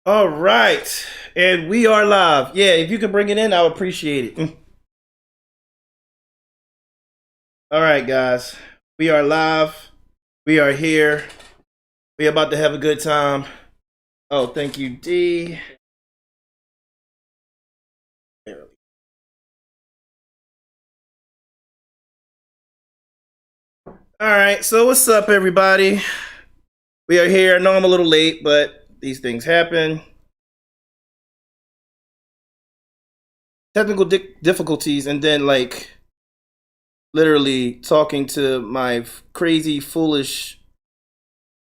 All right. And we are live. Yeah, if you could bring it in, I would appreciate it. All right, guys. We are live. We are here. We about to have a good time. Oh, thank you, D. All right. So what's up, everybody? We are here. I know I'm a little late, but these things happen. Technical difficulties, and then literally talking to my crazy, foolish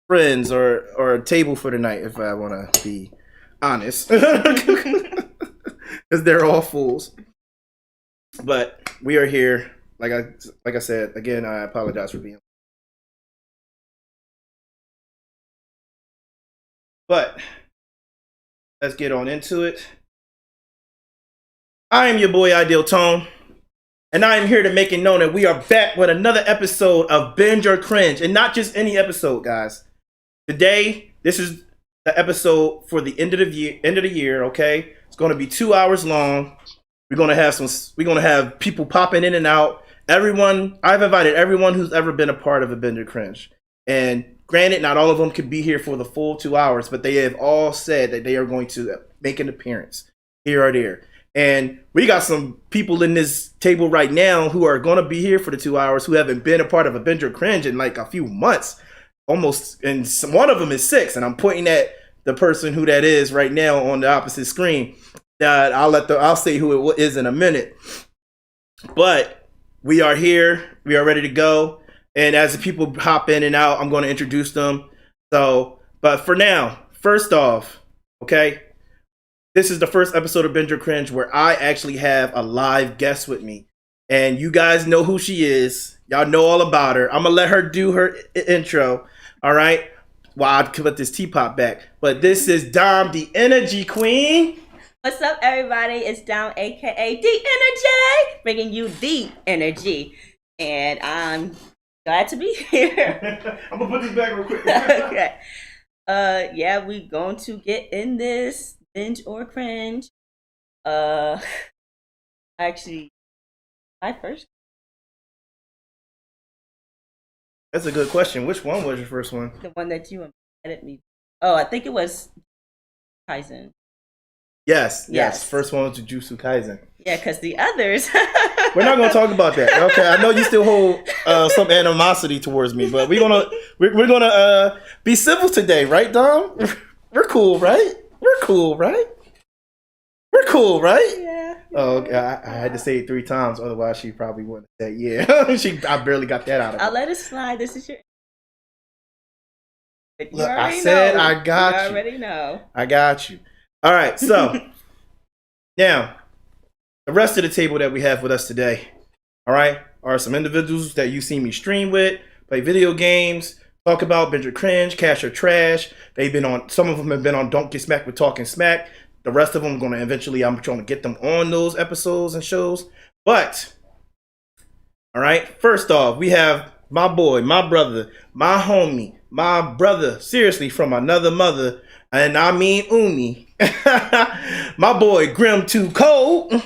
friends or a table for the night, if I want to be honest, because they're all fools. But we are here. Like I said again, I apologize for being. But let's get on into it. I am your boy Idealtone, and I am here to make it known that we are back with another episode of Binge or Cringe, and not just any episode, guys. Today, this is the episode for the end of the year. Okay, it's going to be 2 hours long. We're going to have people popping in and out. I've invited everyone who's ever been a part of a Binge or Cringe, and granted, not all of them could be here for the full 2 hours, but they have all said that they are going to make an appearance here or there. And we got some people in this table right now who are going to be here for the 2 hours who haven't been a part of a Binge or Cringe in like a few months, almost. And one of them is 6, and I'm pointing at the person who that is right now on the opposite screen. I'll say who it is in a minute. But we are here. We are ready to go. And as the people hop in and out, I'm going to introduce them. But for now, first off, okay, this is the first episode of Binge or Cringe where I actually have a live guest with me. And you guys know who she is. Y'all know all about her. I'm going to let her do her intro. All right? While I put this teapot back. But this is Dom, the Energy Queen. What's up, everybody? It's Dom, aka The Energy, bringing you the energy. And I'm glad to be here. I'm going to put this back real quick. Okay. Yeah, we going to get in this Binge or Cringe. Actually, my first. That's a good question. Which one was your first one? The one that you invited me. Oh, I think it was Kaizen. Yes. First one was Jujutsu Kaisen. Yeah, because the others. We're not going to talk about that. Okay, I know you still hold some animosity towards me, but we're gonna be civil today, right, Dom? We're cool, right? Yeah. Oh, okay. I had to say it 3 times, otherwise she probably wouldn't have said yeah. I barely got that out of her. I'll let it slide. This is your. Look, I said know. I got you. You already know. I got you. All right, so now the rest of the table that we have with us today, all right, are some individuals that you see me stream with, play video games, talk about Binge or Cringe, Cash or Trash. Some of them have been on Don't Get Smacked with Talking Smack. The rest of them I'm trying to get them on those episodes and shows. But, all right, first off, we have my boy, my brother, my homie, my brother, seriously, from another mother, and I mean Uni. My boy, Grim Too Cold.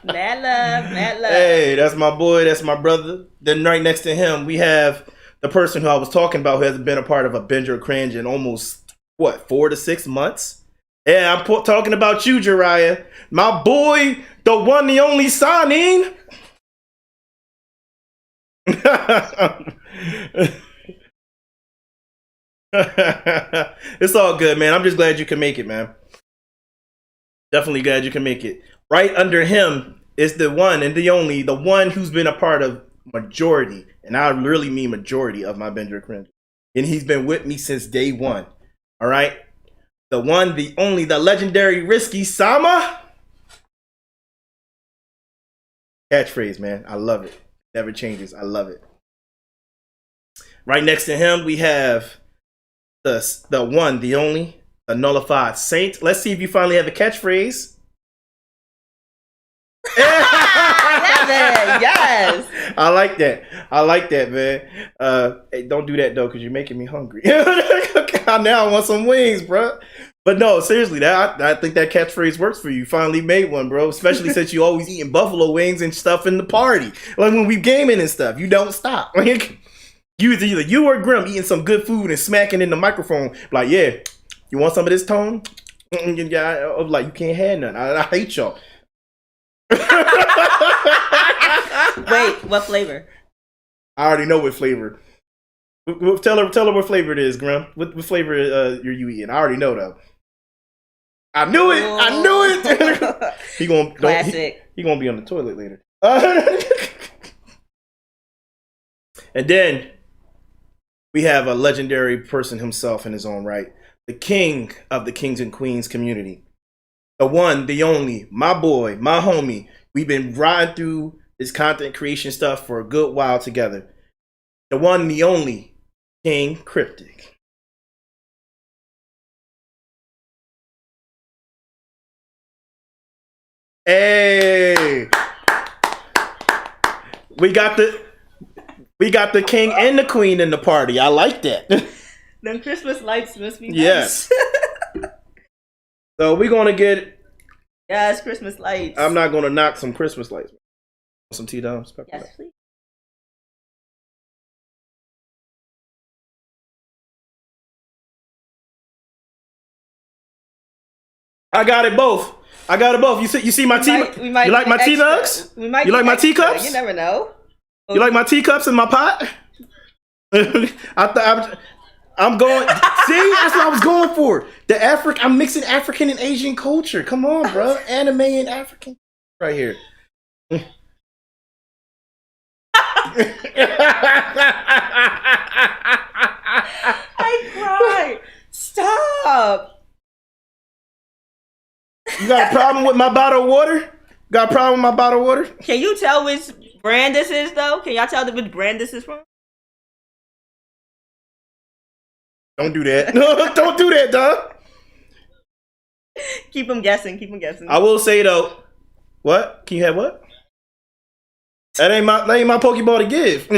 Mad love. Hey, that's my boy, that's my brother. Then right next to him, we have the person who I was talking about who hasn't been a part of a Binge or Cringe in almost, 4 to 6 months? Yeah, I'm talking about you, Jariah. My boy, the one, the only Sanin. It's all good, man. I'm just glad you can make it, man. Definitely glad you can make it. Right under him is the one and the only, the one who's been a part of majority, and I really mean majority of my Binge or Cringe. And he's been with me since day one. All right? The one, the only, the legendary Risky Sama. Catchphrase, man. I love it. Never changes. I love it. Right next to him, we have the one, the only, the nullified saint. Let's see if you finally have a catchphrase. Yes. I like that. I like that, man. Hey, don't do that though, because you're making me hungry. Now I want some wings, bro. But no, seriously, I think that catchphrase works for you. You finally made one, bro. Especially since you always eating buffalo wings and stuff in the party, like when we gaming and stuff. You don't stop. Like either you or Grim eating some good food and smacking in the microphone. Like, yeah, you want some of this tone? Yeah, I'm like, you can't have none. I hate y'all. Wait, what flavor? I already know what flavor. Tell her what flavor it is, Grim. What flavor are you eating? I already know though. I knew it. I knew it. He gonna classic. He gonna be on the toilet later. And then we have a legendary person himself in his own right, the king of the kings and queens community, the one, the only, my boy, my homie. We've been riding through this content creation stuff for a good while together. The one, the only, King Cryptic. Hey, we got the king and the queen in the party. I like that. Them Christmas lights must be nice. Yes. So we're gonna get. Yes, Christmas lights. I'm not gonna knock some Christmas lights. Some T-Dums. Yes, please. I got it both. You see my tea. You like my tea nugs? We might. You like my teacups? You never know. You like my teacups in my pot? I'm going. See, that's what I was going for. I'm mixing African and Asian culture. Come on, bro. Anime and African right here. I cried. Stop. You got a problem with my bottle of water? Got a problem with my bottle of water? Can you tell which brand this is, though? Can y'all tell which brand this is from? Don't do that. Don't do that, dog. Keep them guessing. I will say though, what? Can you have what? That ain't my Pokeball to give.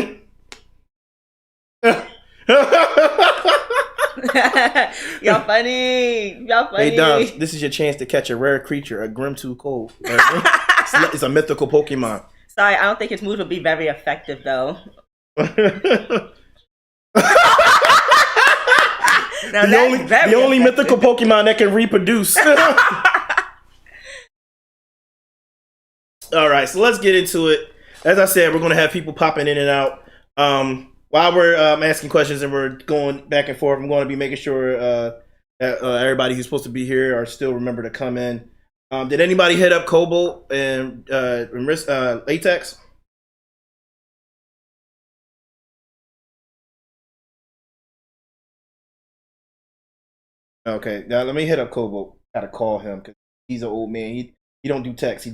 Y'all funny. Hey Dom, this is your chance to catch a rare creature, a Grim Too Cold. It's a mythical Pokemon. Sorry, I don't think his moves will be very effective though. The only mythical Pokemon that can reproduce. All right, so let's get into it. As I said, we're going to have people popping in and out. While we're asking questions and we're going back and forth, I'm going to be making sure that everybody who's supposed to be here are still remember to come in. Did anybody hit up Cobalt and Latex? Okay, now let me hit up Cobalt. Gotta call him because he's an old man. He don't do text. He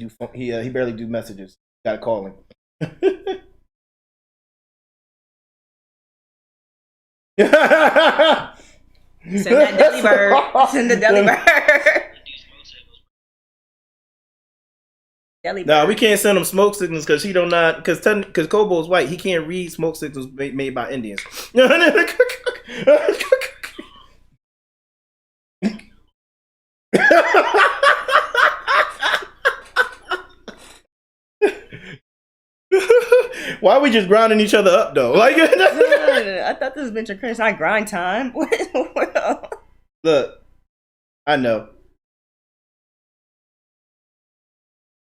barely do messages. Gotta call him. Send that deli bird. Send the deli bird. No, we can't send him smoke signals because he don't not because Kobo's white. He can't read smoke signals made by Indians. Why are we just grinding each other up though? Like, I thought this was Binge Or Cringe, not grind time. Look, I know.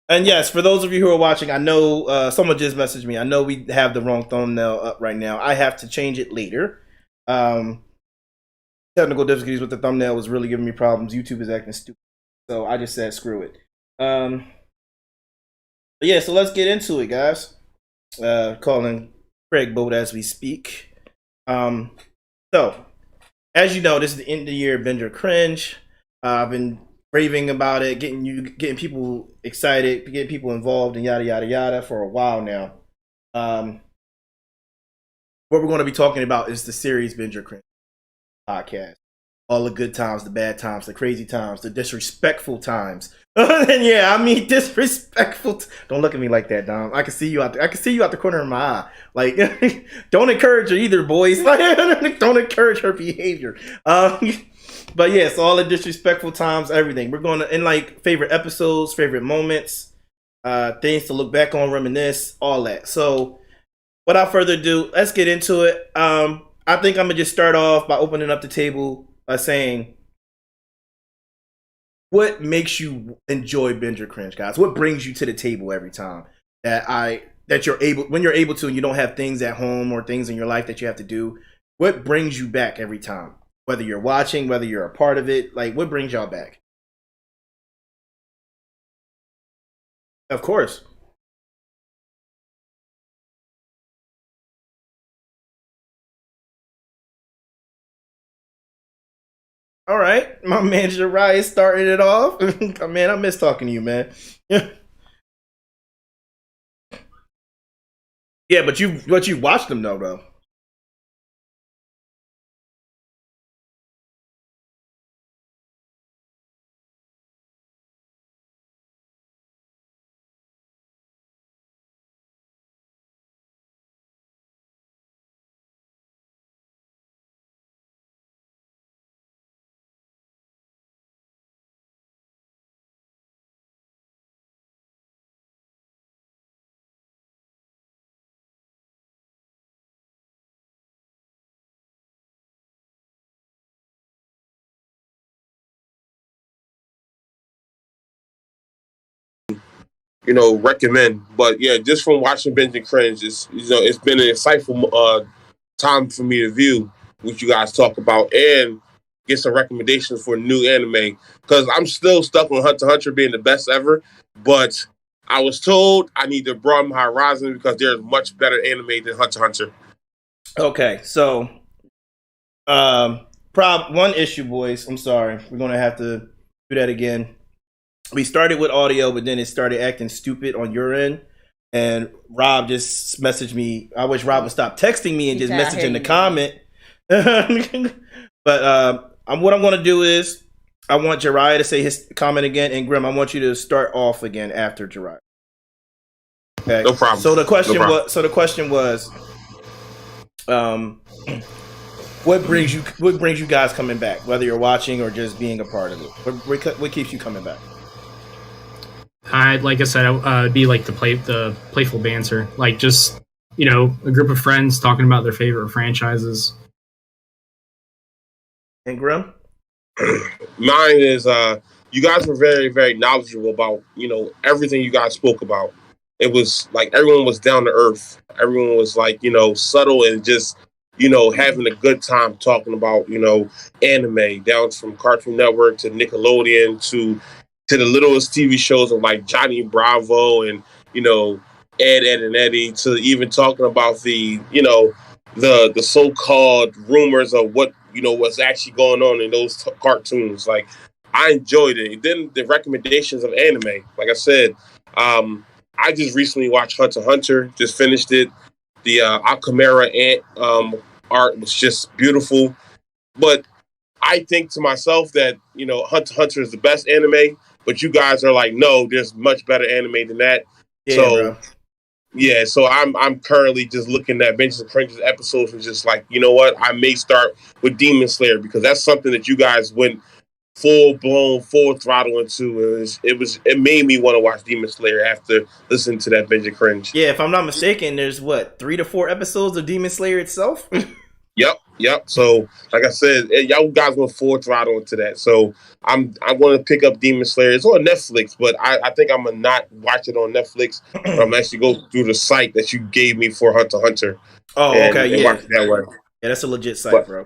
And yes, for those of you who are watching, I know someone just messaged me. I know we have the wrong thumbnail up right now. I have to change it later. Technical difficulties with the thumbnail was really giving me problems. YouTube is acting stupid. So I just said, screw it. But yeah, so let's get into it, guys. Calling Craig Boat as we speak. So, as you know, this is the end of the year Binge Or Cringe. I've been raving about it, getting people excited, getting people involved, and yada yada yada for a while now. What we're going to be talking about is the series Binge Or Cringe podcast. All the good times, the bad times, the crazy times, the disrespectful times, And yeah, I mean disrespectful. Don't look at me like that, Dom. I can see you out. I can see you out the corner of my eye. Like, don't encourage her either, boys. Don't encourage her behavior. But yes, all the disrespectful times, everything. We're going to in like favorite episodes, favorite moments, things to look back on, reminisce, all that. So, without further ado, let's get into it. I think I'm gonna just start off by opening up the table by saying, what makes you enjoy Binge or Cringe, guys? What brings you to the table every time that you're able, when you're able to, and you don't have things at home or things in your life that you have to do? What brings you back every time? Whether you're watching, whether you're a part of it, like what brings y'all back? Of course. All right, my manager Ryan started it off. Man, I miss talking to you, man. Yeah, but you watched them though, bro. Recommend. But yeah, just from watching Binge and Cringe, it's been an insightful time for me to view what you guys talk about and get some recommendations for new anime because I'm still stuck on Hunter x Hunter being the best ever. But I was told I need to broaden my horizon because there's much better anime than Hunter x Hunter. Okay, so prob one issue, boys. I'm sorry, we're gonna have to do that again. We started with audio, but then it started acting stupid on your end. And Rob just messaged me. I wish Rob would stop texting me and just message in the comment. But what I'm going to do is I want Jariah to say his comment again, and Grim, I want you to start off again after Jariah. Okay. No problem. So the question was, what brings you guys coming back, whether you're watching or just being a part of it? What keeps you coming back? Like I said, it'd be like the playful banter, like just a group of friends talking about their favorite franchises. And Grim? Mine is you guys were very, very knowledgeable about everything you guys spoke about. It was like everyone was down to earth. Everyone was like subtle and just having a good time talking about anime, down from Cartoon Network to Nickelodeon to the littlest TV shows of like Johnny Bravo and Ed and Eddie, to even talking about the so-called rumors of what's actually going on in those cartoons. Like, I enjoyed it. And then the recommendations of anime, like I said, I just recently watched Hunter x Hunter, just finished it. The Akamera Ant art was just beautiful. But I think to myself that Hunter x Hunter is the best anime, but you guys are like, no, there's much better anime than that. Yeah, so bro. Yeah, so I'm currently just looking at Binge and Cringe's episodes and just like, you know what, I may start with Demon Slayer because that's something that you guys went full throttle into. It made me want to watch Demon Slayer after listening to that Binge and Cringe. Yeah, if I'm not mistaken, there's 3 to 4 episodes of Demon Slayer itself. Yep. So, like I said, y'all guys went full throttle into that. So, I want to pick up Demon Slayer. It's on Netflix, but I think I'm gonna not watch it on Netflix. I'm actually go through the site that you gave me for Hunter x Hunter. Oh, okay, and yeah. watch it that way. Yeah, that's a legit site, bro.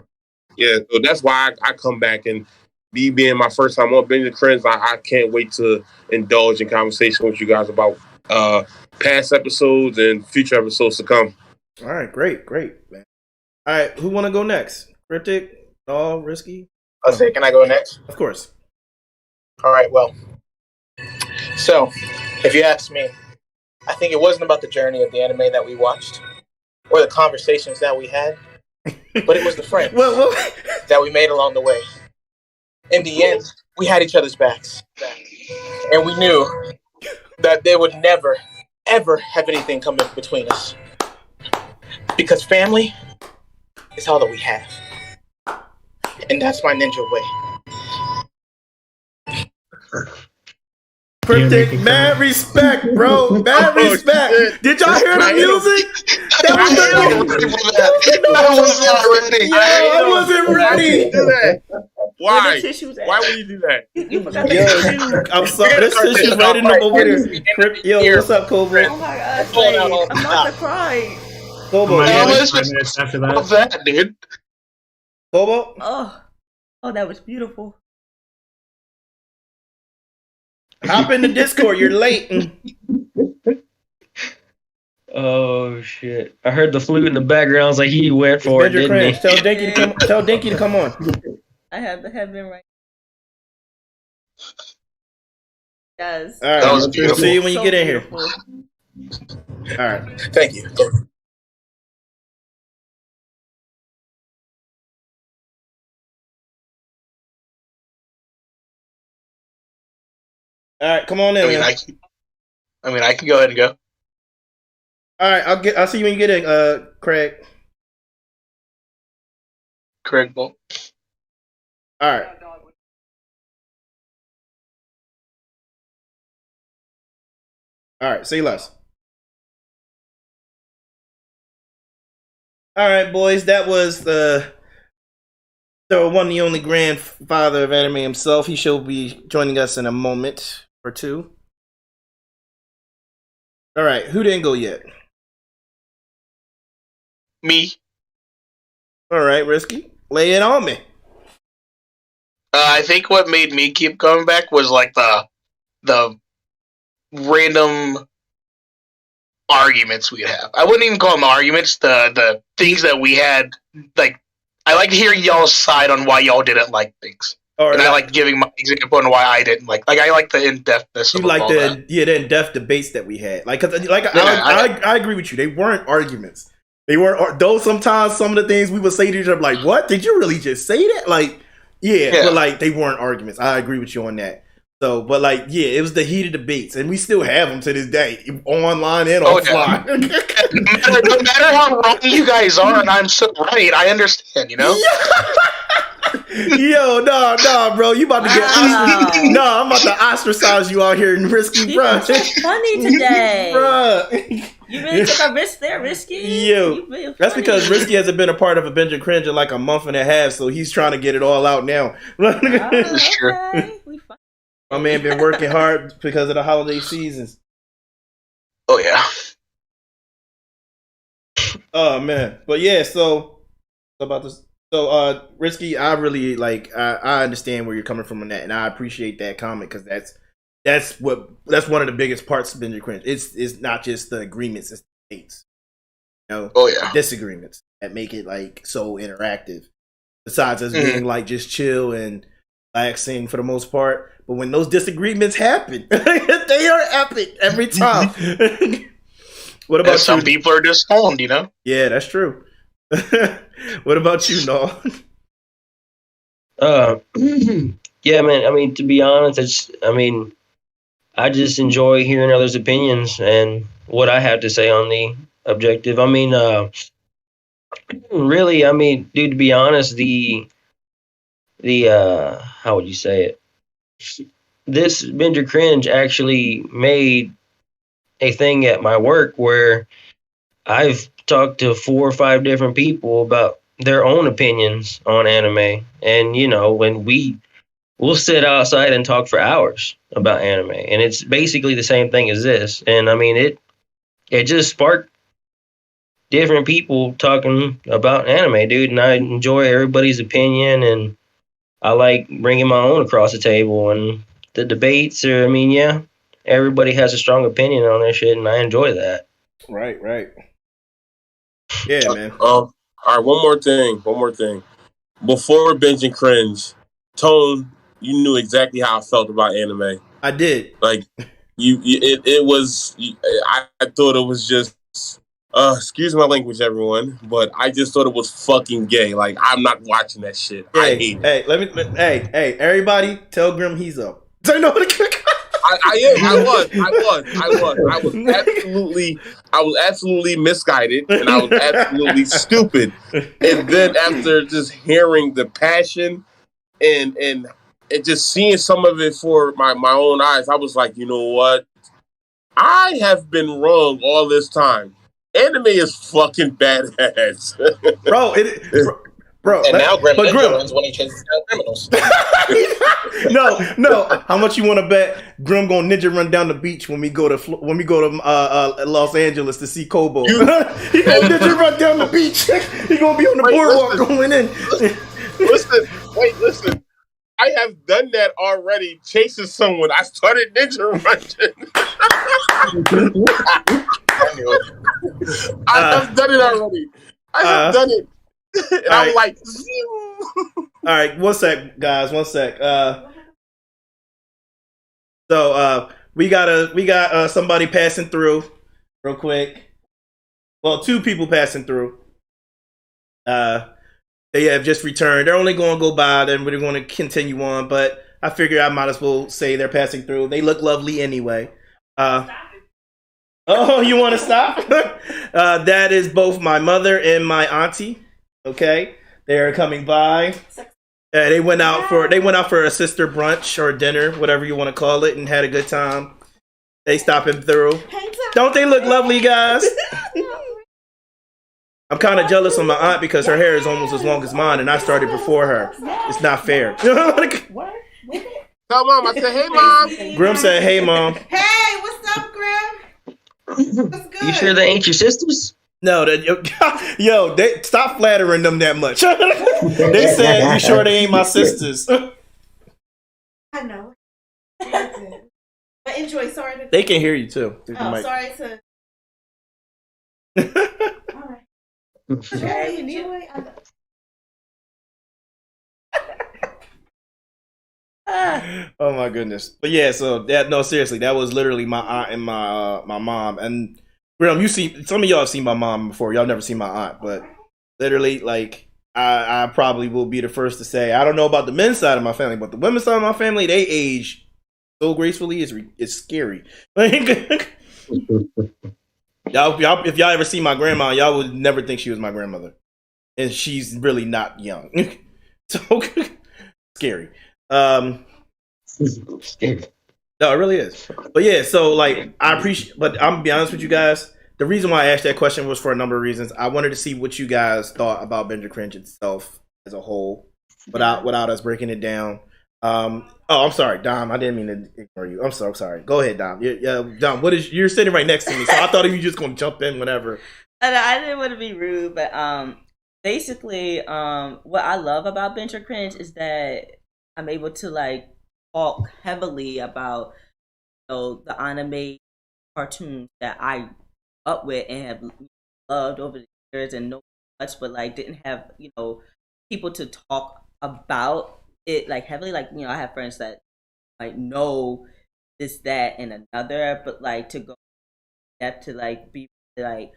Yeah, so that's why I come back, and me being my first time on Binge and Cringe, I can't wait to indulge in conversation with you guys about past episodes and future episodes to come. All right, great, man. All right, who want to go next? Cryptic? All Risky? Okay, can I go next? Of course. All right, well, so if you ask me, I think it wasn't about the journey of the anime that we watched or the conversations that we had, but it was the friends that we made along the way. In the end, we had each other's backs. And we knew that they would never, ever have anything come in between us. Because family is all that we have. And that's my ninja way. Cryptic, mad respect, bro. Mad respect. Shit. Did y'all hear the music? That was the I I wasn't ready. do that. Why? Where the tissues at? Why would you do that? You forgot the Yo, tissue. I'm sorry. This tissue's right in the over there. Yo, what's up, Kobo? Oh my gosh, wait. I'm about to cry. Kobo, Like, man. was 5 minutes after What's that. that, dude? Kobo? Oh, that was beautiful. Hop in the Discord. You're late. Oh shit! I heard the flute in the background. I was like, he went for it, Binge Or didn't Cringe. he? Tell Dinky to come. Tell Dinky to come on. I have the heaven right. Yes. All right. That was We'll beautiful. see you when you So get in here. beautiful. All right. Thank you. All right. Come on in. I mean, man. I can go ahead and go. All right. I'll see you when you get in, Craig. Craig Bolt. All right. All right. See you less. All right, boys. That was the one, the only grandfather of anime himself. He shall be joining us in a moment or two. All right. Who didn't go yet? Me. All right, Risky. Lay it on me. I think what made me keep coming back was like the random arguments we'd have. I wouldn't even call them arguments. The things that we had. Like, I like hearing y'all's side on why y'all didn't like things, All and I right. like giving my example on why I didn't like. Like, I like the in depthness. You of like all the that. the in-depth debates that we had, like, 'cause, like Yeah, I agree with you. They weren't arguments. They were, though. Sometimes some of the things we would say to each other, like, "What did you really just say that?" Like, yeah, Yeah. but like they weren't arguments. I agree with you on that. So, but like, yeah, it was the heated debates, and we still have them to this day, online and Oh, offline. no matter how wrong you guys are, and I'm so right, I understand. You know. Yo, nah, bro, you about to get Wow. I'm about to ostracize you out here in Risky, You're bro. so funny today. Bruh. You really took a risk there, Risky. Yo, You really that's funny. because Risky hasn't been a part of a Binge Or Cringe in like a month and a half, so he's trying to get it all out now. That's true. Okay. We fine. My man been working hard because of the holiday seasons. Oh yeah. Oh man, but yeah. So about this. So Risky, I really like. I understand where you're coming from on that, and I appreciate that comment because that's one of the biggest parts of Binge Or Cringe. It's not just the agreements, it's the debates. You know, Oh yeah. disagreements that make it like so interactive. Besides us being like just chill and relaxing for the most part, but when those disagreements happen, they are epic every time. What about And some you? people are just stoned, you know. Yeah, that's true. What about you, Noel? Yeah, man. I mean, to be honest, I just enjoy hearing others' opinions and what I have to say on the objective. I mean, really, I mean, dude, to be honest, the how would you say it? This Binge Or Cringe actually made a thing at my work where I've talked to 4 or 5 different people about their own opinions on anime, and you know, when we'll sit outside and talk for hours about anime, and it's basically the same thing as this. And I mean, it just sparked different people talking about anime, dude. And I enjoy everybody's opinion, and I like bringing my own across the table. And the debates are, I mean, yeah, everybody has a strong opinion on their shit, and I enjoy that. Right. Yeah, man. All right, one more thing. Before Binge and Cringe, Tone, you knew exactly how I felt about anime. I did. Like, it was. I thought it was just. Excuse my language, everyone, but I just thought it was fucking gay. Like, I'm not watching that shit. I hate it. Hey, hey, everybody, tell Grim he's up. I know what I was absolutely misguided, and I was absolutely stupid. And then after just hearing the passion and just seeing some of it for my own eyes, I was like, you know what? I have been wrong all this time. Anime is fucking badass. Bro, And now Grim but Ninja Grim, runs when he chases down criminals. no. How much you want to bet Grim gonna ninja run down the beach when we go to Los Angeles to see Kobo? He gonna ninja run down the beach. He gonna be on the boardwalk going in. Listen. I have done that already, chasing someone. I started ninja running. I have done it already. I have done it. And I'm right. like, all right, one sec, guys, one sec. So we got somebody passing through real quick. Well, two people passing through. They have just returned. They're only going to go by, then we're going to continue on. But I figure I might as well say they're passing through. They look lovely anyway. Oh, you want to stop? That is both my mother and my auntie. Okay, they are coming by. They went out for a sister brunch or dinner, whatever you want to call it, and had a good time. They stopping through. Don't they look lovely, guys? I'm kind of jealous of my aunt because her hair is almost as long as mine, and I started before her. It's not fair. tell mom, I said, hey, mom. Grim said, hey, mom. Hey, what's up, Grim? What's good? You sure they ain't your sisters? No, they stop flattering them that much. They said, you sure they ain't my sisters? I know. But enjoy. Sorry to... They can hear you, too. Sorry to... All right. Hey, anyway, oh my goodness. But yeah, so seriously, that was literally my aunt and my mom. And Grim, some of y'all have seen my mom before. Y'all never seen my aunt, but literally, like, I probably will be the first to say, I don't know about the men's side of my family, but the women's side of my family, they age so gracefully, it's scary. Y'all, if y'all ever see my grandma, y'all would never think she was my grandmother, and she's really not young. So scary. Scary. No, it really is. But yeah, so like I appreciate. But I'm gonna be honest with you guys. The reason why I asked that question was for a number of reasons. I wanted to see what you guys thought about Binge Or Cringe itself as a whole, without us breaking it down. I'm sorry, Dom. I didn't mean to ignore you. I'm so sorry. Go ahead, Dom. Dom, you're sitting right next to me, so I thought you were just gonna jump in whenever. I didn't want to be rude, but basically, what I love about Binge Or Cringe is that I'm able to like talk heavily about the anime cartoons that I up with and have loved over the years and know much, but like didn't have people to talk about it like heavily. Like I have friends that like know this, that, and another, but like to go that to like be like,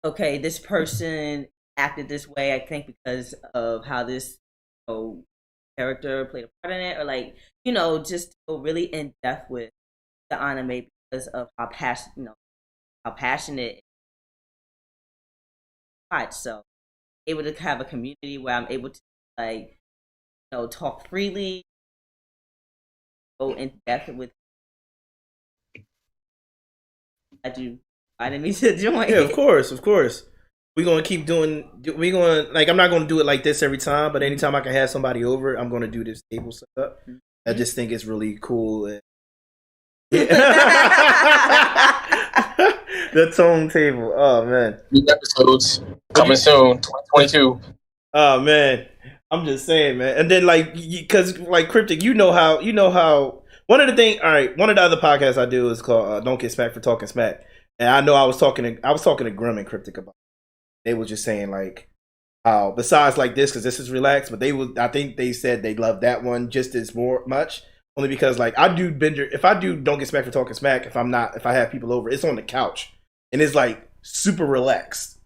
okay, this person acted this way, I think because of how this character played a part in it, or like just go really in depth with the anime because of how passionate so able to have a community where I'm able to like talk freely, go in depth with. I do. I didn't mean to join. Yeah, of course. We're gonna keep doing. We're gonna like. I'm not gonna do it like this every time, but anytime I can have somebody over, I'm gonna do this table setup. Mm-hmm. I just think it's really cool. The tone table. Oh man. New episodes coming soon, 2022. Oh man. I'm just saying, man. And then like, because like Cryptic, you know how one of the things. All right, one of the other podcasts I do is called "Don't Get Smacked for Talking Smack," and I know I was talking to Grim and Cryptic about it. They were just saying like how besides like this, because this is relaxed, but I think they said they love that one just as much. Only because like I do if I do Don't Get Smacked for Talking Smack, if I have people over, it's on the couch and it's like super relaxed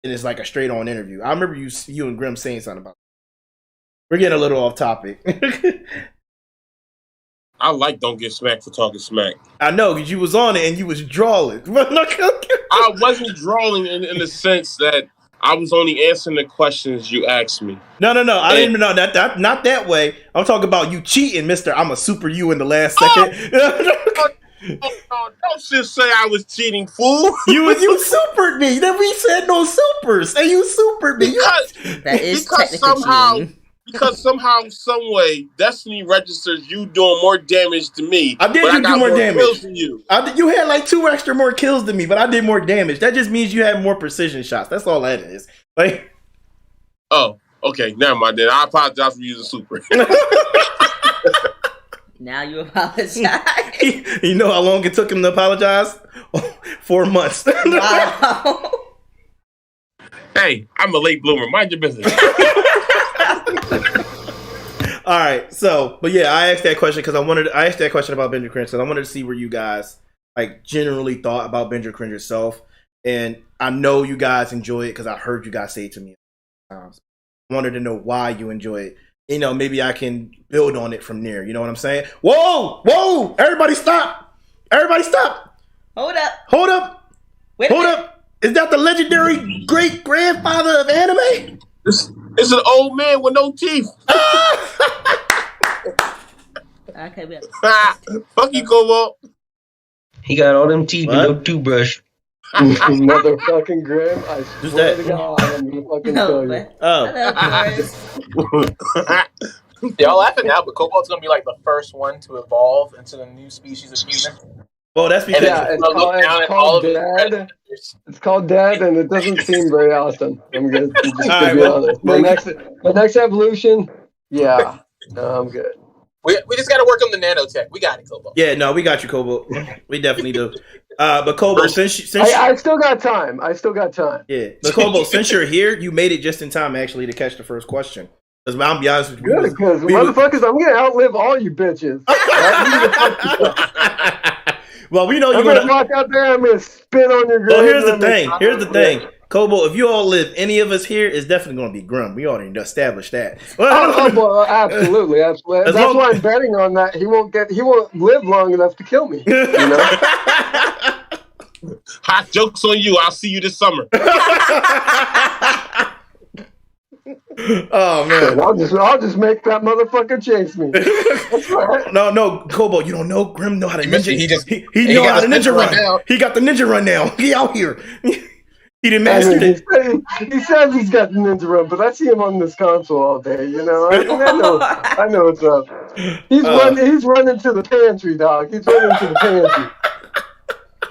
and it's like a straight on interview. I remember you and Grim saying something about it. We're getting a little off topic. I like Don't Get Smacked for Talking Smack. I know, because you was on it and you was drawing. I wasn't drawing in the sense that I was only answering the questions you asked me. No. I didn't even know that. Not that way. I'm talking about you cheating, Mister. I'm a super you in the last second. Don't just say I was cheating, fool. You supered me. Then we said no supers, and you supered me. That is technically cheating. Because somehow, some way, Destiny registers you doing more damage to me. I did do more damage. Kills than you. You had like 2 extra more kills than me, but I did more damage. That just means you had more precision shots. That's all that is. Like, oh, okay, never mind. Then I apologize for using super. Now you apologize. You know how long it took him to apologize? 4 months. Wow. Hey, I'm a late bloomer. Mind your business. All right, so, but yeah, I asked that question because I asked that question about Binge Or Cringe because I wanted to see where you guys like generally thought about Binge Or Cringe yourself, and I know you guys enjoy it because I heard you guys say it to me times. I wanted to know why you enjoy it. You know, maybe I can build on it from there. You know what I'm saying? Whoa! Everybody stop! Hold up! Hold up! Is that the legendary great grandfather of anime? It's an old man with no teeth. Okay, we Fuck you, Kobo. He got all them teeth with no toothbrush. Motherfucking Grim, I swear that? to God, I'm gonna fucking kill you. Y'all laughing now, but Cobalt's gonna be like the first one to evolve into the new species of human. Well, that's because it's called Dead, and it doesn't seem very awesome. I'm good. Just to be honest. My next evolution, yeah, no, I'm good. We just got to work on the nanotech. We got it, Kobo. Yeah, no, we got you, Kobo. We definitely do. But Kobo, since I still got time. Yeah, but Kobo, since you're here, you made it just in time actually to catch the first question. Because I'll be honest with you, good, because motherfuckers, I'm gonna outlive all you bitches. Well, we know you're gonna walk out there. I'm gonna spit on your grave. Well, here's the thing. Kobo, if you all live any of us here, it's definitely going to be Grum. We already established that. Well, absolutely. That's why I'm betting on that. He won't live long enough to kill me. You know? Hot jokes on you. I'll see you this summer. Oh man! I'll just make that motherfucker chase me. That's right. No, Kobo, you don't know Grim know how to ninja. He know how to ninja run. He got the ninja run now. He out here. He didn't master it. He says he's got the ninja run, but I see him on this console all day. You know, I know what's up. He's running to the pantry, dog. He's running to the pantry.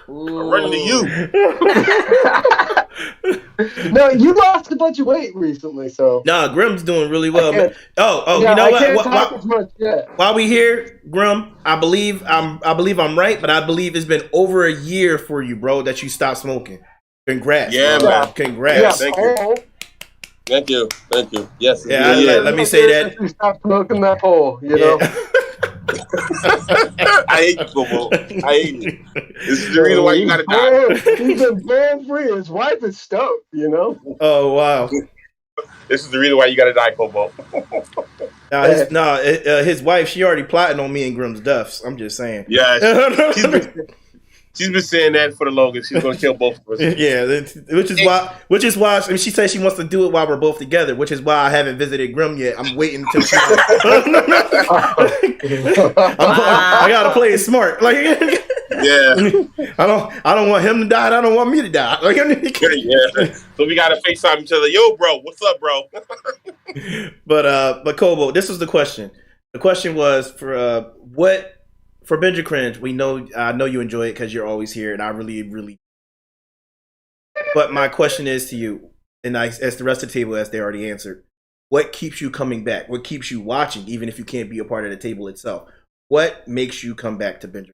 I'm running to you. No, you lost a bunch of weight recently, so. Nah, Grim's doing really well. Yeah, you know I can't talk what? As much yet. While we here, Grim, I believe I'm right, but I believe it's been over a year for you, bro, that you stopped smoking. Congrats. Yeah, bro. man. Congrats. Yeah, thank you. Yes. Yeah, let me say that. You stop smoking that pole, you know. I hate you, Kobo. I hate you. This is the reason why you gotta die. He's been brand free. His wife is stoked, you know. Oh wow. This is the reason why you gotta die, Kobo. His wife, she already plotting on me and Grim's deaths. I'm just saying. Yeah, she's been saying that for the longest. She's gonna kill both of us. Yeah, which is why I mean, she says she wants to do it while we're both together, which is why I haven't visited Grim yet. I'm waiting until she. I gotta play it smart. Like, yeah, I don't want him to die. And I don't want me to die. Like, yeah. So we gotta FaceTime each other. Yo, bro, what's up, bro? But Kobo, this was the question. The question was for Binge Or Cringe. I know you enjoy it because you're always here, and I really, really. But my question is to you, and I asked the rest of the table as they already answered. What keeps you coming back? What keeps you watching, even if you can't be a part of the table itself? What makes you come back to Binge Or Cringe?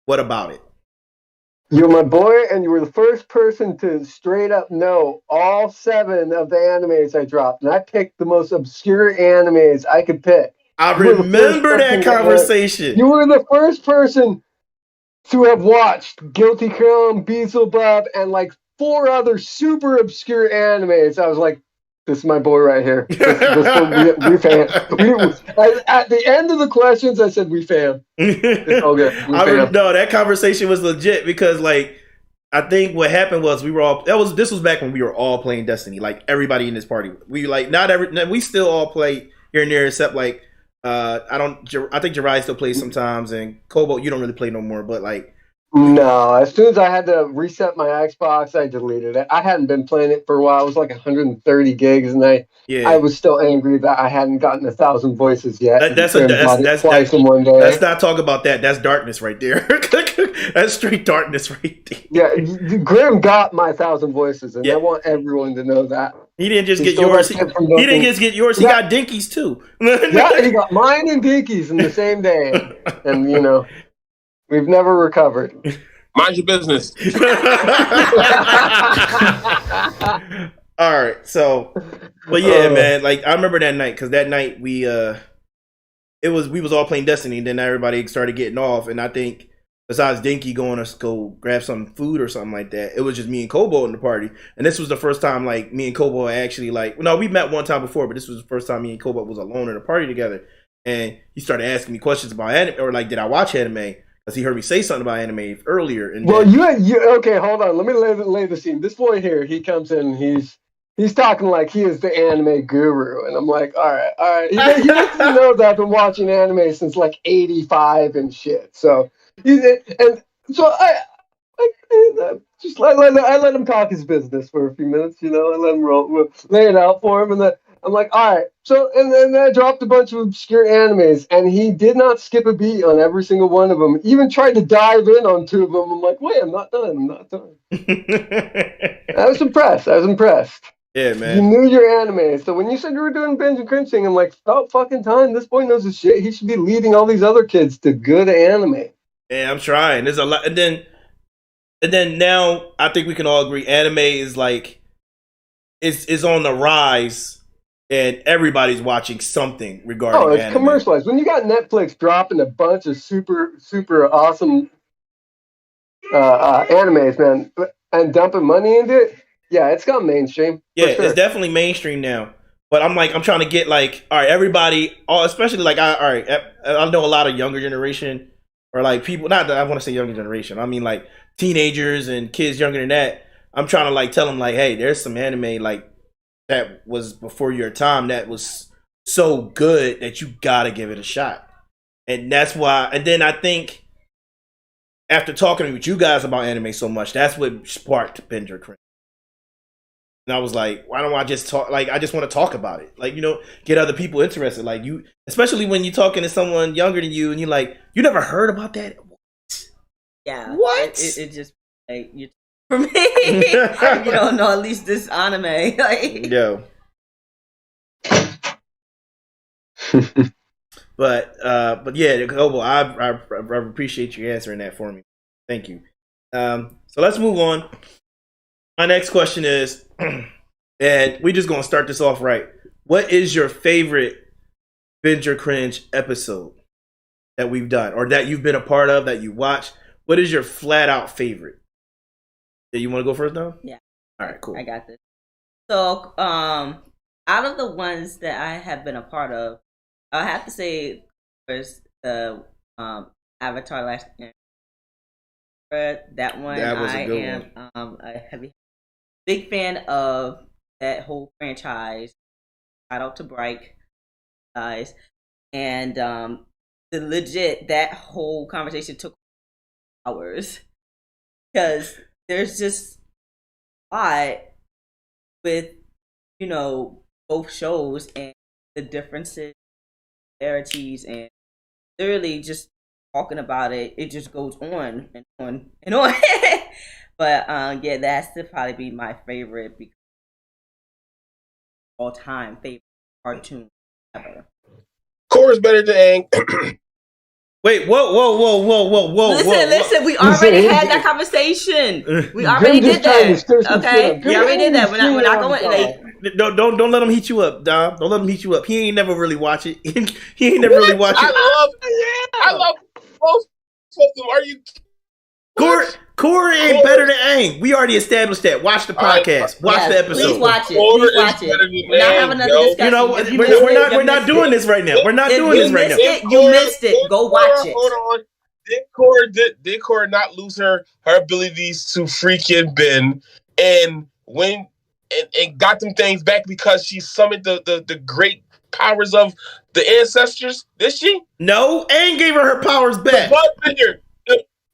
What about it? You're my boy, and you were the first person to straight up know all 7 of the animes I dropped, and I picked the most obscure animes I could pick. I remember that conversation. You were the first person to have watched Guilty Crown, Beelzebub, and like 4 other super obscure animes. I was like, This is my boy right here. We fan. At the end of the questions, I said we fan. It's all good. No, that conversation was legit because like I think what happened was this was back when we were all playing Destiny. Like everybody in this party, we still all play here and there except like I think Jirai still plays sometimes and Kobo you don't really play no more. But like no, as soon as I had to reset my Xbox, I deleted it. I hadn't been playing it for a while. It was like 130 gigs, and I was still angry that I hadn't gotten 1,000 voices yet. That's twice in one day. Let's not talk about that. That's darkness right there. That's straight darkness right there. Yeah, Grim got my 1,000 voices, and I want everyone to know that. He didn't just get yours. He didn't just get yours. He got Dinky's too. Yeah, he got mine and Dinky's in the same day, and we've never recovered. Mind your business. All right, so, but yeah, man. Like I remember that night because that night we was all playing Destiny, and then everybody started getting off, and I think besides Dinky going to go grab some food or something like that, it was just me and Kobo in the party, and this was the first time like me and Kobo actually we met one time before, but this was the first time me and Kobo was alone in a party together, and he started asking me questions about anime or like did I watch anime. Because he heard me say something about anime earlier. And okay, hold on. Let me lay the scene. This boy here, he comes in, he's talking like he is the anime guru. And I'm like, all right. He doesn't know that I've been watching anime since like 85 and shit. So, I let him talk his business for a few minutes, I let him lay it out for him. And then I'm like, all right. So, and then I dropped a bunch of obscure animes, and he did not skip a beat on every single one of them. Even tried to dive in on 2 of them. I'm like, wait, I'm not done. I was impressed. Yeah, man. You knew your anime. So when you said you were doing Binge and Cringe thing, I'm like, about fucking time. This boy knows his shit. He should be leading all these other kids to good anime. Yeah, I'm trying. There's a lot. And then now I think we can all agree anime is like, it's on the rise. And everybody's watching something regarding anime. It's commercialized. When you got Netflix dropping a bunch of super, super awesome animes, man, and dumping money into it, yeah, it's gone mainstream. Yeah, sure. It's definitely mainstream now. But I'm trying to get like, all right, everybody, especially like, I know a lot of younger generation or like people, not that I want to say younger generation. I mean like teenagers and kids younger than that. I'm trying to like tell them like, hey, there's some anime like, that was before your time that was so good that you gotta give it a shot. And that's why, and then I think after talking with you guys about anime so much, that's what sparked Binge Or Cringe. And I was like, why don't I just talk, like I just want to talk about it. Like, get other people interested. Like you, especially when you're talking to someone younger than you and you're like, you never heard about that? What? Yeah. What? It just like you for me. You don't know at least this anime. Like yo. But yeah, Kobo, I appreciate you answering that for me. Thank you. So let's move on. My next question is, and we're just gonna start this off right. What is your favorite Binge or Cringe episode that we've done, or that you've been a part of, that you watched? What is your flat out favorite? Yeah, you want to go first now? Yeah. All right, cool. I got this. So, out of the ones that I have been a part of, I have to say first the Avatar Last Airbender. That one, that was a good am a heavy big fan of that whole franchise. Shout out to Bright guys, and the legit that whole conversation took hours because there's just a lot with both shows and the differences, similarities, and literally just talking about it. It just goes on and on and on. But yeah, that's to probably be my favorite because all time favorite cartoon ever. Korra's better than Aang. Wait, whoa. Listen, we already had that conversation. We already did that. Okay? We already did that. We're not going like don't let him heat you up, Dom. Don't let him heat you up. He ain't never really watch it. He ain't never really watch it. I love both of them. Are you Korra ain't better than Aang. We already established that. Watch the podcast. Watch the episode. Please watch it. Please watch it. We're not having another discussion. You know, If you we're not doing this right now. We're not doing this right now. You missed it. Go watch it. Hold on. Did Korra not lose her abilities to freaking bend and win and got them things back because she summoned the great powers of the ancestors? Did she? No, Aang gave her powers back.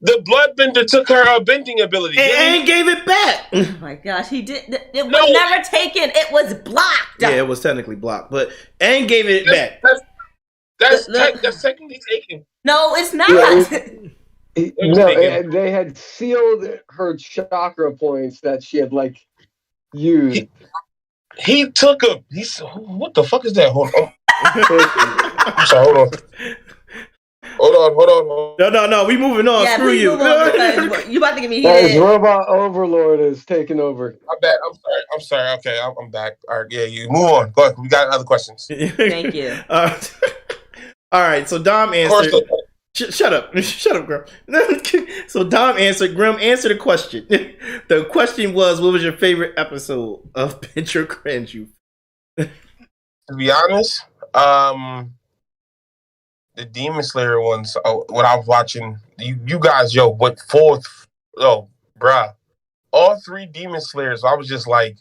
The bloodbender took her bending ability. And Aang gave it back. Oh my gosh, he did. It was never taken. It was blocked. Yeah, it was technically blocked, but Aang gave it back. That's technically taken. No, it's not. No, they had sealed her chakra points that she had used. He took him. What the fuck is that? Hold on. I'm sorry, hold on. Hold on. No. We moving on. Yeah, Screw you. You about to get me His heated. robot overlord is taking over. I'm sorry. Okay, I'm back. All right, yeah, you move on. Go ahead. We got other questions. Thank you. All right, so Dom answered. Shut up, Grim. So Dom answered. Grim, answer the question. The question was, what was your favorite episode of Binge or Cringe? To be honest, the Demon Slayer ones. When I was watching, you guys, what fourth? Oh, bruh, all 3 Demon Slayers. I was just like,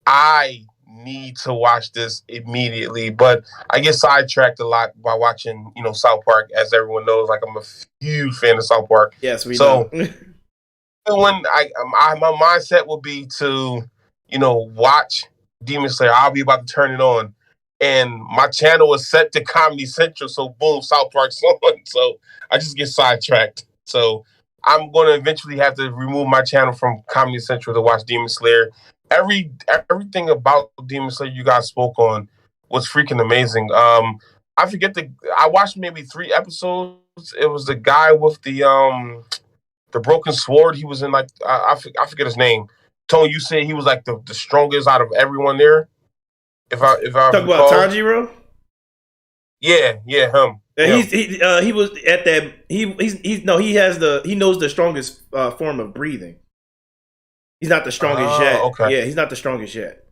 I need to watch this immediately, but I get sidetracked a lot by watching, South Park. As everyone knows, I'm a huge fan of South Park. Yes, we know. When my mindset will be to, watch Demon Slayer, I'll be about to turn it on, and my channel is set to Comedy Central, so boom, South Park's on. So I just get sidetracked. So I'm going to eventually have to remove my channel from Comedy Central to watch Demon Slayer. Everything about Demon Slayer you guys spoke on was freaking amazing. I watched maybe 3 episodes. It was the guy with the broken sword. He was in I forget his name. Tony, you said he was the strongest out of everyone there. If I talk about Tanjiro. Yeah, him. He was at that. He knows the strongest form of breathing. He's not the strongest yet. Okay. Yeah, he's not the strongest yet.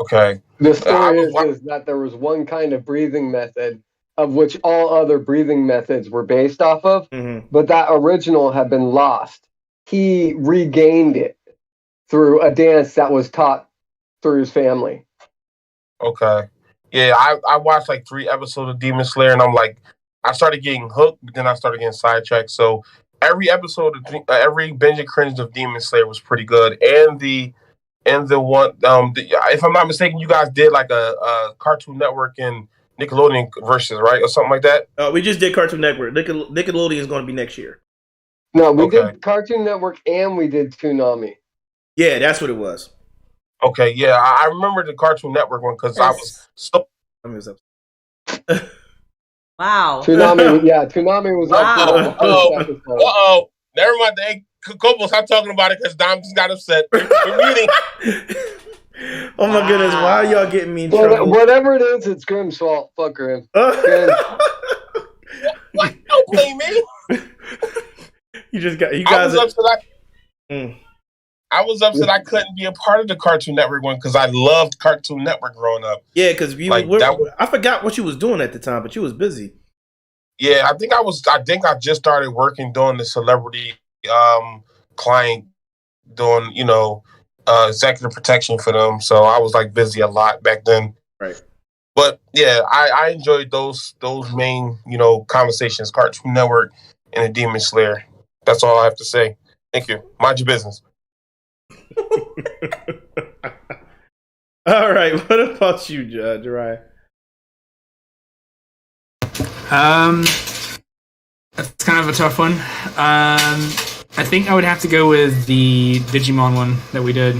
Okay. The story is that there was one kind of breathing method of which all other breathing methods were based off of, but that original had been lost. He regained it through a dance that was taught through his family. Okay. Yeah, I watched 3 episodes of Demon Slayer, and I started getting hooked, but then I started getting sidetracked. So every episode of every Binge and Cringe of Demon Slayer was pretty good, and the one if I'm not mistaken, you guys did a Cartoon Network and Nickelodeon versus, right, or something like that. We just did Cartoon Network. Nickelodeon is going to be next year. No, we did Cartoon Network and we did Toonami. Yeah, that's what it was. Okay, yeah, I remember the Cartoon Network one because I was so. Wow. Toonami was Uh-oh. Never mind. Hey, Kobo, stop talking about it because Dom just got upset. We're meeting. Oh my goodness, why are y'all getting me in trouble? Whatever it is, it's Grim's fault. Fuck Grim. What? Don't blame me. I was upset I couldn't be a part of the Cartoon Network one because I loved Cartoon Network growing up. Yeah, because I forgot what you was doing at the time, but you was busy. Yeah, I think I just started working doing the celebrity client, doing executive protection for them. So I was busy a lot back then. Right. But yeah, I enjoyed those main conversations, Cartoon Network and the Demon Slayer. That's all I have to say. Thank you. Mind your business. All right. What about you, Jariah? That's kind of a tough one. I think I would have to go with the Digimon one that we did.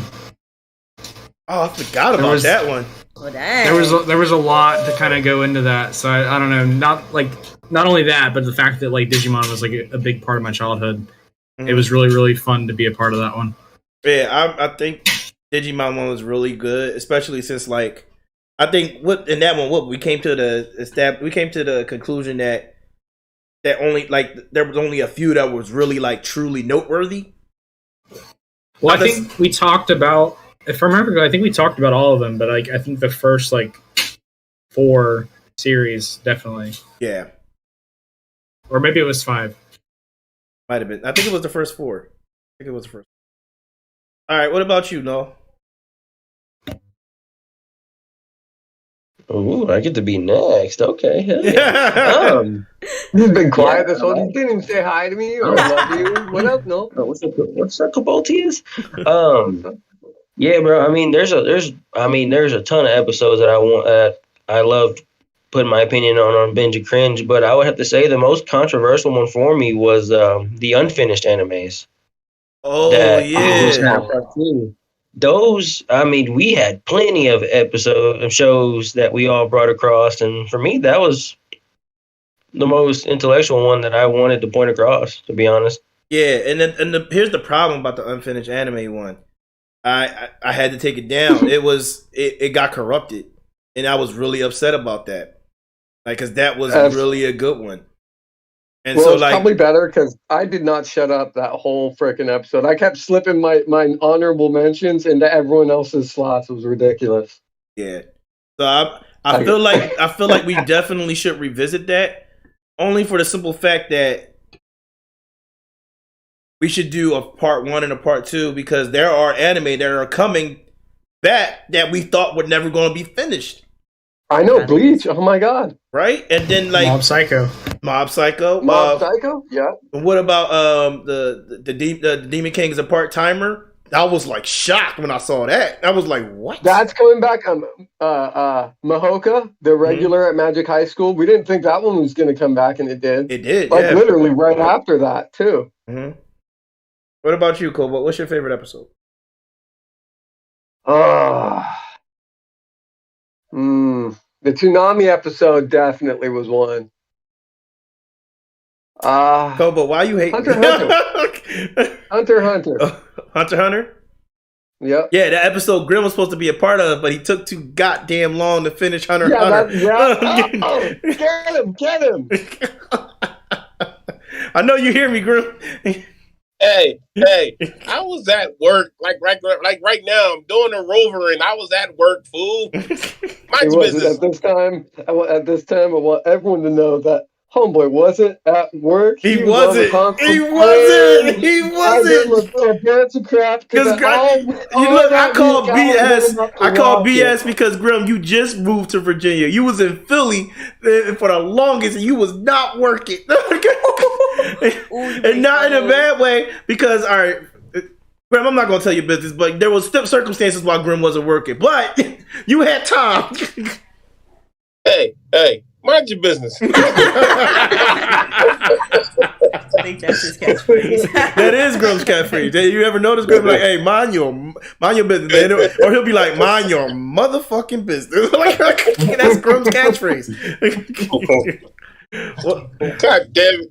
Oh, I forgot about that one. Oh, dang. There was a lot to kind of go into that. So I don't know. Not only that, but the fact that Digimon was a big part of my childhood. It was really, really fun to be a part of that one. Yeah, I think Digimon one was really good, especially since I think in that one we came to the conclusion that only there was only a few that was really truly noteworthy. Well, I think we talked about, if I remember, I think we talked about all of them, but like I think the first like 4 series definitely, Yeah, or maybe it was 5. might have been. I think it was the first 4. I think it was the first. All right, what about you, Noel? Ooh, I get to be next. Okay. Hell yeah. You've been quiet Yeah, this whole. You didn't even say hi to me or love you. What up? No. what's up, Cabaltius? Yeah, bro. I mean, there's a ton of episodes that I loved putting my opinion on Binge or Cringe, but I would have to say the most controversial one for me was the unfinished animes. Oh That yeah. snapped up too. Those, I mean, we had plenty of episodes of shows that we all brought across, and for me, that was the most intellectual one that I wanted to point across. To be honest. Yeah, here's the problem about the unfinished anime one. I had to take it down. It got corrupted, and I was really upset about that. Like, cause that was really a good one. And well, so it's like probably better because I did not shut up that whole freaking episode. I kept slipping my honorable mentions into everyone else's slots. It was ridiculous. yeah. So I feel like we definitely should revisit that, only for the simple fact that we should do a part 1 and a part 2, because there are anime that are coming back that we thought were never going to be finished. I know, Bleach. Oh my god. Right? And then like Mob Psycho. Mob Psycho. Yeah. What about the Demon King is a part timer? I was like shocked when I saw that. I was like, what? That's coming back. Mahoka, the regular at Magic High School. We didn't think that one was going to come back, and it did. It did. Like literally right after that too. Mm-hmm. What about you, Cole? What's your favorite episode? The Toonami episode definitely was one. Kobo, why you hate Hunter Hunter. Hunter Hunter? Yep. Yeah, that episode Grim was supposed to be a part of, but he took too goddamn long to finish Hunter Hunter. Get him! I know you hear me, Grim. Hey, I was at work, like right now. I'm doing a rover, and I was at work, fool. Mind your business. At this time, I want everyone to know that homeboy wasn't at work. He wasn't. I called BS. I called BS because Grim, you just moved to Virginia. You was in Philly for the longest, and you was not working. And not in a bad way, because all right, Grim, I'm not gonna tell you business, but there was circumstances why Grim wasn't working, but you had time. Hey, mind your business. I think that's his catchphrase. That is Grim's catchphrase. You ever notice Grim like, hey, mind your business, or he'll be like, mind your motherfucking business. That's Grim's catchphrase. God damn it.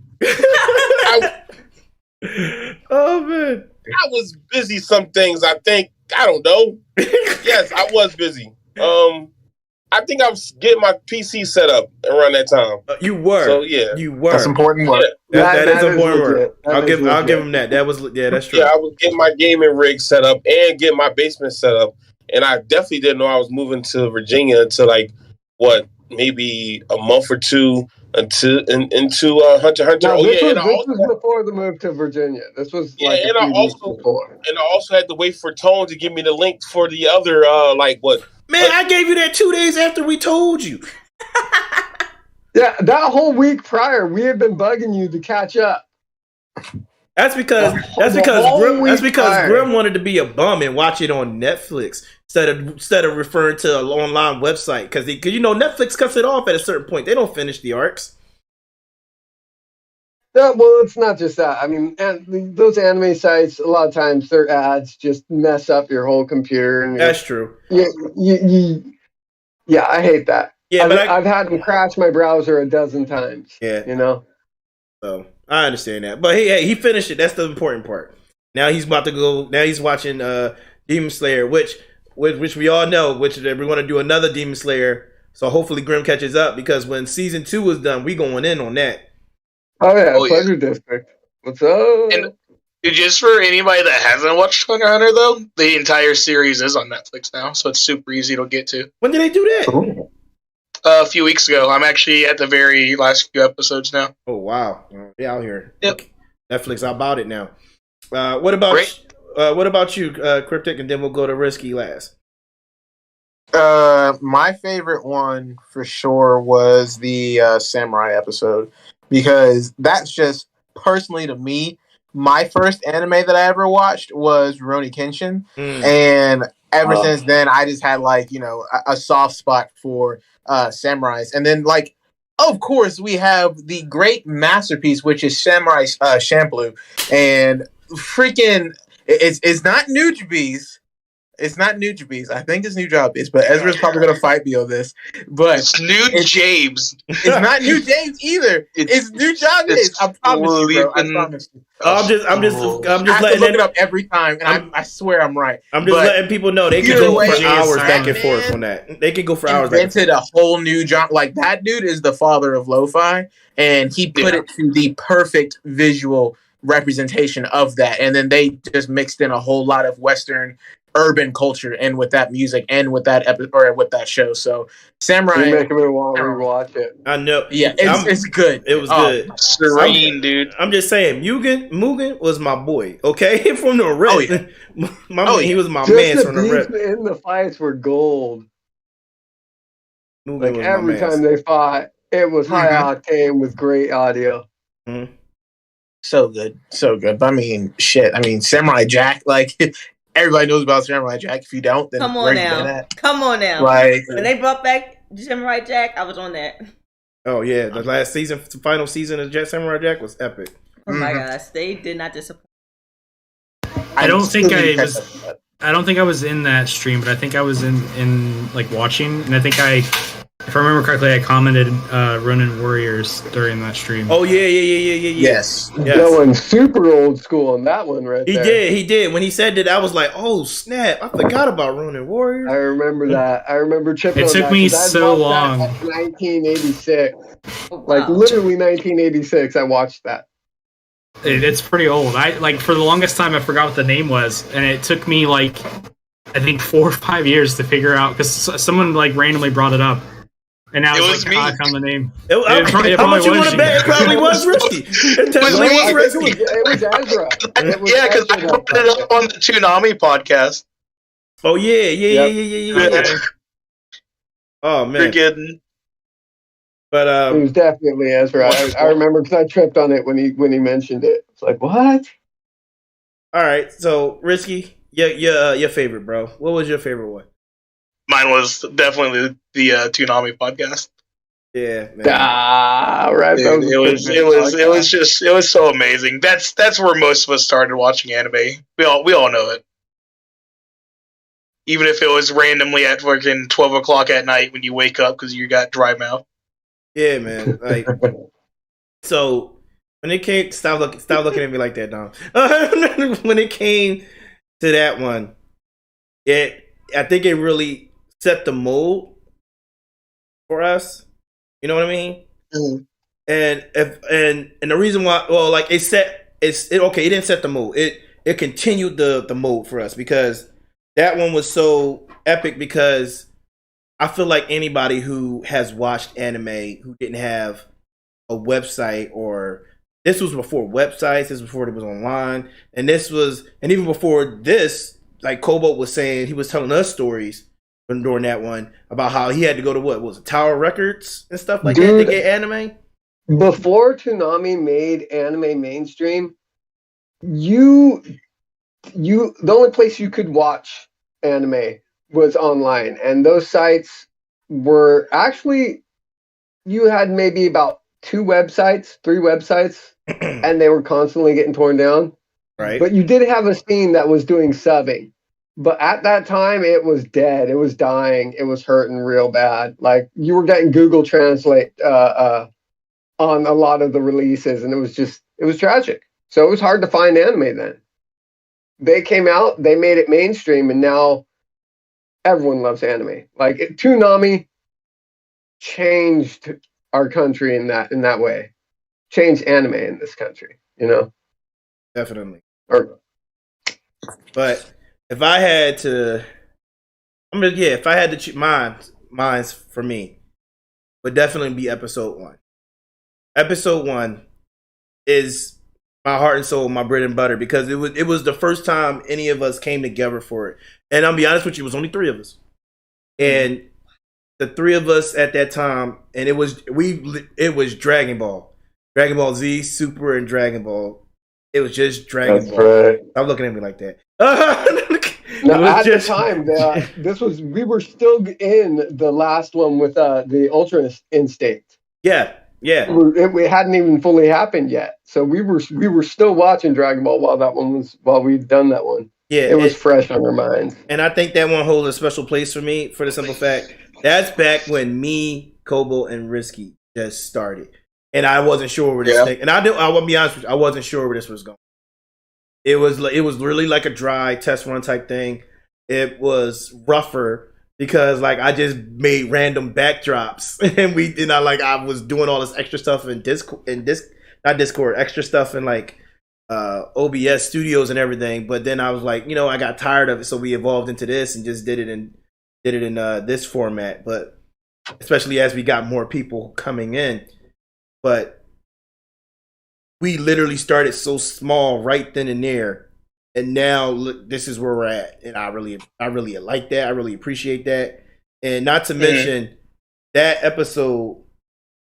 Oh man, I was busy. Some things I don't know. Yes, I was busy. I think I was getting my PC set up around that time. You were. So yeah, you were. That's important work. That is important work. I'll give him that. That's true. Yeah, I was getting my gaming rig set up and getting my basement set up, and I definitely didn't know I was moving to Virginia until maybe a month or two into Hunter Hunter. No, this was before the move to Virginia. This was before. And I also had to wait for Tone to give me the link for the other Man, I gave you that 2 days after we told you. Yeah, that whole week prior, we had been bugging you to catch up. That's because Grim wanted to be a bum and watch it on Netflix instead of referring to an online website, because Netflix cuts it off at a certain point. They don't finish the arcs. Yeah, well, it's not just that. I mean, those anime sites, a lot of times their ads just mess up your whole computer. And that's true. Yeah, I hate that. Yeah, I've had them crash my browser a dozen times. Yeah, So I understand that, but hey, he finished it. That's the important part. Now he's about to go. Now he's watching Demon Slayer, which we all know, which we're going to do another Demon Slayer. So hopefully Grim catches up, because when season 2 is done, we going in on that. Oh yeah, Pleasure District. What's up? And Just for anybody that hasn't watched Hunter x Hunter, though, the entire series is on Netflix now, so it's super easy to get to. When did they do that? Cool. A few weeks ago. I'm actually at the very last few episodes now. Oh wow, they out here. Yep. Okay. Netflix, I bought it now. What about you, Cryptic? And then we'll go to Risky last. My favorite one for sure was the samurai episode, because that's just personally to me, my first anime that I ever watched was Rurouni Kenshin, and ever since then I just had like, you know, a soft spot for samurais. And then like, of course, we have the great masterpiece, which is Samurai Champloo, and freaking it's not Nujabes. It's not Nujabes. I think it's Nujabes, but Ezra's probably gonna fight me on this. But it's New James. It's not New James either. It's Nujabes. I promise you, bro. I promise you. I'm just I have letting to look it up every time, and I swear I'm right. I'm just letting people know they can go for hours back and forth on that. They can go for hours. Invented a whole new genre. Like, that dude is the father of lo-fi, and he put it to the perfect visual representation of that. And then they just mixed in a whole lot of Western urban culture and with that music and with that with that show. So Samurai, you're making me want to rewatch it. I know. Yeah, it's good. It was good. Serene, dude. I'm just saying, Mugen was my boy. Okay, from the rip. Oh, yeah. He was my Just man the from the rip. in the fights were gold. Mugen Like was every my time they fought, it was high octane with great audio. Mm-hmm. So good, so good. But I mean, shit. I mean, Samurai Jack. Like, everybody knows about Samurai Jack. If you don't, then Come on now. Like, when they brought back Samurai Jack, I was on that. Oh yeah, the last season, final season of Samurai Jack was epic. Oh my gosh, they did not disappoint. I don't think I was in that stream, but I think I was in like watching, and I think if I remember correctly, I commented Ronin Warriors during that stream. Oh yeah. Yes. Going super old school on that one right there. He did. When he said that, I was like, oh snap, I forgot about Ronin Warriors. I remember that. I remember tripping on that. It took me so long. 1986. Oh, wow. Like literally 1986, I watched that. It's pretty old. I like for the longest time I forgot what the name was, and it took me like I think 4 or 5 years to figure out because someone like randomly brought it up. And now it's like, I found the name. How much you want to bet? It probably was Risky. It was Ezra. Yeah, because I put it up on the Toonami podcast. Oh yeah. Oh man, you're kidding. But it was definitely Ezra. I remember because I tripped on it when he mentioned it. It's like, what? All right, so Risky, your favorite, bro. What was your favorite one? Mine was definitely the Toonami podcast. Yeah, man. Right. It was so amazing. That's where most of us started watching anime. We all know it. Even if it was randomly at fucking 12 o'clock at night when you wake up because you got dry mouth. Yeah, man. Like, so when it came, stop looking at me like that, Dom. When it came to that one, I think it really set the mold for us. You know what I mean? Mm-hmm. And the reason why, well, like it didn't set the mold. It continued the mold for us because that one was so epic because I feel like anybody who has watched anime who didn't have a website, or this was before websites, this was before it was online, and even before this, like Cobalt was saying, he was telling us stories during that one about how he had to go to what was it, Tower Records and stuff like that to get anime. Before Toonami made anime mainstream, the only place you could watch anime was online, and those sites were actually, you had maybe about 3 websites, and they were constantly getting torn down. Right. But you did have a scene that was doing subbing. But at that time, it was dead. It was dying. It was hurting real bad. Like, you were getting Google Translate on a lot of the releases, and it was tragic. So it was hard to find anime then. They came out, they made it mainstream, and now everyone loves anime. Like, Toonami changed our country in that way. Changed anime in this country, you know? Definitely. Or But if I had to, if I had to choose mine's for me would definitely be episode 1. Episode 1 is my heart and soul, my bread and butter, because it was the first time any of us came together for it. And I'll be honest with you, it was only 3 of us, and the 3 of us at that time, and it was Dragon Ball Z, Super, and Dragon Ball. It was just Dragon Ball. right. Stop looking at me like that. No, at the time, we were still in the last one with the Ultra Instinct. Yeah. We hadn't even fully happened yet, so we were still watching Dragon Ball while we'd done that one. Yeah, it was fresh on our minds. And I think that one holds a special place for me for the simple fact that's back when me, Kobo, and Risky just started, and I wasn't sure where this thing. And I will be honest with you, I wasn't sure where this was going. It was really like a dry test run type thing. It was rougher because like I just made random backdrops and I was doing all this extra stuff in Discord, extra stuff in like OBS studios and everything. But then I was like, I got tired of it, so we evolved into this and just did it in this format. But especially as we got more people coming in, but we literally started so small right then and there, and now look, this is where we're at, and I really like that. I really appreciate that, and not to mention that episode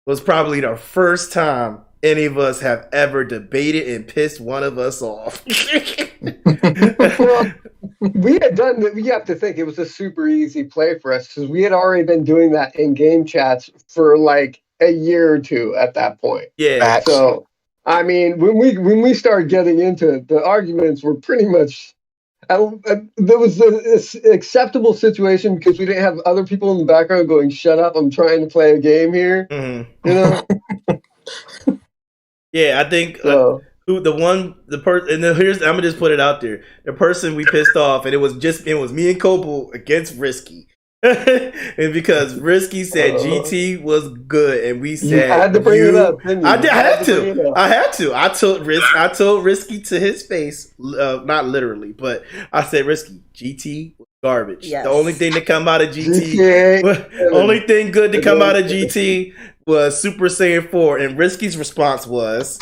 was probably the first time any of us have ever debated and pissed one of us off. Well, we had done that. You have to think it was a super easy play for us because we had already been doing that in game chats for like a year or two at that point. Yeah. So. I mean, when we started getting into it, the arguments were pretty much. There was an acceptable situation because we didn't have other people in the background going, "Shut up! I'm trying to play a game here." Mm-hmm. Yeah, I think I'm gonna just put it out there. The person we pissed off, and it was me and Kobo against Risky. And because Risky said GT was good, and we said I had to bring it up. I had to. I told Risky to his face, not literally, but I said, Risky, GT was garbage. Yes. The only thing to come out of only thing good to come out of GT was Super Saiyan 4, and Risky's response was,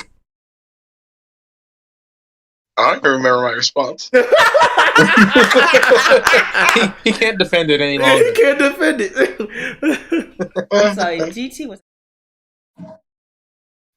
I don't even remember my response. He can't defend it any longer. He can't defend it. I'm sorry, GT was.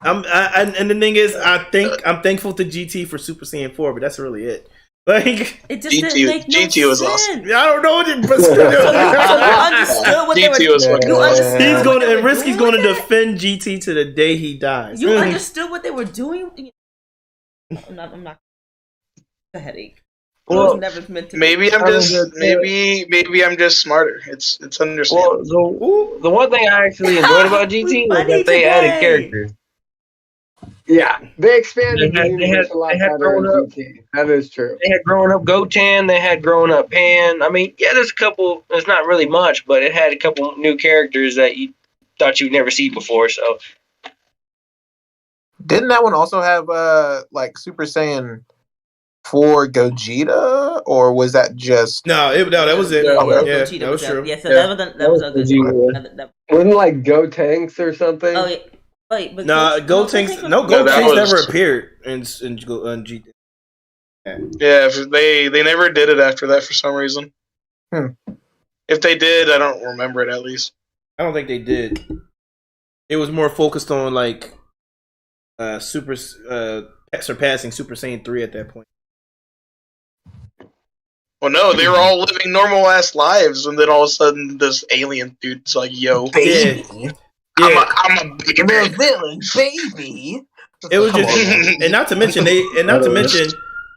And the thing is, I'm thankful to GT for Super Saiyan 4, but that's really it. Like it just didn't make no GT was sense. awesome. I don't know what it, but so you understood what GT they were. Was You understood. He's going to, and Risky's going to defend GT to the day he dies. You understood what they were doing. I'm not. A headache. Well, never meant to. Maybe I'm just smarter. It's understandable. Well, the one thing I actually enjoyed about GT was that they added characters. Yeah, they expanded the universe a lot better in GT. That is true. They had grown up Goten. They had grown up Pan. I mean, yeah, there's a couple. There's not really much, but it had a couple new characters that you thought you'd never see before. So, didn't that one also have like Super Saiyan 4 Gogeta, or was that just that was it. Yeah, that was true. Yeah, so that was a good one. Wasn't like Gotenks or something? Oh yeah. Wait, but Gotenks never appeared in GT. Yeah, they never did it after that for some reason. If they did, I don't remember it at least. I don't think they did. It was more focused on like surpassing Super Saiyan 3 at that point. Well, no, they were all living normal ass lives, and then all of a sudden, this alien dude's like, "Yo, baby, I'm a big villain, baby." It was just, and not to mention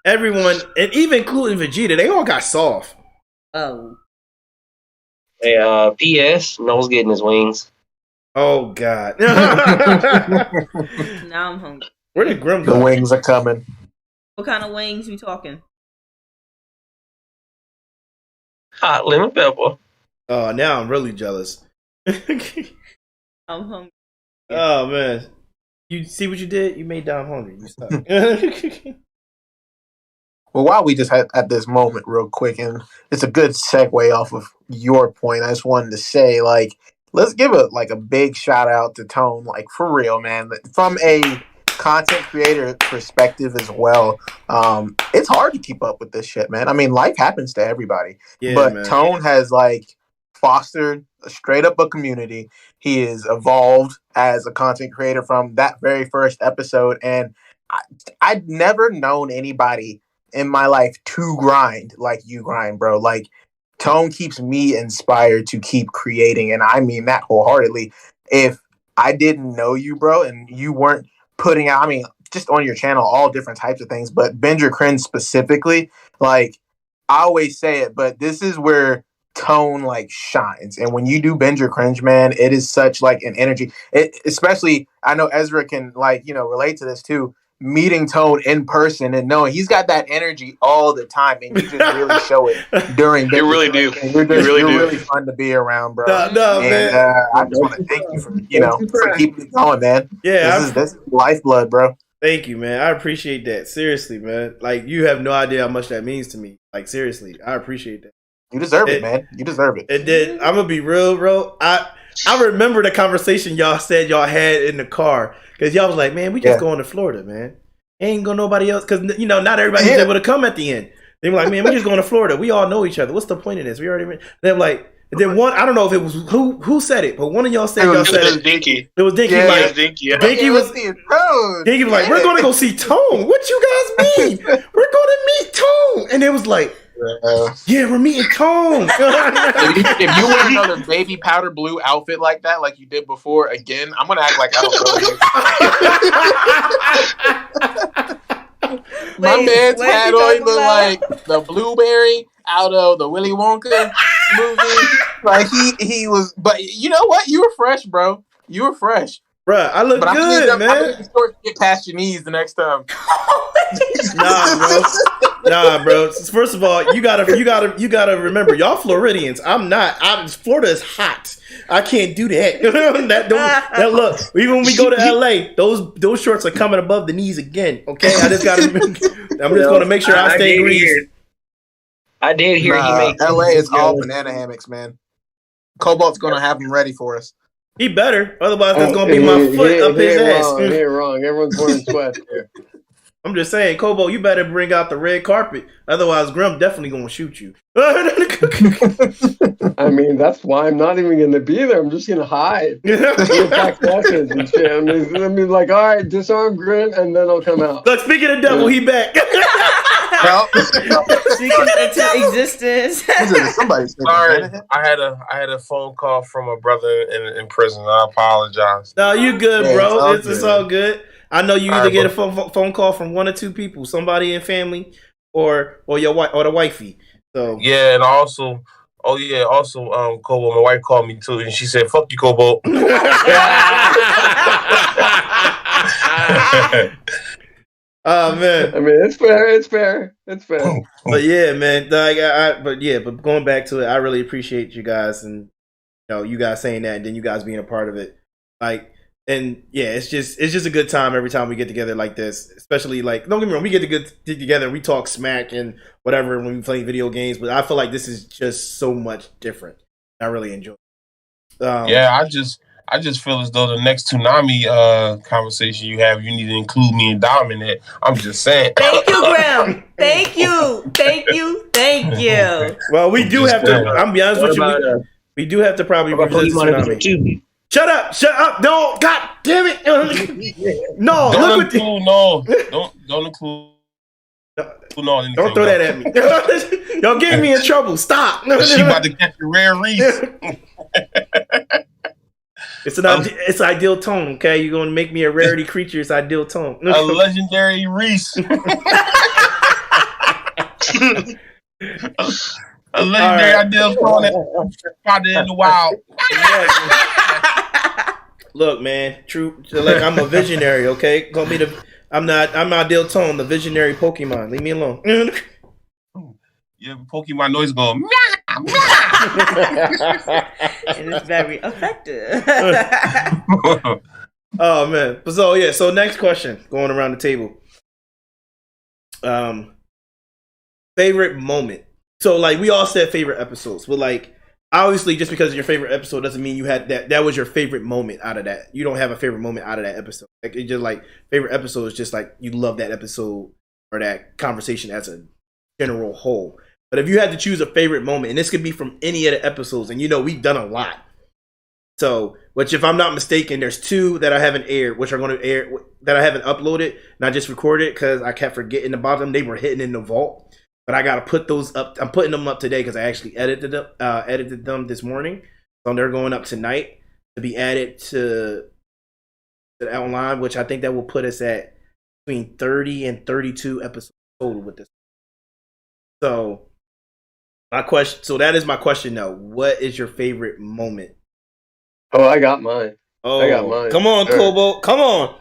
everyone, and even including Vegeta, they all got soft. Oh. Hey, P.S. Noel's getting his wings. Oh God. Now I'm hungry. Where did Grim go? The wings are coming. What kind of wings we talking? Hot lemon pepper. Oh, now I'm really jealous. I'm hungry. Oh man, you see what you did? You made Dom hungry. You suck. Well, while we just had at this moment real quick, and it's a good segue off of your point, I just wanted to say, like, let's give a big shout out to Tone, like, for real, man. From a content creator perspective as well, it's hard to keep up with this shit, man. I mean, life happens to everybody, but man. Tone has, like, fostered straight up a community. He is evolved as a content creator from that very first episode, and I'd never known anybody in my life to grind like you grind, bro. Like, Tone keeps me inspired to keep creating, and I mean that wholeheartedly. If I didn't know you, bro, and you weren't putting out, I mean, just on your channel, all different types of things, but Binge Or Cringe specifically, like, I always say it, but this is where Tone, like, shines. And when you do Binge Or Cringe, man, it is such, like, an energy. Especially, I know Ezra can, like, relate to this too, meeting Tone in person and knowing he's got that energy all the time, and you just really show it during. You really do. You're really fun to be around, bro. No, man. I just want to thank you for keeping it going, man. Yeah, this is lifeblood, bro. Thank you, man. I appreciate that. Seriously, man. Like, you have no idea how much that means to me. Like, seriously, I appreciate that. You deserve it, man. You deserve it. And then I'm gonna be real, bro. I remember the conversation y'all said y'all had in the car, because y'all was like, man, we just going to Florida, man. Ain't gonna nobody else, because not everybody's able to come at the end. They were like, man, we just going to Florida. We all know each other. What's the point of this? We already. They're like, and then one. I don't know if it was who said it, but one of y'all said it was Dinky. It was Dinky. Yeah, like Dinky. Yeah. Dinky was like, we're gonna go see Tone. What you guys mean? We're gonna meet Tone, and it was like. Yeah, we're meeting Tone. If you wear another baby powder blue outfit like that, like you did before, again, I'm gonna act like I don't know you. My man's hat on look like the blueberry out of the Willy Wonka movie. Like he was, but you know what? You were fresh, bro. You were fresh. Bruh, I look good, man. I need to get past your knees the next time. Nah, bro. First of all, you gotta remember, y'all Floridians. I'm not. Florida is hot. I can't do that. that look. Even when we go to LA, those shorts are coming above the knees again. Okay, I just gotta. I'm just gonna make sure I stay greased. I did hear he makes LA is all banana hammocks, man. Cobalt's gonna have them ready for us. He better, otherwise there's gonna be my foot up his ass. He ain't wrong. Everyone's wearing sweats here. I'm just saying, Cobalt, you better bring out the red carpet. Otherwise, Grim definitely gonna shoot you. I mean, that's why I'm not even gonna be there. I'm just gonna hide. Back message and shit. I mean, like, all right, disarm Grim, and then I'll come out. Look, speaking of devil, he back. Speaking into existence. Sorry, I had a phone call from a brother in prison. I apologize. No, you good, bro. It's all good. I know you either get a phone call from one or two people, somebody in family, or your wife or the wifey. So yeah, and also, Cobalt, my wife called me too, and she said, "Fuck you, Cobalt." Oh man, I mean, it's fair. But yeah, man, but going back to it, I really appreciate you guys, and you guys saying that, and then you guys being a part of it, like. And yeah, it's just a good time every time we get together like this. Especially, like, don't get me wrong, we get together and we talk smack and whatever when we play video games. But I feel like this is just so much different. I really enjoy it. Yeah, I just feel as though the next tsunami conversation you have, you need to include me and Dom in it. I'm just saying. Thank you, Graham. Thank you. Well, we do have to. I'm gonna be honest with you. We do have to probably revisit tsunami. Shut up! No, god damn it! No, don't include. Don't throw that at me. Y'all getting me in trouble. Stop. She about to catch a rare Reese. It's Idealtone, okay? You're gonna make me a rarity creature. It's Idealtone. A legendary Reese. A legendary Idealtone found in the wild. Look, man, true. Like, I'm a visionary, okay? I'm Idealtone, the visionary Pokemon. Leave me alone. Yeah, Pokemon noise going. And it's very effective. Oh man. So next question, going around the table. favorite moment. So like we all said favorite episodes, but like obviously just because of your favorite episode doesn't mean you had that was your favorite moment out of that. You don't have a favorite moment out of that episode. Like it just like favorite episode is just like you love that episode or that conversation as a general whole. But if you had to choose a favorite moment, and this could be from any of the episodes, and we've done a lot. So, which if I'm not mistaken, there's 2 that I haven't aired, which are going to air that I haven't uploaded, and I just recorded because I kept forgetting about them. They were hitting in the vault, but I got to put those up. I'm putting them up today because I actually edited them this morning. So they're going up tonight to be added to the online, which I think that will put us at between 30 and 32 episodes total with this. So that is my question now. What is your favorite moment? Oh, I got mine. I got mine. Come on, Kobo. Come on.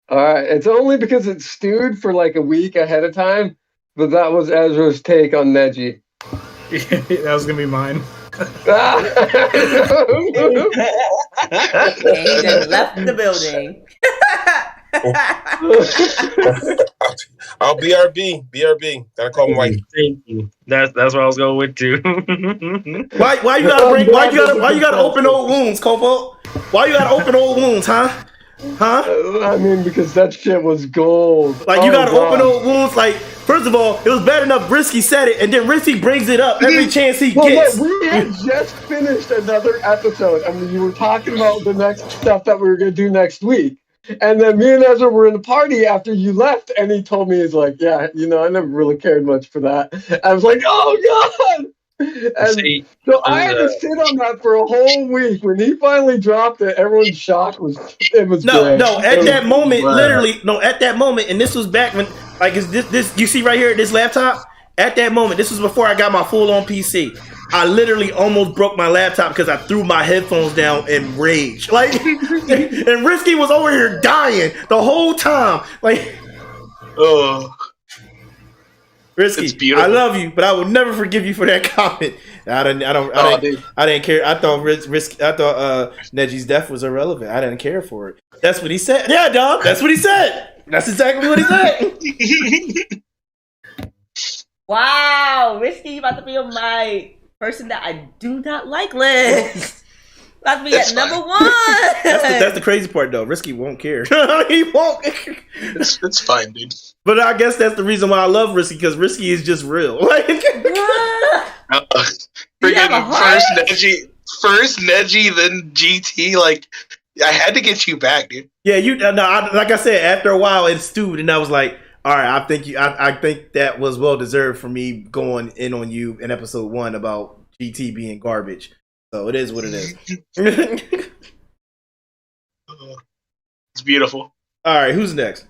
All right. It's only because it stewed for like a week ahead of time, but that was Ezra's take on Neji. That was going to be mine. He just left the building. I'll BRB. Gotta call my wife. Thank you. That's what I was going with too. Why you gotta open old wounds, Kobo? Why you gotta open old wounds, huh? I mean, because that shit was gold. Like, you gotta open old wounds. Like, first of all, it was bad enough Risky said it, and then Risky brings it up every chance he gets. Look, we had just finished another episode. I mean, you were talking about the next stuff that we were going to do next week. And then me and Ezra were in the party after you left, and he told me, he's like, yeah, I never really cared much for that. I was like, oh, God! And so I had to sit on that for a whole week. When he finally dropped it, everyone's shock was great. At that moment, and this was back when, like, is this you see right here, this laptop? At that moment, this was before I got my full-on PC. I literally almost broke my laptop because I threw my headphones down in rage. Like, and Risky was over here dying the whole time. Like, Risky, I love you, but I will never forgive you for that comment. I didn't care. I thought Neji's death was irrelevant. I didn't care for it. That's what he said. Yeah, dog. That's what he said. That's exactly what he said. Wow, Risky, you about to be on my person that I do not like list. About to be at number 1. That's the crazy part, though. Risky won't care. He won't. It's fine, dude. But I guess that's the reason why I love Risky, because Risky is just real. First Neji, then GT. Like, I had to get you back, dude. Yeah, like I said, after a while it stewed, and I was like, all right, I think that was well deserved for me going in on you in episode 1 about GT being garbage. So it is what it is. It's beautiful. All right, who's next?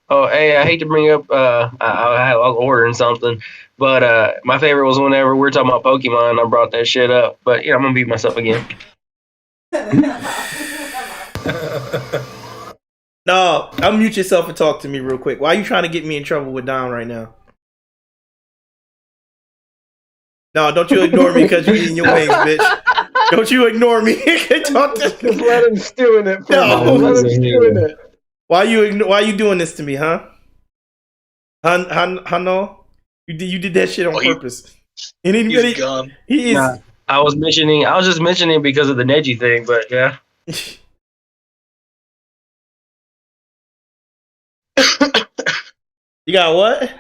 Oh, hey, I hate to bring up, I was ordering something, but my favorite was whenever we were talking about Pokemon, I brought that shit up. But yeah, I'm gonna beat myself again. No, unmute yourself and talk to me real quick. Why are you trying to get me in trouble with Don right now? No, don't you ignore me because you're eating your wings, bitch. Don't you ignore me. Talk to Just let him stew in it. Let him stew in it. Why you doing this to me, huh? No? You did that shit on purpose. He's gone. He is. Nah, I was just mentioning because of the Neji thing, but yeah. You got what?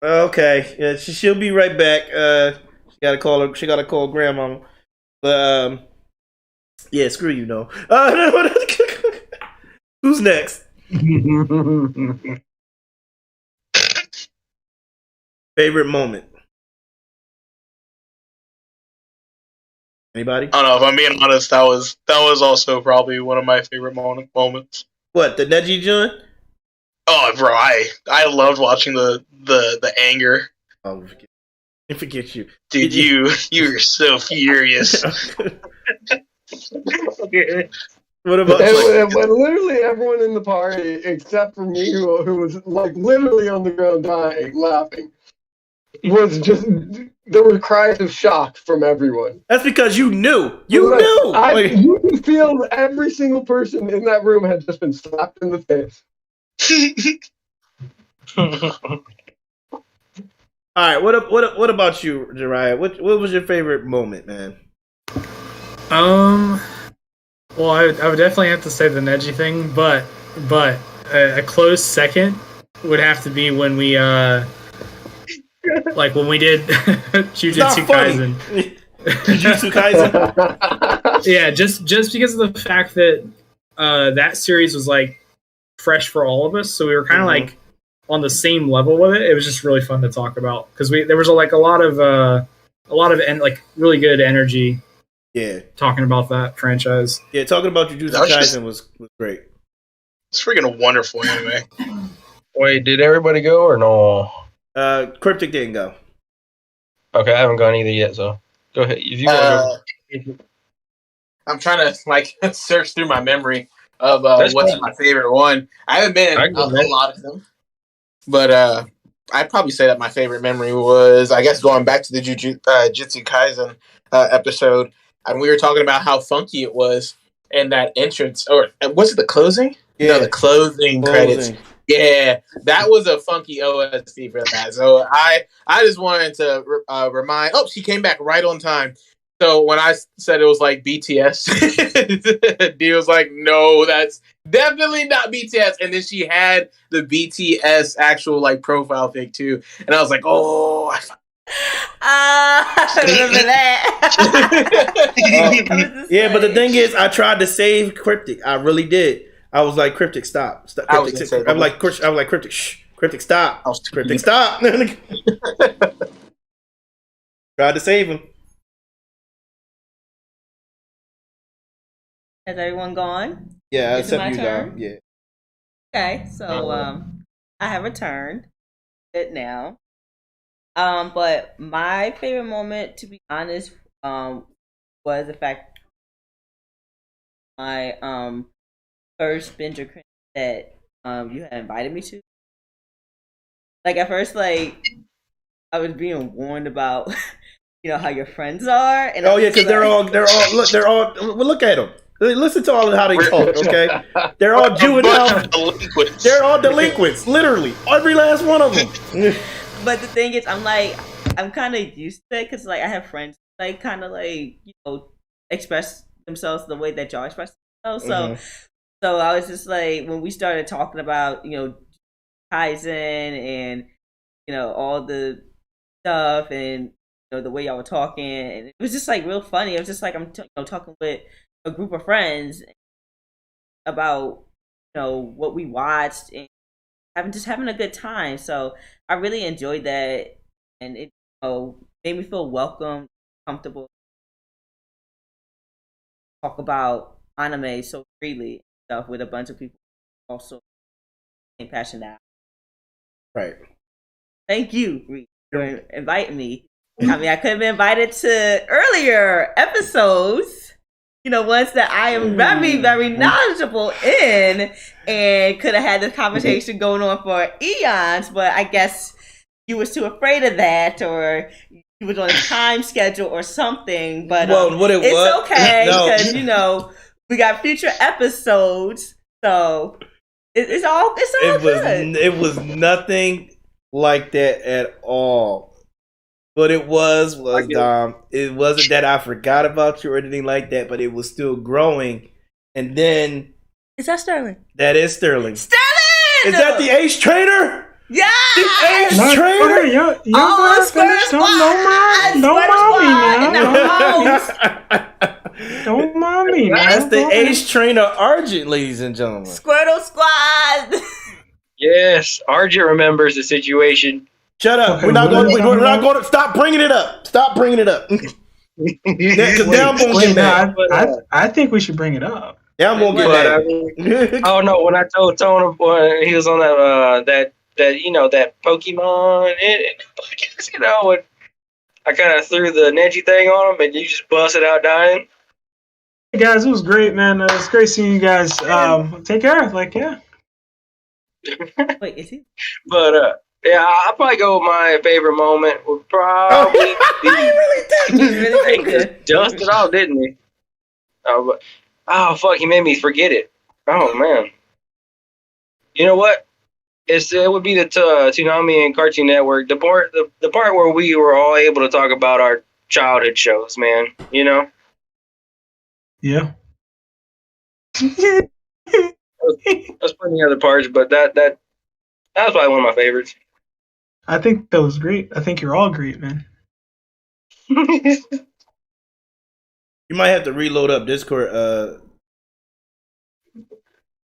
Okay, yeah, she'll be right back. She gotta call grandma. But yeah, screw you, no. Who's next? Favorite moment? Anybody? I don't know. If I'm being honest, that was also probably one of my favorite moments. What, the Neji joint? Oh, bro, I loved watching the anger. Oh, forget you, dude. You're so furious. What about but literally everyone in the party except for me, who was like literally on the ground dying, laughing, was just, there were cries of shock from everyone. That's because you knew. You knew. You could feel every single person in that room had just been slapped in the face. All right, what about you, Jariah? What was your favorite moment, man? Well, I would definitely have to say the Neji thing, but a close second would have to be when we like when we did Jujutsu Kaisen. Jujutsu Kaisen. Yeah, just because of the fact that that series was like fresh for all of us, so we were kind of like on the same level with it. It was just really fun to talk about because there was like a lot of like really good energy. Yeah, talking about that franchise. Yeah, talking about Jujutsu Kaisen was great. It's freaking a wonderful anime. Wait, did everybody go or no? Cryptic didn't go. Okay, I haven't gone either yet, so go ahead. If you want to go. I'm trying to like search through my memory of what's my favorite one. I haven't been in a lot of them, but I'd probably say that my favorite memory was, I guess, going back to the Jujutsu Kaisen episode, and we were talking about how funky it was, and that entrance, or was it the closing? Yeah, no, the closing credits. Yeah, that was a funky OST for that. So I just wanted to remind. Oh, she came back right on time. So when I said it was like BTS, D was like, "No, that's definitely not BTS." And then she had the BTS actual like profile pic too, and I was like, "Oh, I remember that." Yeah, but the thing is, I tried to save Cryptic. I really did. I was like, Cryptic, stop. Cryptic, I'm like, Cryptic, shh. Cryptic, stop. Cryptic, stop. Tried to save him. Has everyone gone? Yeah, except you, Dom. Yeah. Okay, so I have returned. It now. But my favorite moment, to be honest, was the fact my first Binge Or Cringe that you had invited me to. Like at first, like I was being warned about, how your friends are, and because they're all look at them. Listen to all of how they talk, okay? They're all juvenile delinquents. They're all delinquents, literally. Every last one of them. But the thing is, I'm kind of used to it because, like, I have friends like kind of like express themselves the way that y'all express themselves. So I was just like, when we started talking about Kaizen and all the stuff and the way y'all were talking, and it was just like real funny. It was just like I'm talking with a group of friends about what we watched and having a good time. So I really enjoyed that, and it made me feel welcome, comfortable, talk about anime so freely and stuff with a bunch of people also passionate. Right. Thank you, Reed, for inviting me. I mean, I could have been invited to earlier episodes, ones that I am very, very knowledgeable in, and could have had this conversation going on for eons, but I guess you was too afraid of that, or you was on a time schedule or something. But it's okay, because we got future episodes, so it's all good. It was nothing like that at all. But it was Dom. It wasn't that I forgot about you or anything like that, but it was still growing. And then is that Sterling? That is Sterling. Sterling! Is that the Ace Trainer? Yeah! The Ace Trainer? Don't mind me, man. That's the Ace Trainer Argent, ladies and gentlemen. Squirtle Squad! Yes, Argent remembers the situation. Shut up. Okay, we're not going to stop bringing it up. Stop bringing it up. I think we should bring it up. Yeah, I'm going to get that. Oh no, when I told Tony when he was on that Pokemon and I kind of threw the Neji thing on him and you just busted out dying. Hey guys, it was great, man. It was great seeing you guys. Take care. Wait, is he? But yeah, I'll probably go with my favorite moment. Would probably be. He really did. Dusted off, didn't he? Oh, fuck, he made me forget it. Oh, man. You know what? it would be the Toonami and Cartoon Network. The part where we were all able to talk about our childhood shows, man. You know. Yeah. There's plenty of other parts, but that was probably one of my favorites. I think that was great. I think you're all great, man. You might have to reload up Discord,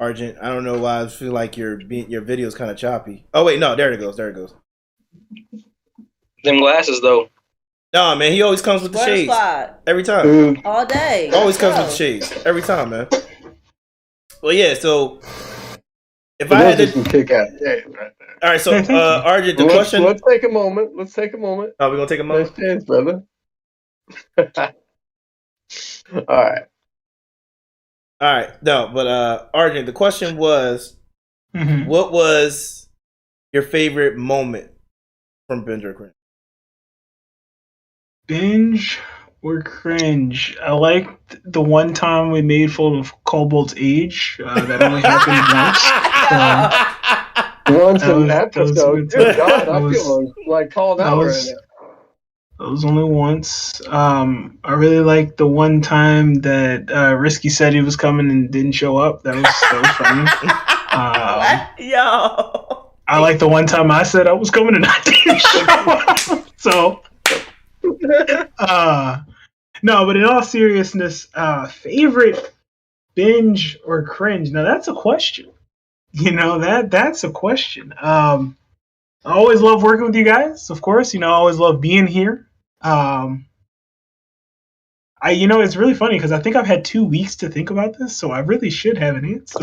Argent. I don't know why I feel like your video's kind of choppy. Oh wait, no, there it goes. There it goes. Them glasses, though. No, man, he always comes with the shades every time. All day. Always comes with the shades every time, man. Well, yeah. So if I had to kick ass games right there. All right, so Argent, the question. Let's take a moment. Oh, we're gonna take a moment. Nice chance, brother. All right. No, but Arjun, the question was, what was your favorite moment from Binge or Cringe? Binge or Cringe? I liked the one time we made fun of Cobalt's age. That only happened once. Once an episode. Good God, I feel like called out right now. That was only once. I really liked the one time that Risky said he was coming and didn't show up. That was funny. Yo. I like the one time I said I was coming and I didn't show up. So, no, but in all seriousness, favorite Binge or Cringe? Now that's a question. You know, that's a question. I always love working with you guys, of course. You know, I always love being here. It's really funny because I think I've had 2 weeks to think about this, so I really should have an answer.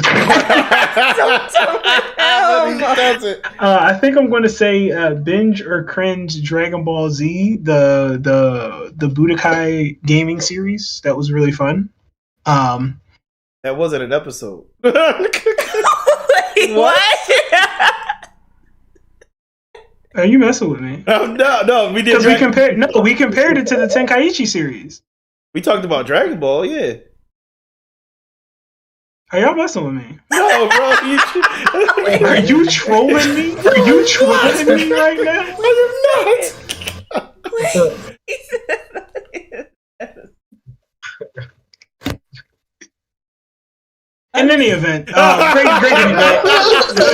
I think I'm going to say Binge or Cringe Dragon Ball Z, the Budokai gaming series. That was really fun. That wasn't an episode. Wait, what? Are you messing with me? No, we did. We compared it to the Tenkaichi series. We talked about Dragon Ball, yeah. Are y'all messing with me? No, bro. Are you trolling me? Are you trolling me right now? I am not. In any event, great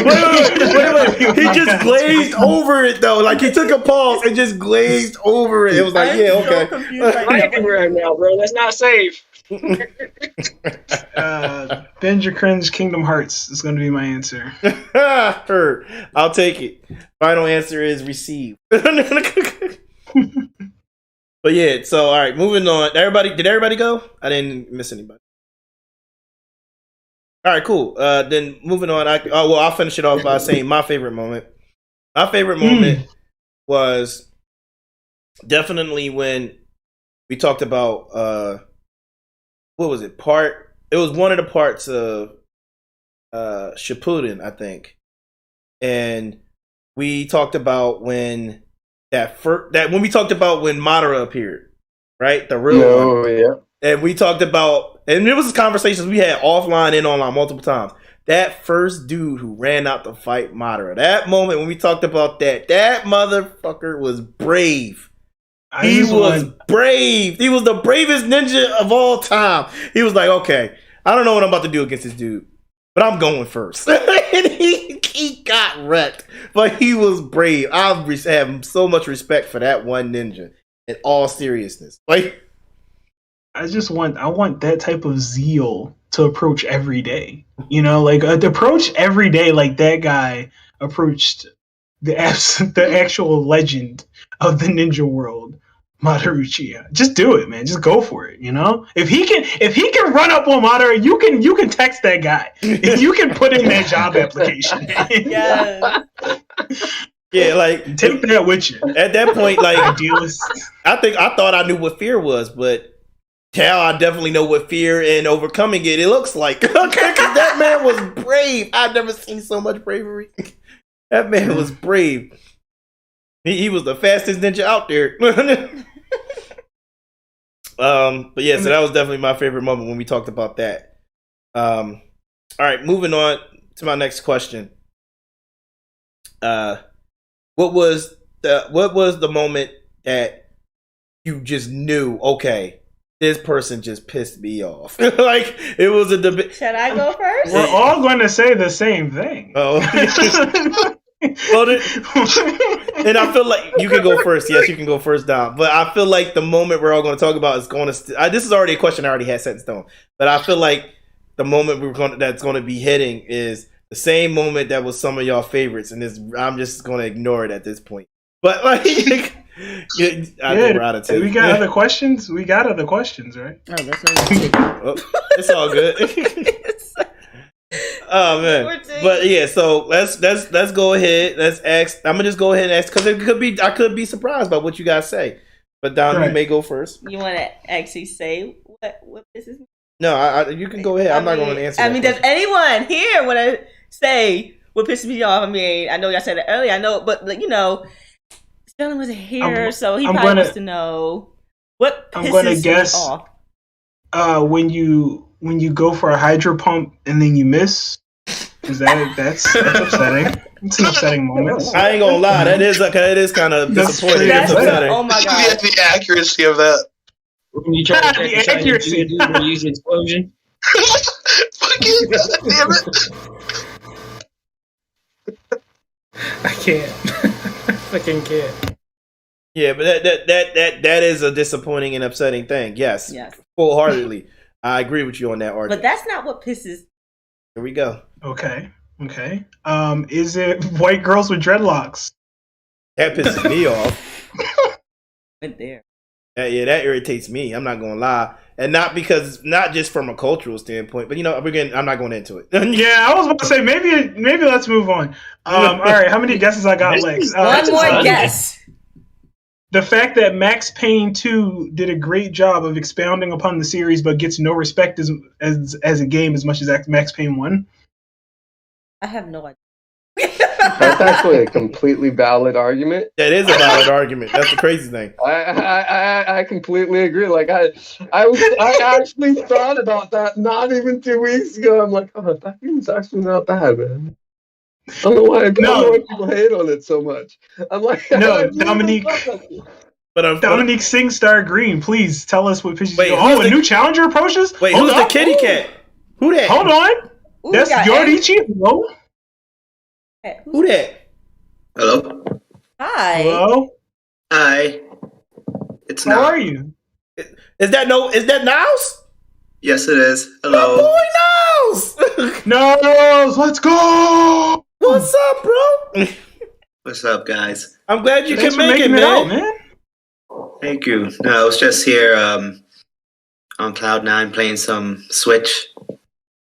Wait. He just glazed over it though. Like he took a pause and just glazed over it. It was like, yeah, okay. Right now, bro. That's not safe. Binge or Cringe Kingdom Hearts is going to be my answer. Heard. I'll take it. Final answer is receive. But yeah, so all right, moving on. Did everybody go? I didn't miss anybody. All right, cool. Then moving on. I'll finish it off by saying my favorite moment. My favorite moment was definitely when we talked about what was it? It was one of the parts of Shippuden, I think, and we talked about when when we talked about when Madara appeared, right? The real one. Yeah. And we talked about, and it was conversations we had offline and online multiple times. That first dude who ran out to fight Madara, that moment when we talked about that motherfucker was brave. He was brave. He was the bravest ninja of all time. He was like, okay, I don't know what I'm about to do against this dude, but I'm going first. And he got wrecked, but he was brave. I have so much respect for that one ninja in all seriousness. Like, I want that type of zeal to approach every day. You know, like to approach every day like that guy approached the actual legend of the ninja world, Madara Uchiha. Just do it, man. Just go for it. You know, if he can run up on Madara, you can text that guy. You can put in that job application. Yes. Yeah, like take that with you. At that point, like Idealist. I thought I knew what fear was, but now I definitely know what fear and overcoming it looks like. Okay, because that man was brave. I've never seen so much bravery. That man was brave. He was the fastest ninja out there. But yeah, so that was definitely my favorite moment when we talked about that. All right, moving on to my next question. what was the moment that you just knew? Okay, this person just pissed me off. Like it was a debate. Should I go first? We're all going to say the same thing. Oh. Well, and I feel like you can go first. Yes, you can go first, Dom. But I feel like the moment we're all going to talk about is going to. This is already a question I already had set in stone. But I feel like the moment that's going to be hitting is the same moment that was some of y'all favorites, and I'm just going to ignore it at this point. But like, I think we're out of time. We got other questions. We got other questions, right? Oh, that's not it's all good. Oh man, but yeah. So let's go ahead. Let's ask. I'm gonna just go ahead and ask because I could be surprised by what you guys say. But Don, you may go first. You want to actually say what this is? No, you can go ahead. I'm not going to answer. Does anyone here want to say what pisses me off? I mean, I know y'all said it earlier. I know, but Sterling wasn't here, so he probably wants to know what pisses me off. When you go for a hydro pump and then you miss, is that's upsetting. It's an upsetting moment. I ain't gonna lie, that is kind of disappointing. That's upsetting. Oh my god! The accuracy of that. When you try to check the accuracy, you use the explosion. Fucking damn it! I can't. I fucking can't. Yeah, but that is a disappointing and upsetting thing. Yes. Full-heartedly. I agree with you on that argument. But that's not what pisses. Here we go. Okay. Is it white girls with dreadlocks? That pisses me off. Went there. Yeah, that irritates me. I'm not gonna lie, and not just from a cultural standpoint, but I'm not going into it. Yeah, I was about to say maybe let's move on. All right, how many guesses I got, Lex? One more guess. The fact that Max Payne 2 did a great job of expounding upon the series, but gets no respect as a game as much as Max Payne 1. I have no idea. That's actually a completely valid argument. That is a valid argument. That's the crazy thing. I completely agree. Like I actually thought about that not even 2 weeks ago. I'm like, oh, that game's actually not bad, man. I don't know why people hate on it so much. I'm like, no, Dominique. Dominique Singstar Green, please tell us what pisses you off. A new challenger approaches? Wait, who's the kitty cat? Who that? Hold on. Ooh, that's Yorichi. Hello? Who that? Hello? Hi. Hello? Hi. It's How are you? Is that Niles? Yes, it is. Hello. My boy Niles! Niles, let's go! What's up, bro? What's up, guys? I'm glad you Thanks can make it, man. Thank you. No, I was just here on Cloud9 playing some Switch.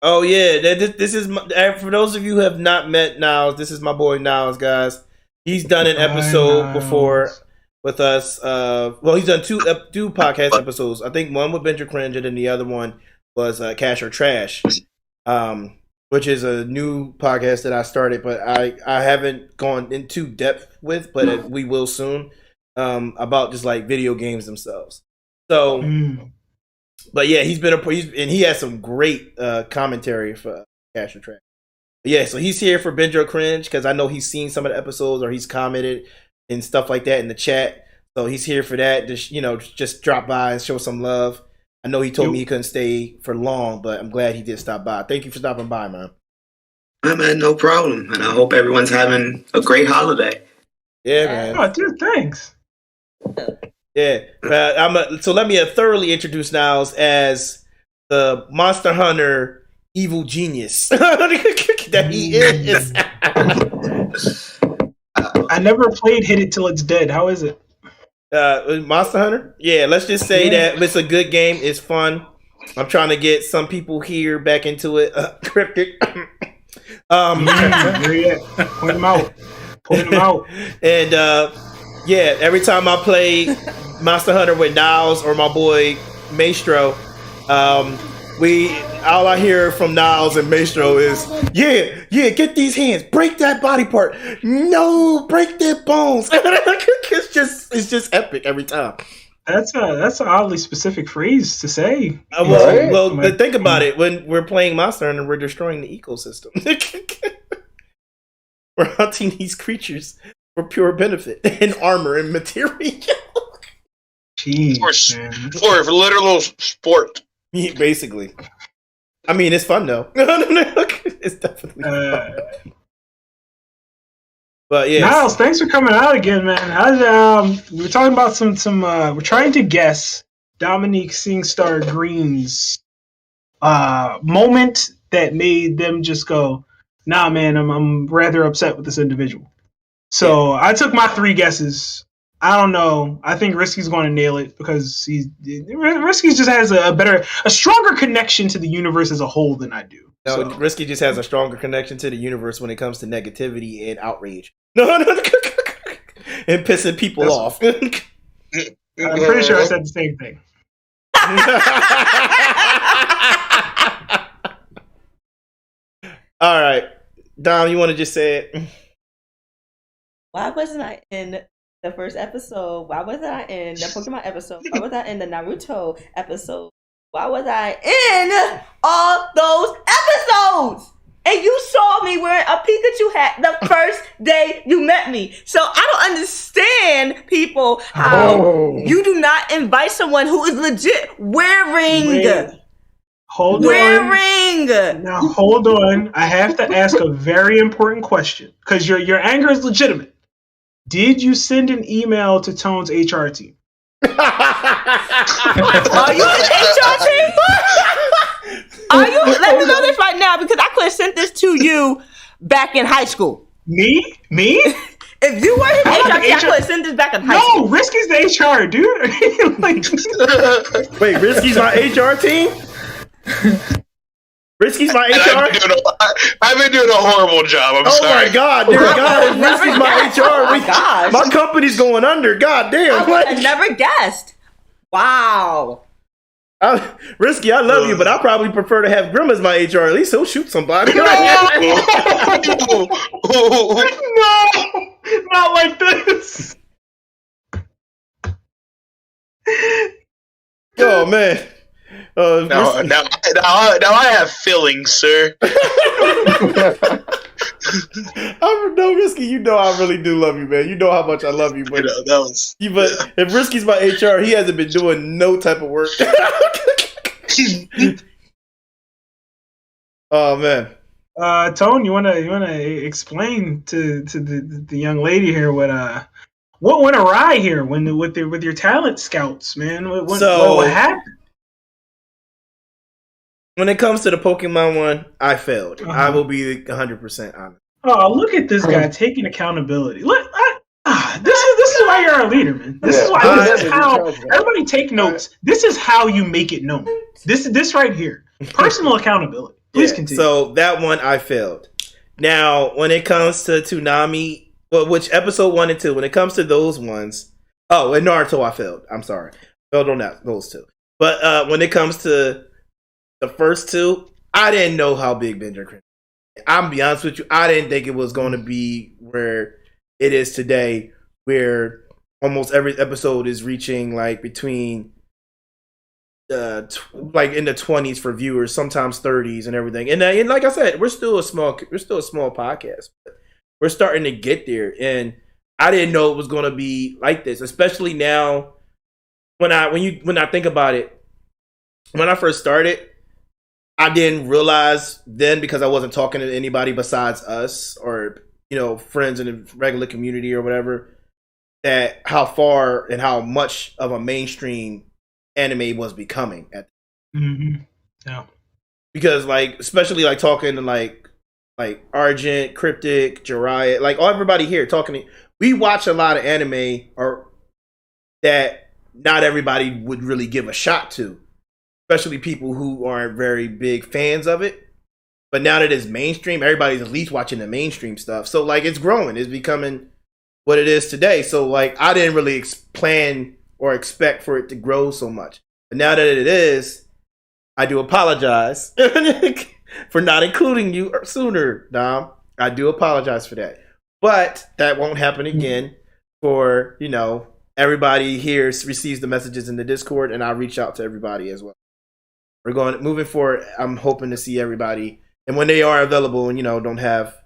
Oh yeah, this is for those of you who have not met Niles. This is my boy Niles, guys. He's done an episode before with us. He's done two podcast episodes. I think one with Binge Or Cringe, and then the other one was Cash or Trash, which is a new podcast that I started, but I haven't gone into depth with, but we will soon, about just like video games themselves. So, but yeah, he has some great commentary for Cash or Trash. Yeah, so he's here for Binge Or Cringe because I know he's seen some of the episodes or he's commented and stuff like that in the chat. So he's here for that. Just drop by and show some love. I know he told me he couldn't stay for long, but I'm glad he did stop by. Thank you for stopping by, man. Man, no problem. And I hope everyone's having a great holiday. Yeah, man. Oh, dude, thanks. Yeah. So let me thoroughly introduce Niles as the Monster Hunter evil genius that he is. I never played Hit It Till It's Dead. How is it? Monster Hunter? Yeah, let's just say that it's a good game. It's fun. I'm trying to get some people here back into it. Cryptic. Point them out. And every time I play Monster Hunter with Niles or my boy Maestro, all I hear from Niles and Maestro is, get these hands, break that body part, no, break their bones. it's just epic every time. That's an oddly specific phrase to say. Think about it. When we're playing Monster Hunter, we're destroying the ecosystem. We're hunting these creatures for pure benefit and armor and material. Jeez, for literal sport. Yeah, basically. I mean, it's fun though. It's definitely fun. But yeah, Niles, thanks for coming out again, man. We're talking about some. We're trying to guess Dominique SingStar Green's moment that made them just go, "Nah, man, I'm rather upset with this individual." So I took my 3 guesses. I don't know. I think Risky's going to nail it because Risky just has a stronger connection to the universe as a whole than I do. No, So. Risky just has a stronger connection to the universe when it comes to negativity and outrage. No, and pissing people off. I'm pretty sure I said the same thing. All right, Dom, you want to just say it? Why wasn't I in the first episode? Why wasn't I in the Pokemon episode? Why was I in the Naruto episode? Why was I in all those episodes? And you saw me wearing a Pikachu hat the first day you met me. So I don't understand, people, how you do not invite someone who is legit wearing. Hold on. Now hold on. I have to ask a very important question because your anger is legitimate. Did you send an email to Tone's HR team? Are you an HR team? Are you? Let me know this right now because I could have sent this to you back in high school. Me? If you were his HR team, I could have sent this back in high school. No, Risky's the HR, dude. Wait, Risky's my HR team? Risky's my HR? I've been doing a horrible job. I'm sorry. Oh my God, dear God. Risky's my HR. Oh my gosh. My company's going under. God damn. I never guessed. Wow. Risky, I love you, but I probably prefer to have Grim as my HR. At least he'll shoot somebody. No, not like this. Oh man. Now I have feelings, sir. No, Risky, you know I really do love you, man. You know how much I love you, but but if Risky's my HR, he hasn't been doing no type of work. Oh man. Tone, you wanna explain to the young lady here what went awry here with your talent scouts, man? What happened? When it comes to the Pokemon one, I failed. I will be 100% honest. Oh, look at this guy taking accountability. Look, this is why you're our leader, man. This is why. This is how everybody take notes. This is how you make it known. This right here, personal accountability. Please continue. So that one I failed. Now, when it comes to Toonami, which episode 1 and 2, when it comes to those ones, and Naruto, I failed. I'm sorry, failed on those 2. But when it comes to the first 2, I didn't know how big Binge Or Cringe. I'm gonna be honest with you, I didn't think it was going to be where it is today, where almost every episode is reaching like between like in the 20s for viewers, sometimes 30s and everything. And like I said, we're still a small podcast, but we're starting to get there. And I didn't know it was going to be like this, especially now when I think about it. When I first started, I didn't realize then, because I wasn't talking to anybody besides us or, friends in the regular community or whatever, that how far and how much of a mainstream anime was becoming at. Mm-hmm. Yeah. Because especially talking to like Argent, Cryptic, Jiraiya, everybody here talking. We watch a lot of anime or that not everybody would really give a shot to. Especially people who aren't very big fans of it. But now that it's mainstream, everybody's at least watching the mainstream stuff. So, it's growing. It's becoming what it is today. So, I didn't really plan or expect for it to grow so much. But now that it is, I do apologize for not including you sooner, Dom. I do apologize for that. But that won't happen again for, everybody here receives the messages in the Discord, and I reach out to everybody as well. We're moving forward. I'm hoping to see everybody, and when they are available and don't have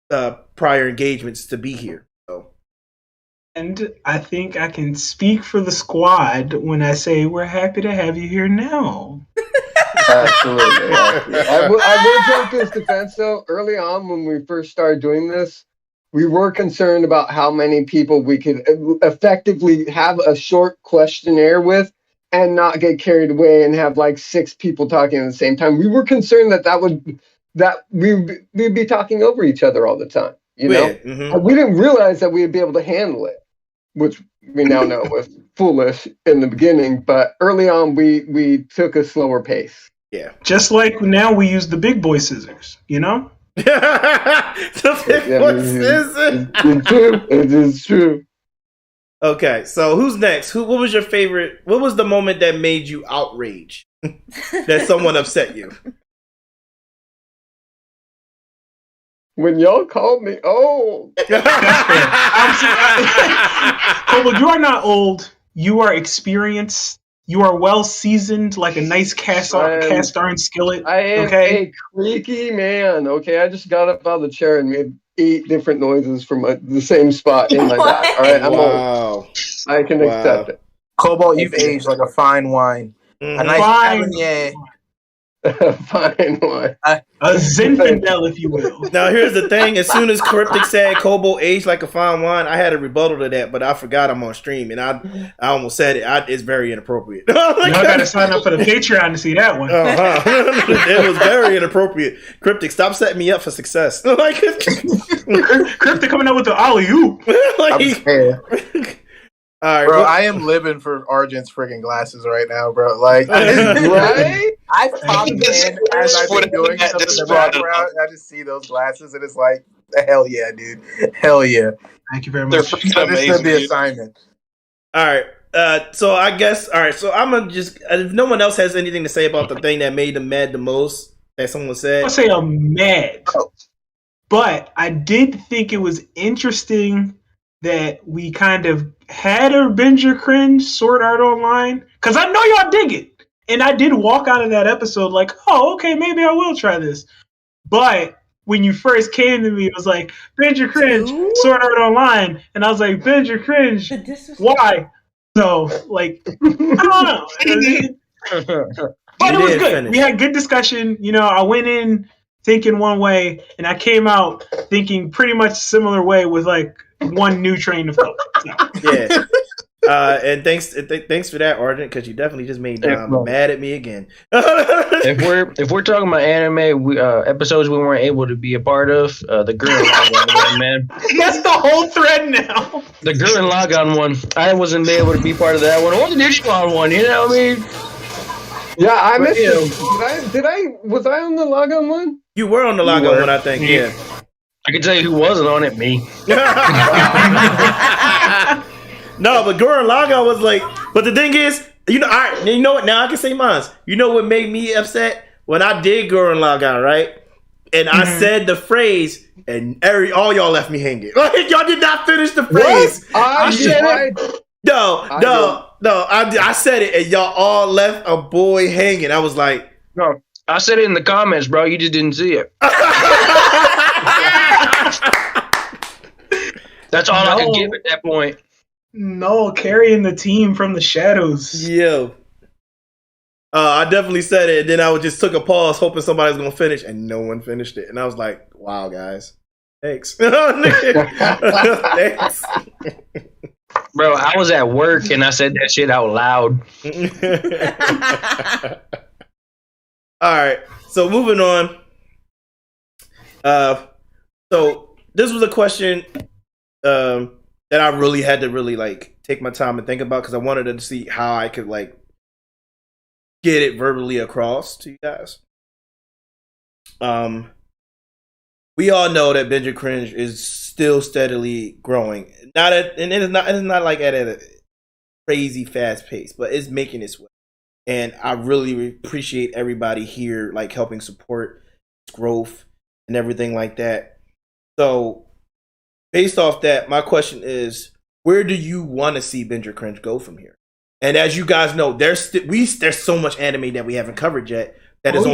prior engagements to be here. So. And I think I can speak for the squad when I say we're happy to have you here now. Absolutely. I will jump to his defense, though. Early on, when we first started doing this, we were concerned about how many people we could effectively have a short questionnaire with and not get carried away and have like 6 people talking at the same time. We were concerned that we'd be talking over each other all the time. You know, Mm-hmm. We didn't realize that we'd be able to handle it, which we now know was foolish in the beginning. But early on, we took a slower pace. Yeah. Just like now we use the big boy scissors, you know? The big boy scissors. It's true. It is true. Okay, so who's next? What was your favorite? What was the moment that made you outraged that someone upset you? When y'all called me old. Kobo, you are not old. You are experienced. You are well seasoned, like a nice cast iron skillet. I am a creaky man. Okay, I just got up out of the chair and made 8 different noises from the same spot in my back. All right, I'm old. I can accept it. Cobalt, you've aged like a fine wine. Mm-hmm. A nice Cabernet. Fine wine. A Zinfandel, if you will. Now, here's the thing. As soon as Cryptic said Kobo aged like a fine wine, I had a rebuttal to that, but I forgot I'm on stream, and I almost said it. It's very inappropriate. Y'all got to sign up for the Patreon to see that one. It was very inappropriate. Cryptic, stop setting me up for success. Cryptic coming out with the alley-oop. All right, bro, I am living for Argent's freaking glasses right now, bro. Like, right? I popped in as I've been doing something in the background, and I just see those glasses, and it's like, hell yeah, dude. Hell yeah. Thank you very They're much. freaking amazing. Understood the assignment. All right. So I guess, all right. So I'm going to just, if no one else has anything to say about the thing that made them mad the most, that someone said. I'll say I'm mad. But I did think it was interesting that we kind of had a Binge or Cringe Sword Art Online. Because I know y'all dig it. And I did walk out of that episode like, oh, okay, maybe I will try this. But when you first came to me, it was like, Binge or Cringe, Sword Art Online. And I was like, Binge or Cringe, why? So, like, I don't know. But it was good. Finish. We had good discussion. You know, I went in thinking one way, and I came out thinking pretty much similar way with, like, one new train of thought. So. Yeah. And thanks for that, Argent, because you definitely just made mad at me again. if we're talking about anime episodes we weren't able to be a part of, the Gurren Lagann one, man. That's the whole thread now. The Gurren Lagann one, I wasn't able to be part of that one, or the Digimon one. You know what I mean? Yeah, I missed it. Was I on the Lagann one? You were on the Lagann one, I think. Yeah. I can tell you who wasn't on it. Me. No, but Gurren Lagann was like. But the thing is, you know what? Now I can say mine. You know what made me upset when I did Gurren Lagann, right? And I said the phrase, and all y'all left me hanging. Like, y'all did not finish the phrase. I said it. No. I said it, and y'all all left a boy hanging. I was like, no. I said it in the comments, bro. You just didn't see it. That's all I could give at that point. No, carrying the team from the shadows. Yo. I definitely said it, and then I just took a pause, hoping somebody was going to finish, and no one finished it. And I was like, wow, guys. Thanks. Thanks. Bro, I was at work, and I said that shit out loud. All right, so moving on. So this was a question that I really had to like take my time and think about, because I wanted to see how I could like get it verbally across to you guys. We all know that Binge or Cringe is still steadily growing. It's not like at a crazy fast pace, but it's making its way. And I really appreciate everybody here, like, helping support its growth and everything like that. So, based off that, my question is, where do you want to see Binge or Cringe go from here? And as you guys know, there's so much anime that we haven't covered yet that is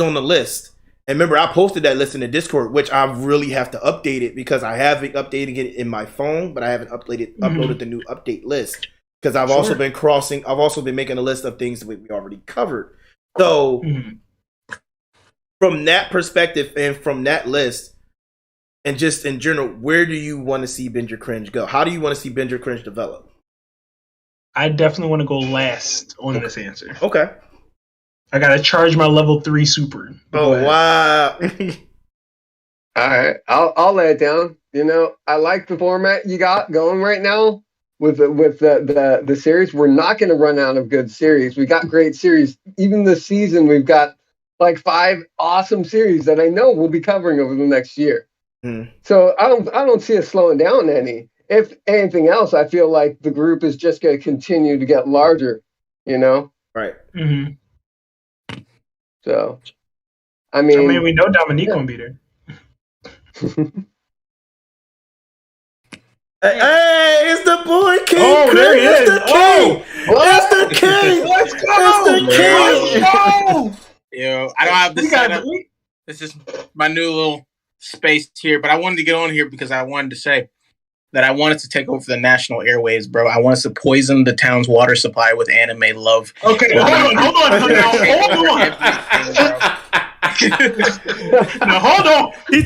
on the list. And remember, I posted that list in the Discord, which I really have to update it because I have been updating it in my phone, but I haven't uploaded the new update list because I've also been I've also been making a list of things that we already covered. So from that perspective and from that list, and just in general, where do you want to see Binge or Cringe go? How do you want to see Binge or Cringe develop? I definitely want to go last on this answer. Okay. I gotta charge my level 3 super. Oh wow! All right, I'll lay it down. You know, I like the format you got going right now with the series. We're not going to run out of good series. We got great series. Even this season, we've got like 5 awesome series that I know we'll be covering over the next year. So I don't see us slowing down any. If anything else, I feel like the group is just going to continue to get larger. You know, right? So, I mean, we know Dominique gonna be there. Hey, it's the boy King. Oh, there he is. It's the King. It's the King. Let's go. It's the King. Yo, I don't have this set up. This is my new little space here, but I wanted to get on here because I wanted to say that I wanted to take over the national airways, bro. I wanted to poison the town's water supply with anime love. Okay, hold on. Now, hold on. He's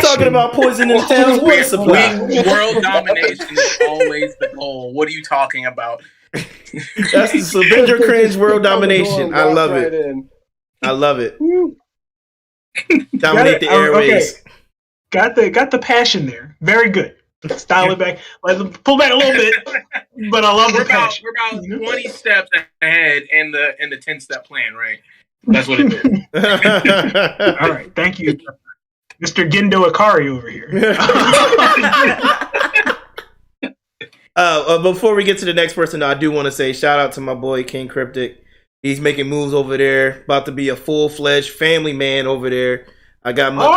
talking about poisoning the town's water supply. World domination is always the goal. What are you talking about? That's the Binge or Cringe world domination. I love it. I love it. Dominate the airways. Okay. Got the passion there. Very good. Style it back. Pull back a little bit, but I love the passion. We're about 20 steps ahead in the 10-step plan, right? That's what it is. All right, thank you, Mr. Gendo Akari over here. Before we get to the next person, I do want to say shout out to my boy King Cryptic. He's making moves over there. About to be a full-fledged family man over there. I got much.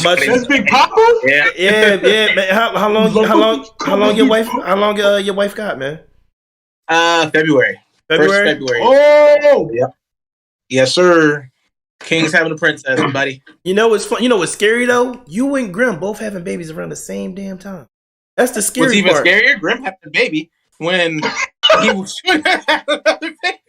That's Big Papa. Yeah, man. How long your wife got, man? February. February. Oh, yeah. Yes, sir. King's having a princess, buddy. You know what's fun? You know what's scary though? You and Grim both having babies around the same damn time. That's the scary What's even part. scarier? Grim had a baby when he was trying to have another baby.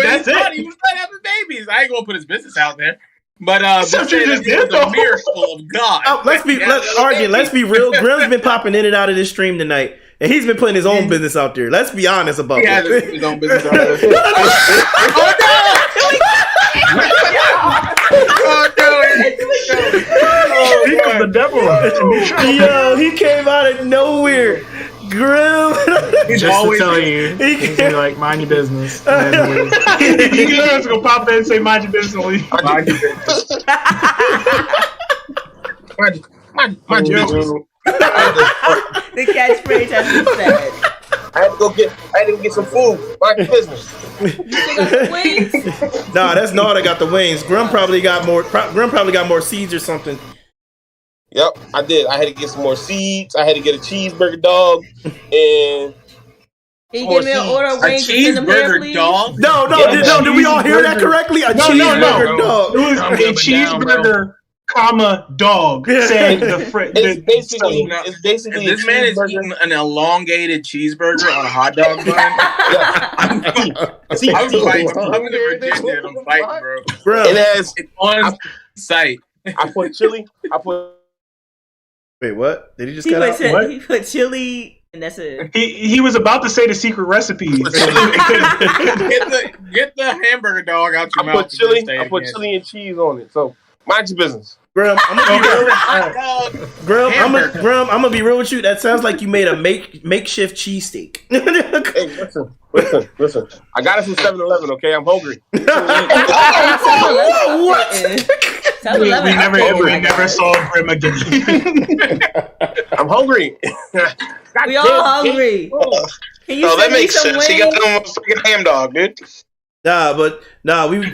That's it. He was trying to have babies. I ain't gonna put his business out there. But this is a miracle of God. Let's be real. Grim's been popping in and out of this stream tonight, and he's been putting his own business out there. Let's be honest about it. Yeah, his own business out there. Speak of the devil. Yo, he came out of nowhere. Grim. Just to tell you, he's gonna be like, mind your business. He's just gonna pop in and say, mind your business. Mind your business. Mind your business. The catchphrase has been said. I had to go get some food. Mind your business. Wings? Nah, that's not. I got the wings. Grim probably got more seeds or something. Yep, I did. I had to get some more seeds. I had to get a cheeseburger dog and. Can you give me an order of wings? A cheeseburger dog? No. Did we all hear that correctly? A cheeseburger dog. It was a cheeseburger, dog. Said It's basically. This man is eating an elongated cheeseburger on a hot dog bun. I'm fighting, bro. It has. It's on site. I put chili. Wait, what? Did he just cut out? He put chili, and that's it. He was about to say the secret recipe. Get the hamburger dog out your mouth. I put chili and cheese on it. So mind your business. Grim, I'm gonna be real with you. That sounds like you made a makeshift cheesesteak. Hey, listen. I got it from 7-Eleven. Okay, I'm hungry. What? We never saw Grim again. I'm hungry. We all hungry. Can you that makes some sense. wings? He got them freaking ham dog, dude.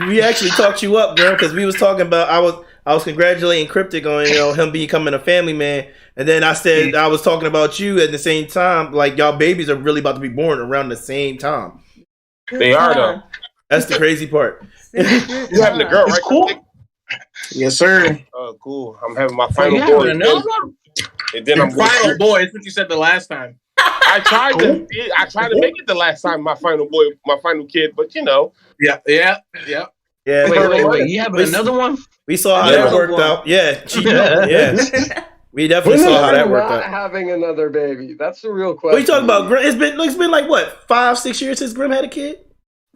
We actually talked you up, Grim, because we was talking about I was congratulating Cryptic on him becoming a family man, and then I said I was talking about you at the same time. Like y'all babies are really about to be born around the same time. They are though. That's the crazy part. You having a girl, It's right? cool. Yes, sir. Oh, cool. I'm having my Oh, final you boy. having another one? And then I'm Final boy. That's what you said the last time. I tried to make it the last time, my final boy, my final kid, but you know. Yeah. Yeah, Wait. You having another one? we saw how Yeah. that worked out. Yeah, yeah. We definitely When saw is how he that worked not out. having another baby? That's the real question. What are you talking about? Grim? It's been like what, 5-6 years since Grim had a kid?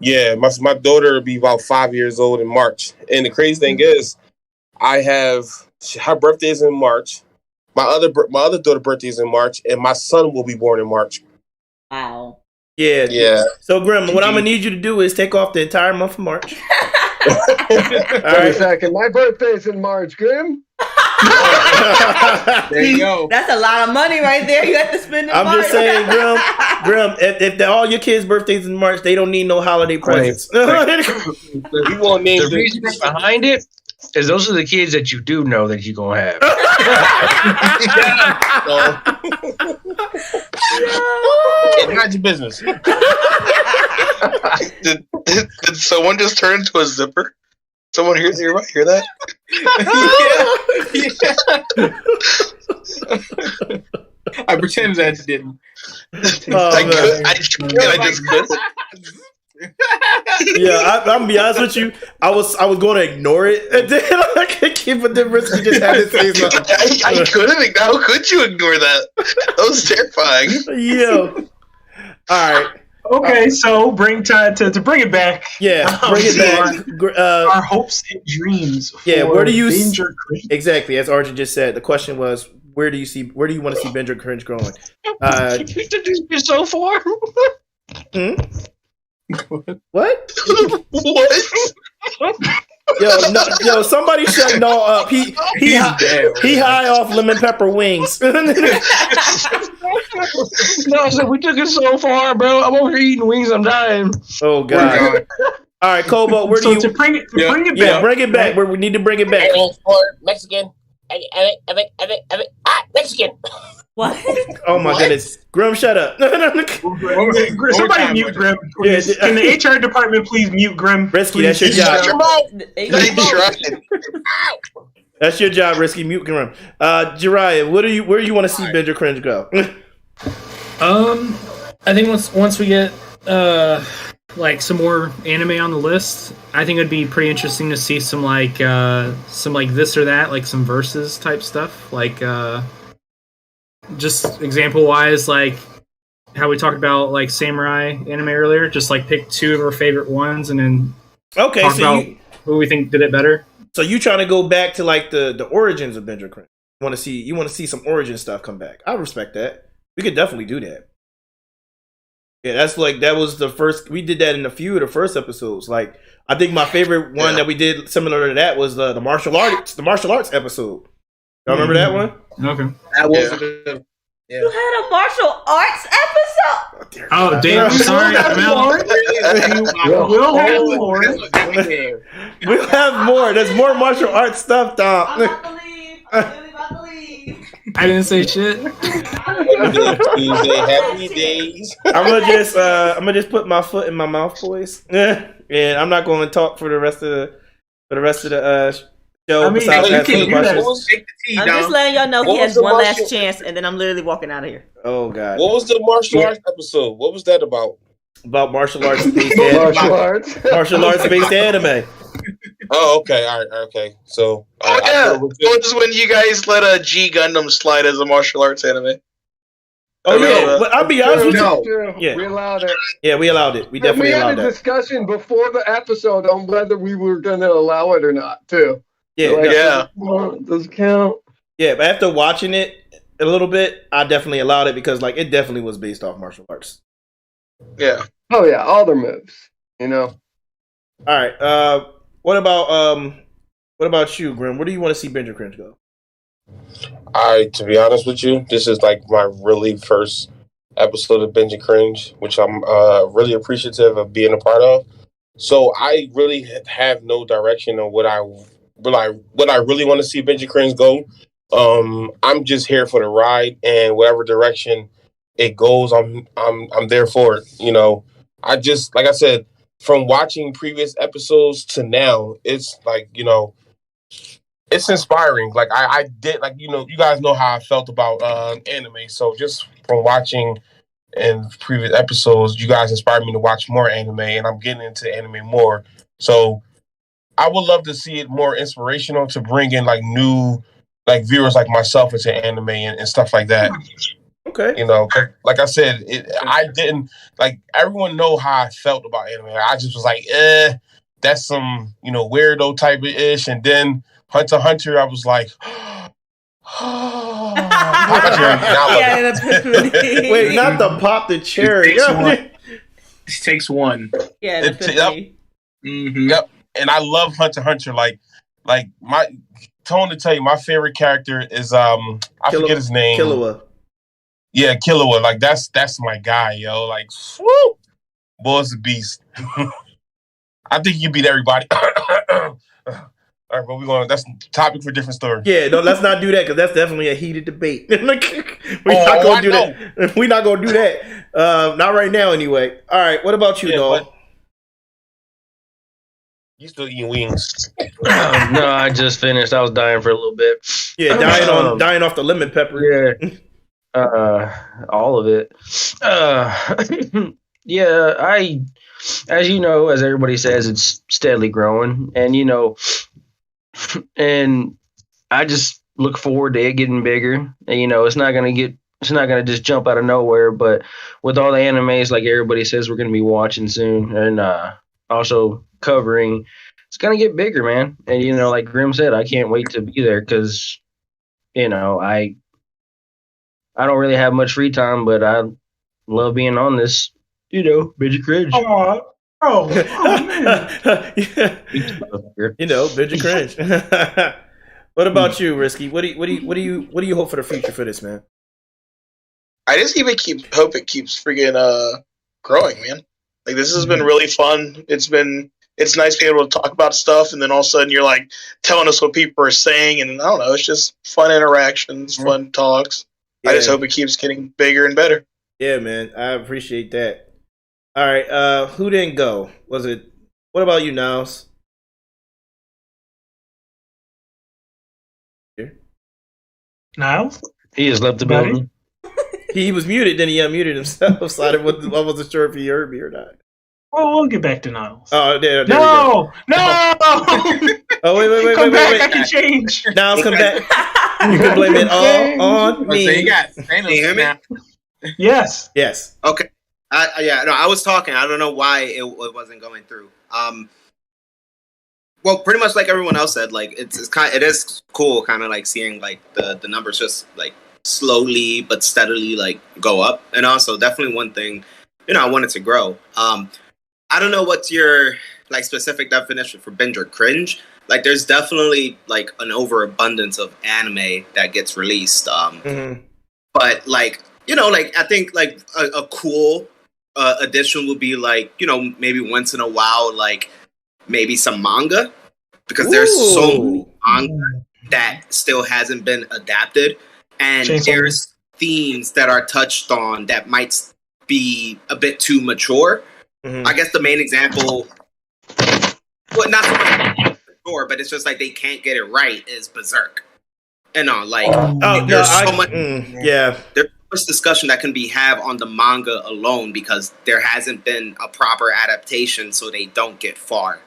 Yeah, my daughter will be about 5 years old in March. And the crazy thing is, her birthday is in March. My other daughter's birthday is in March, and my son will be born in March. Wow. Yeah. Yeah. So Grim, what I'm gonna need you to do is take off the entire month of March. All Wait a right. second. My birthday's in March, Grim. There you go. That's a lot of money right there. You have to spend in I'm March. just saying, Grim, if all your kids' birthdays in March, they don't need no holiday presents. We won't name The reason behind it is those are the kids that you do know that you're gonna have. Mind your business. Did someone just turn into a zipper? Someone hear that? I pretend that it didn't. I just could. Yeah, I'm gonna be honest with you. I was going to ignore it, and then I could keep it. Then Risky just had to say something. I couldn't. How could you ignore that? That was terrifying. Yo. All right. Okay, so bring time to bring it back. Yeah, bring it back. Our hopes and dreams. Yeah, for where do you Binge Or Cringe. exactly? As Arjun just said, the question was, where do you want to see Binge Or Cringe growing? You're so far. What? What? Yo, somebody shut no up. He high off lemon pepper wings. No, so we took it so far, bro. I'm over here eating wings. I'm dying. Oh God! All right, Kobo, where do you? To bring it back. Yeah, bring it back. We need to bring it back. Mexican. Mexican. What? Oh my goodness, Grim, shut up. Somebody mute Grim, please. Can the HR department please mute Grim? Risky, that's your job. That's your job, Risky. Mute Grim. Jiraiya, where do you want to see Binge Or Cringe go? I think once we get like some more anime on the list, I think it'd be pretty interesting to see some like this or that, like some versus type stuff, like just example wise, like how we talked about like samurai anime earlier. Just like pick two of our favorite ones and then talk about who we think did it better. So you trying to go back to like the origins of Binge Or Cringe? You want to see some origin stuff come back? I respect that. We could definitely do that. Yeah, that was the first. We did that in a few of the first episodes. Like, I think my favorite one that we did similar to that was the martial arts episode. Y'all remember that one? Okay. That was You had a martial arts episode? Oh, damn! I'm sorry. We'll have more. We'll have more. There's more martial arts stuff, Tom. I'm about to leave. I'm really about to leave. I didn't say shit. Tuesday, happy days. I'm gonna just put my foot in my mouth, boys. And I'm not going to talk for the rest of the show. I mean, besides you asking can do questions. I'm just letting y'all know he What has was the one martial- last chance, and then I'm literally walking out of here. Oh God! What was the martial arts episode? What was that about? About martial arts based Martial arts. based anime. Oh, okay, all right, okay. So, This is when you guys let a G Gundam slide as a martial arts anime. Oh yeah, but I'll be honest with you. True. Yeah. We allowed it. Yeah, we allowed it. We definitely we had allowed a that. discussion before the episode on whether we were going to allow it or not, too. Yeah, Like, Yeah. Does it count? yeah. But after watching it a little bit, I definitely allowed it because like it definitely was based off martial arts. Yeah. Oh, yeah, all their moves, you know? All right. What about you, Grim? Where do you want to see Binge Or Cringe go? to be honest with you, this is like my really first episode of Binge Or Cringe, which I'm really appreciative of being a part of. So I really have no direction on what I really want to see Binge Or Cringe go. I'm just here for the ride, and whatever direction it goes, I'm there for it. You know, I just, like I said, from watching previous episodes to now, it's like, it's inspiring. Like I did, like, you guys know how I felt about anime. So just from watching in previous episodes, you guys inspired me to watch more anime, and I'm getting into anime more. So I would love to see it more inspirational to bring in like new like viewers like myself into anime and stuff like that. Okay. Like I said, I didn't like everyone know how I felt about anime. I just was like, that's some weirdo type of ish, and then Hunter x Hunter, I was like, wait, not the pop the cherry. It takes one. Yeah, Yep. And I love Hunter x Hunter. Like my Tone to tell you, my favorite character is I forget his name. Killua. Yeah, Killua. Like that's my guy, yo. Like, whoo, boy's a beast. I think you beat everybody. All right, but that's a topic for a different story. Yeah, no, let's not do that because that's definitely a heated debate. We're not gonna do that. We're not gonna do that. Not right now, anyway. All right, what about you, Noel? You still eating wings? No, I just finished. I was dying for a little bit. Yeah, dying off the lemon pepper. Yeah, all of it. Yeah, as you know, as everybody says, it's steadily growing, and and I just look forward to it getting bigger. And it's not gonna just jump out of nowhere. But with all the animes, like everybody says, we're gonna be watching soon, and also covering, it's gonna get bigger, man. And like Grim said, I can't wait to be there because I don't really have much free time, but I love being on this. Binge or Cringe. Oh man. Binge or Cringe. What about you, Risky? What do you hope for the future for this, man? I just even hope it keeps freaking growing, man. Like this has been really fun. It's nice being able to talk about stuff, and then all of a sudden you're like telling us what people are saying, and I don't know, it's just fun interactions, fun talks. Yeah. I just hope it keeps getting bigger and better. Yeah, man, I appreciate that. All right, who didn't go? What about you, Niles? Niles? He just left the building. He was muted, then he unmuted himself, so I wasn't sure if he heard me or not. Well, we'll get back to Niles. Oh, there no! Oh, wait. Come back, I can change. Niles, come back. You can blame it all on me. So you got Thanos now. Yes. Okay. I was talking. I don't know why it wasn't going through. Well, pretty much like everyone else said, like it is cool, kind of like seeing like the numbers just like slowly but steadily like go up, and also definitely one thing, I wanted to grow. I don't know what's your like specific definition for binge or cringe. Like, there's definitely like an overabundance of anime that gets released. But like like I think like a cool addition would be like maybe once in a while like maybe some manga, because there's so many manga that still hasn't been adapted, and there's themes that are touched on that might be a bit too mature. I guess the main example, well, not so much mature, but it's just like they can't get it right, is Berserk. There's so much discussion that can be had on the manga alone, because there hasn't been a proper adaptation, so they don't get far.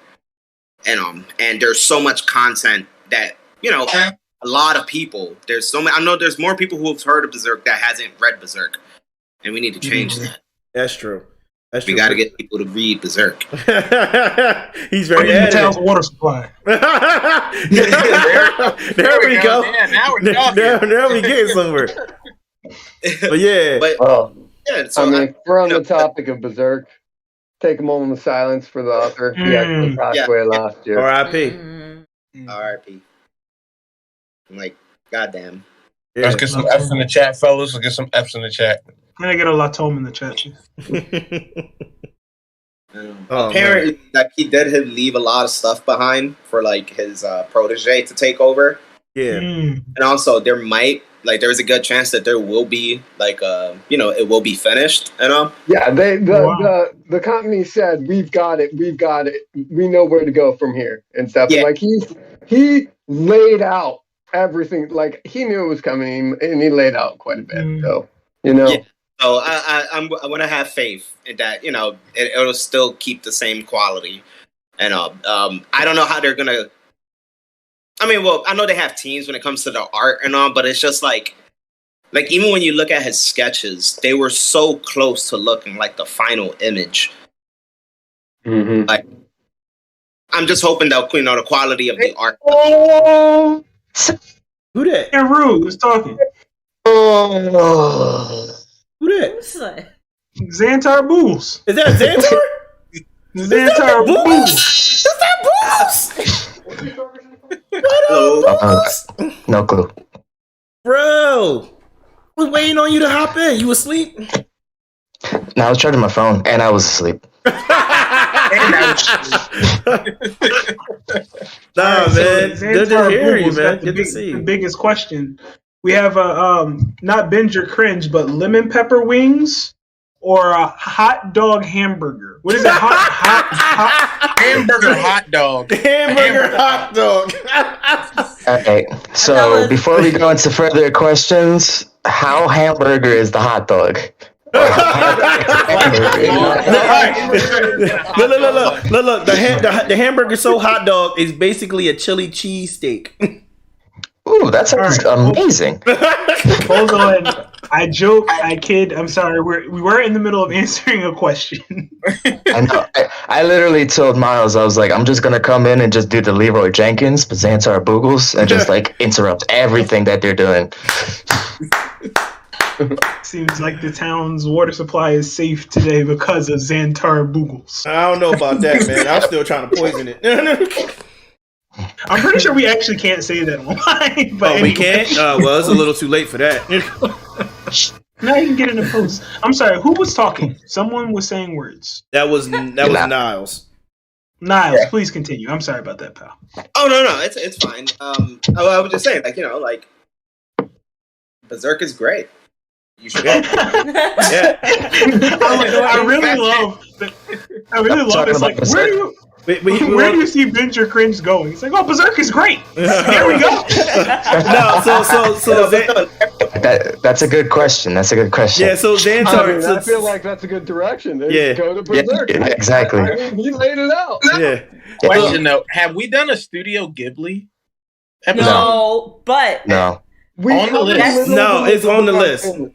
And there's so much content that a lot of people. I know there's more people who have heard of Berserk that hasn't read Berserk, and we need to change that. That's true. We got to get people to read Berserk. He's very adamant. Water supply. There we go. Yeah, now we get somewhere. But yeah. So if we're on the topic of Berserk, take a moment of silence for the author. He actually passed away last year. R.I.P. R.I.P. I'm like, goddamn. Yeah. Let's get some F's in the chat, fellas. Let's get some F's in the chat. I'm gonna get a Latome in the chat. Apparently, like, he did leave a lot of stuff behind for like his protege to take over. Yeah, and also there might like there is a good chance that there will be like it will be finished. Yeah, the company said we've got it, we know where to go from here and stuff. Yeah. And like he laid out everything, like he knew it was coming, and he laid out quite a bit. So Yeah. So I want to have faith in that it'll still keep the same quality. And I don't know how they're gonna. I mean, well, I know they have teams when it comes to the art and all, but it's just like even when you look at his sketches, they were so close to looking like the final image. Mm-hmm. Like, I'm just hoping that the quality of the art. Oh, Who that? Yeah, Rue was talking. Who that? Who's that? Xantar Bools. Is that Xantar? Xantar Bools. Is that Bools? No clue. Bro, I was waiting on you to hop in. You asleep? No, I was charging my phone and I was asleep. Nah, man. Good to hear you, man. Good to see you. The biggest question. We have not Binge or Cringe, but lemon pepper wings or a hot dog hamburger. What is it? Hot hamburger hot dog. Hamburger hot dog. Okay, so before we go into further questions, how hamburger is the hot dog? Look. The hamburger so hot dog is basically a chili cheese steak. Ooh, that sounds amazing. Hold on. I joke, I kid. I'm sorry. We were in the middle of answering a question. I know. I literally told Miles, I was like, I'm just going to come in and just do the Leroy Jenkins, but Xantar Boogles, and just like interrupt everything that they're doing. Seems like the town's water supply is safe today because of Xantar Boogles. I don't know about that, man. I'm still trying to poison it. I'm pretty sure we actually can't say that online. But we can't? Well, it's a little too late for that. Now you can get in the post. I'm sorry, who was talking? Someone was saying words. That was Niles. Niles, please continue. I'm sorry about that, pal. Oh no, it's fine. I was just saying, Berserk is great. You should. Yeah. I really love. It's like where do you see Binge or Cringe going? It's like, Berserk is great. There we go. That's a good question. That's a good question. Yeah, so Xantar. I feel like that's a good direction. Go to Berserk. Yeah, exactly. I mean, he laid it out. Yeah. Question though, have we done a Studio Ghibli episode? No, but no. On the list. No, it's on the list. On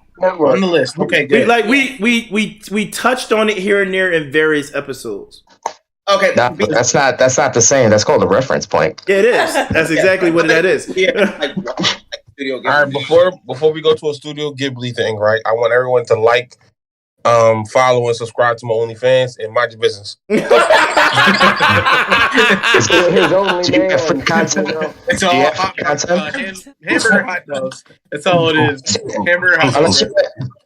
the list. Okay, good. We touched on it here and there in various episodes. Okay, that's not the same. That's called a reference point. Yeah, it is. That's exactly what that is. All right, before we go to a Studio Ghibli thing, right? I want everyone to follow and subscribe to my OnlyFans and mind your business. His only man. For content. It's all hamburger hot dogs. That's all it is. Hamburger hot dogs.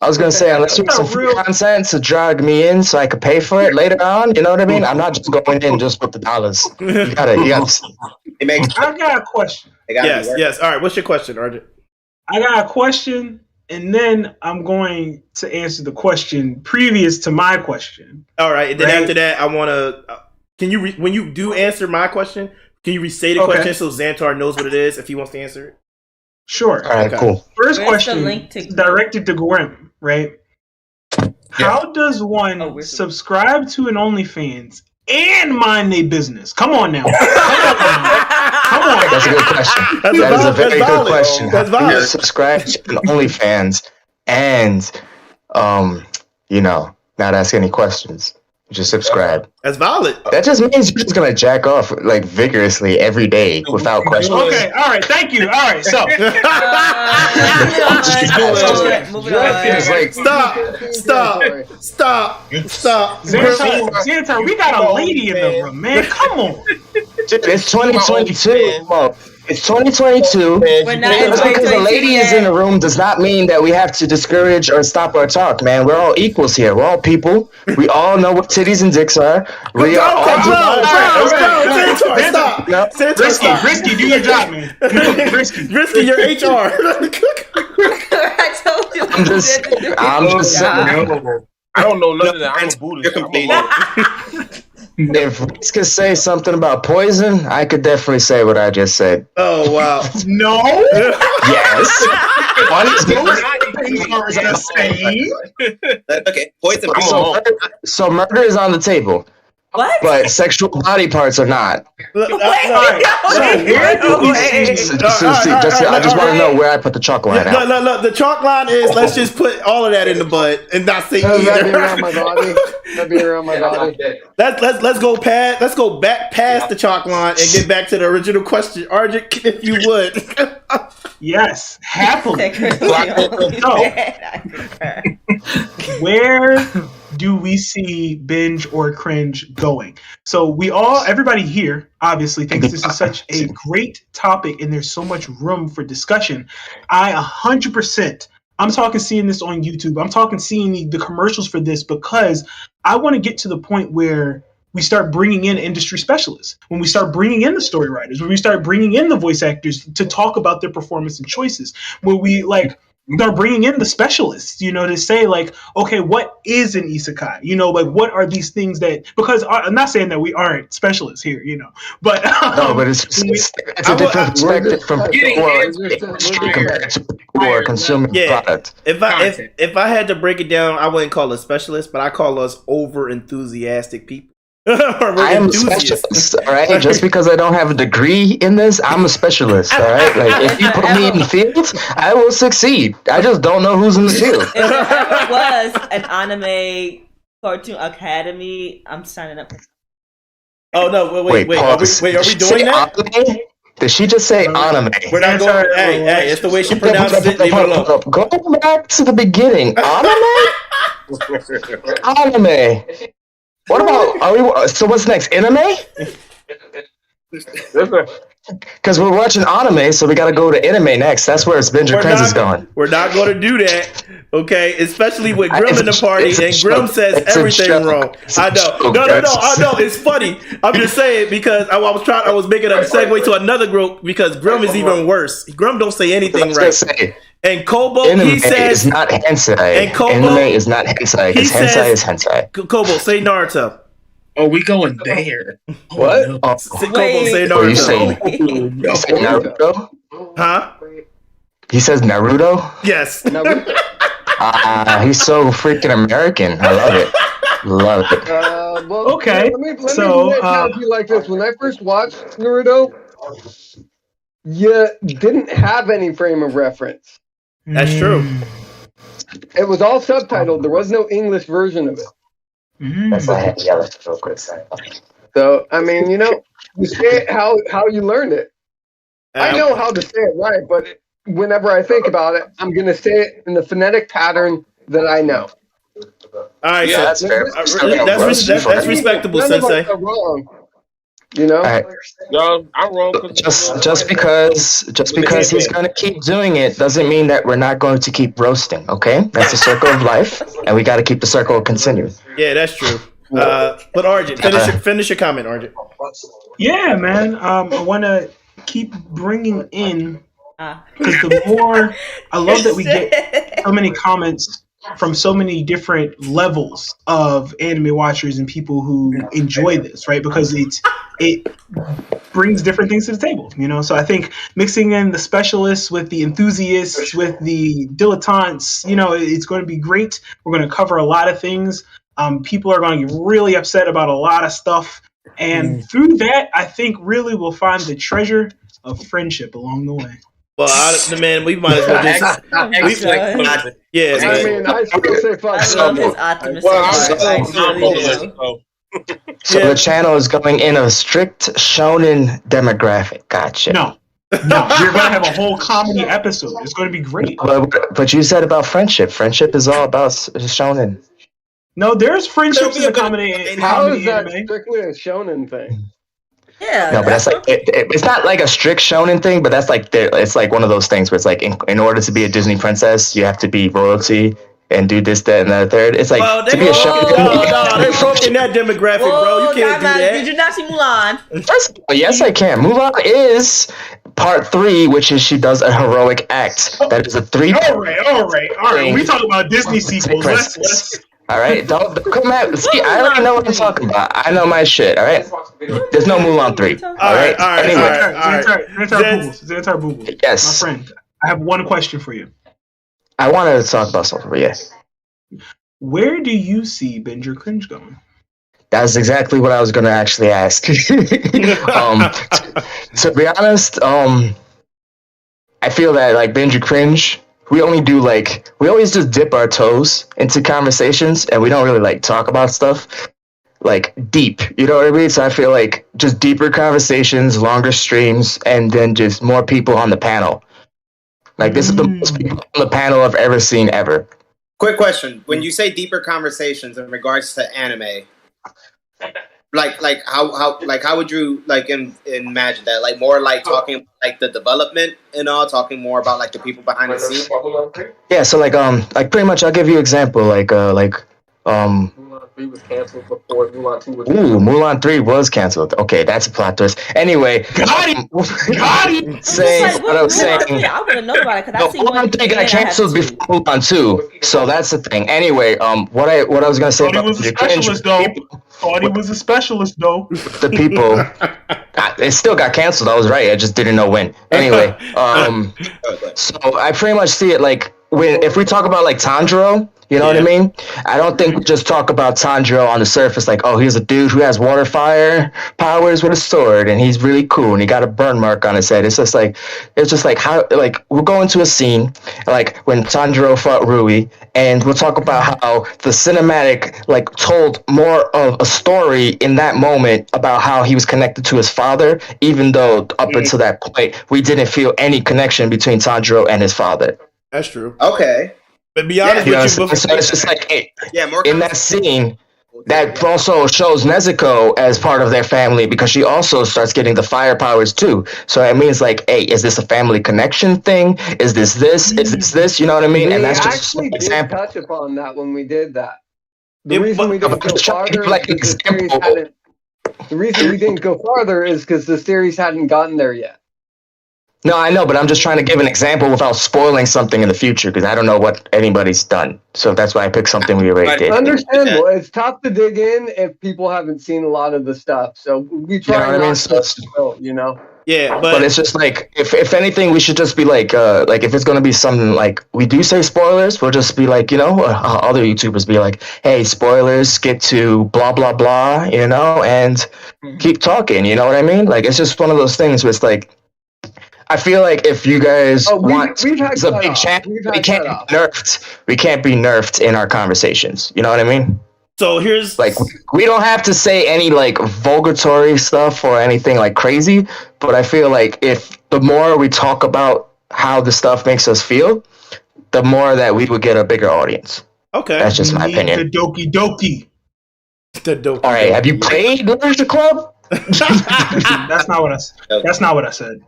I was gonna say, unless you have some free content to drag me in so I could pay for it later on, you know what I mean? I'm not just going in just with the dollars. You gotta. I got a question. Yes. All right, what's your question, Arjun? I got a question, and then I'm going to answer the question previous to my question. All right, and then after that, I want to. Can you, when you do answer my question, can you restate the question so Xantar knows what it is if he wants to answer it? Sure. All right, cool. First question directed to Grim, right? Yeah. How does one subscribe to an OnlyFans and mind their business? Come on now. Come on. That's a good question. That is a very good question. How do you subscribe to an OnlyFans and, not ask any questions? Just subscribe. That's valid. That just means you're just gonna jack off like vigorously every day without questions. Okay, all right, thank you. All right, so stop. Xantar, we got a lady in the room, man. Come on. It's 2022. Mo. It's 2022. We're not in Just because a 2022 lady is in the room does not mean that we have to discourage or stop our talk, man. We're all equals here. We're all people. We all know what titties and dicks are. We are all Stop. Risky, do your job, man. Risky, your HR. I told you. I'm just saying. I don't know none of that. I'm a Buddhist. If Reese could say something about poison, I could definitely say what I just said. Oh, wow. No? Yes. Okay, poison. So murder is on the table. What? But sexual body parts are not. I just want to know where I put the chalk line out. No. The chalk line is let's just put all of that in the bud and not say either. That'd be around my body. That'd be around my body. Let's go back past the chalk line and get back to the original question, Arjun, if you would. Yes, happily. So, where do we see Binge or Cringe going? So everybody here obviously thinks this is such a great topic and there's so much room for discussion. I'm talking seeing this on YouTube. I'm talking seeing the commercials for this because I want to get to the point where we start bringing in industry specialists, when we start bringing in the story writers, when we start bringing in the voice actors to talk about their performance and choices, where we start bringing in the specialists, to say okay, what is an isekai? What are these things that, because I'm not saying that we aren't specialists here, but no, but it's a different perspective from people who are consuming product. If I had to break it down, I wouldn't call us specialists, but I call us over enthusiastic people. I am a specialist, all right? Just because I don't have a degree in this, I'm a specialist, all right? If you put me in the field, I will succeed. I just don't know who's in the field. If there ever was an anime cartoon academy, I'm signing up. Oh no! Wait! Are we doing that? Anime? Did she just say anime? We're not going. Hey! It's the way she pronounces it. Leave it alone. Go back to the beginning. Anime. Anime. What about? So what's next? Anime? Because we're watching anime, so we got to go to anime next. That's where Binge Or Cringe is going. We're not going to do that, okay? Especially with Grim in the party, and Grim says everything wrong. I know. No. I know. It's funny. I'm just saying because I was making a segue to another group because Grim is even worse. Grim don't say anything right. And Kobo, he says is not hentai. And Kobo, anime is not hentai. Because hentai is hentai. Kobo, say Naruto. Oh, we going there? What? No. Kobo, say Naruto. You say Naruto? Huh? He says Naruto? Yes. He's so freaking American. I love it. Okay. Let me be like this. When I first watched Naruto, you didn't have any frame of reference. That's true. It was all subtitled. There was no English version of it. That's why I had to yell at real quick. So, I mean, you say it how you learned it. I know how to say it right, but whenever I think about it, I'm going to say it in the phonetic pattern that I know. All right, yeah, so that's fair. That's respectable, Sensei. Wrong. Right. No, I'm wrong. Just because he's going to keep doing it doesn't mean that we're not going to keep roasting. Okay, that's a circle of life, and we got to keep the circle continuing. Yeah, that's true. But Arjun, finish your comment, Arjun. Yeah, man. I want to keep bringing in because the more I love that we get so many comments from so many different levels of anime watchers and people who enjoy this, right? Because it brings different things to the table, So I think mixing in the specialists with the enthusiasts, with the dilettantes, it's going to be great. We're going to cover a lot of things. People are going to get really upset about a lot of stuff. And through that, I think really we'll find the treasure of friendship along the way. Well, we might as well just. Yeah, I mean, I still say fuck. I love his optimism. So the channel is going in a strict shonen demographic. Gotcha. No, you're going to have a whole comedy episode. It's going to be great. But you said about friendship. Friendship is all about shonen. No, there's friendships in the comedy. How is that strictly a shonen thing? Yeah. No, but that's like it's not like a strict shonen thing, but that's like it's like one of those things where it's like in order to be a Disney princess, you have to be royalty and do this, that, and that third. It's like to be a shonen. No, they broke in that demographic, bro. You can't do that. Did you not see Mulan? Yes, I can. Mulan is part 3, which is she does a heroic act. That is a 3. All right. We talking about Disney sequels. Let's all right, don't come at. See, I already know what I'm talking about. I know my shit. All right, there's no Mulan 3. All right. Anyway, Xanatar Boo. Yes, my friend. I have one question for you. I wanted to talk about something, but yeah. Where do you see Binge or Cringe going? That's exactly what I was going to actually ask. To be honest, I feel that like Binge or Cringe, we always just dip our toes into conversations and we don't really like talk about stuff like deep, you know what I mean? So I feel like just deeper conversations, longer streams, and then just more people on the panel. Like this is the most people on the panel I've ever seen ever. Quick question: when you say deeper conversations in regards to anime, how would you like imagine that? Like more like talking like the development and all, talking more about like the people behind the scenes. Yeah, so like pretty much I'll give you an example Mulan 3 was canceled before Mulan 2 was canceled. Ooh, Mulan 3 was canceled. Okay, that's a plot twist. Anyway, got it. Saying what I was saying. I want to know about it because I see Mulan 3 got canceled before Mulan 2, so that's the thing. Anyway, what I was gonna say about the specialist though. Thought he was a specialist though. The people, it still got canceled. I was right. I just didn't know when. Anyway, so I pretty much see it like if we talk about like Tanjiro. You know what I mean? I don't think we just talk about Tanjiro on the surface like, oh, he's a dude who has water fire powers with a sword and he's really cool and he got a burn mark on his head. It's just like how like we'll go into a scene like when Tanjiro fought Rui and we'll talk about how the cinematic like told more of a story in that moment about how he was connected to his father, even though up until that point we didn't feel any connection between Tanjiro and his father. That's true. Okay. But be honest with you, so it's just like more in that scene that also shows Nezuko as part of their family because she also starts getting the fire powers too. So it means like, hey, is this a family connection thing? Is this? Is this? You know what I mean? And that's just an example. Touch upon that when we did that. The reason we didn't go farther the reason we didn't go farther is because the series hadn't gotten there yet. No, I know, but I'm just trying to give an example without spoiling something in the future because I don't know what anybody's done. So that's why I picked something we already did. Understandable. It's tough to dig in if people haven't seen a lot of the stuff. So we try you know. Yeah, but it's just like if anything, we should just be like if it's gonna be something like we do say spoilers, we'll just be like other YouTubers be like, hey, spoilers, skip to blah blah blah, and keep talking. You know what I mean? Like it's just one of those things where it's like. I feel like if you guys want it's a big channel, we can't be nerfed. We can't be nerfed in our conversations. You know what I mean? So here's like we don't have to say any like vulgatory stuff or anything like crazy, but I feel like if the more we talk about how the stuff makes us feel, the more that we would get a bigger audience. Okay. That's just my opinion. The Doki. All right, have you played Literature Club? That's not what I said. That's not what I said.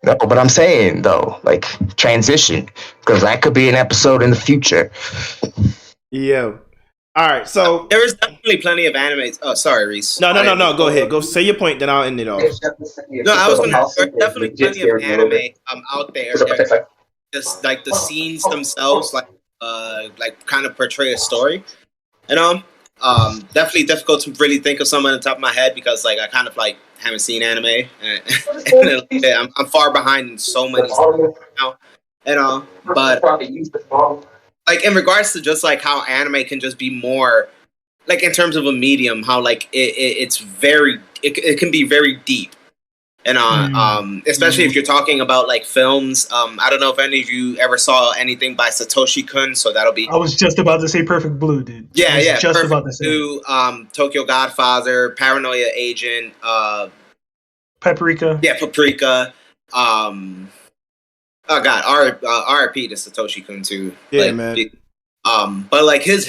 No, but I'm saying though, like transition, because that could be an episode in the future. Yeah. All right. So there is definitely plenty of animes. Oh, sorry, Reese. No. Go ahead. Go say your point, then I'll end it off. No, I was gonna. There's definitely plenty of anime out there. Just like the scenes themselves, like kind of portray a story. Definitely difficult to really think of some on the top of my head because like I kind of like haven't seen anime and I'm far behind in so many stuff now. But like in regards to just like how anime can just be more like in terms of a medium, how like it can be very deep. And especially if you're talking about like films, I don't know if any of you ever saw anything by Satoshi Kon, so that'll be. I was just about to say Perfect Blue, dude. Yeah. Just Perfect about to say. Blue, Tokyo Godfather, Paranoia Agent, Paprika. Yeah, Paprika. Oh God, RIP to Satoshi Kon too. Yeah, like, man. But like his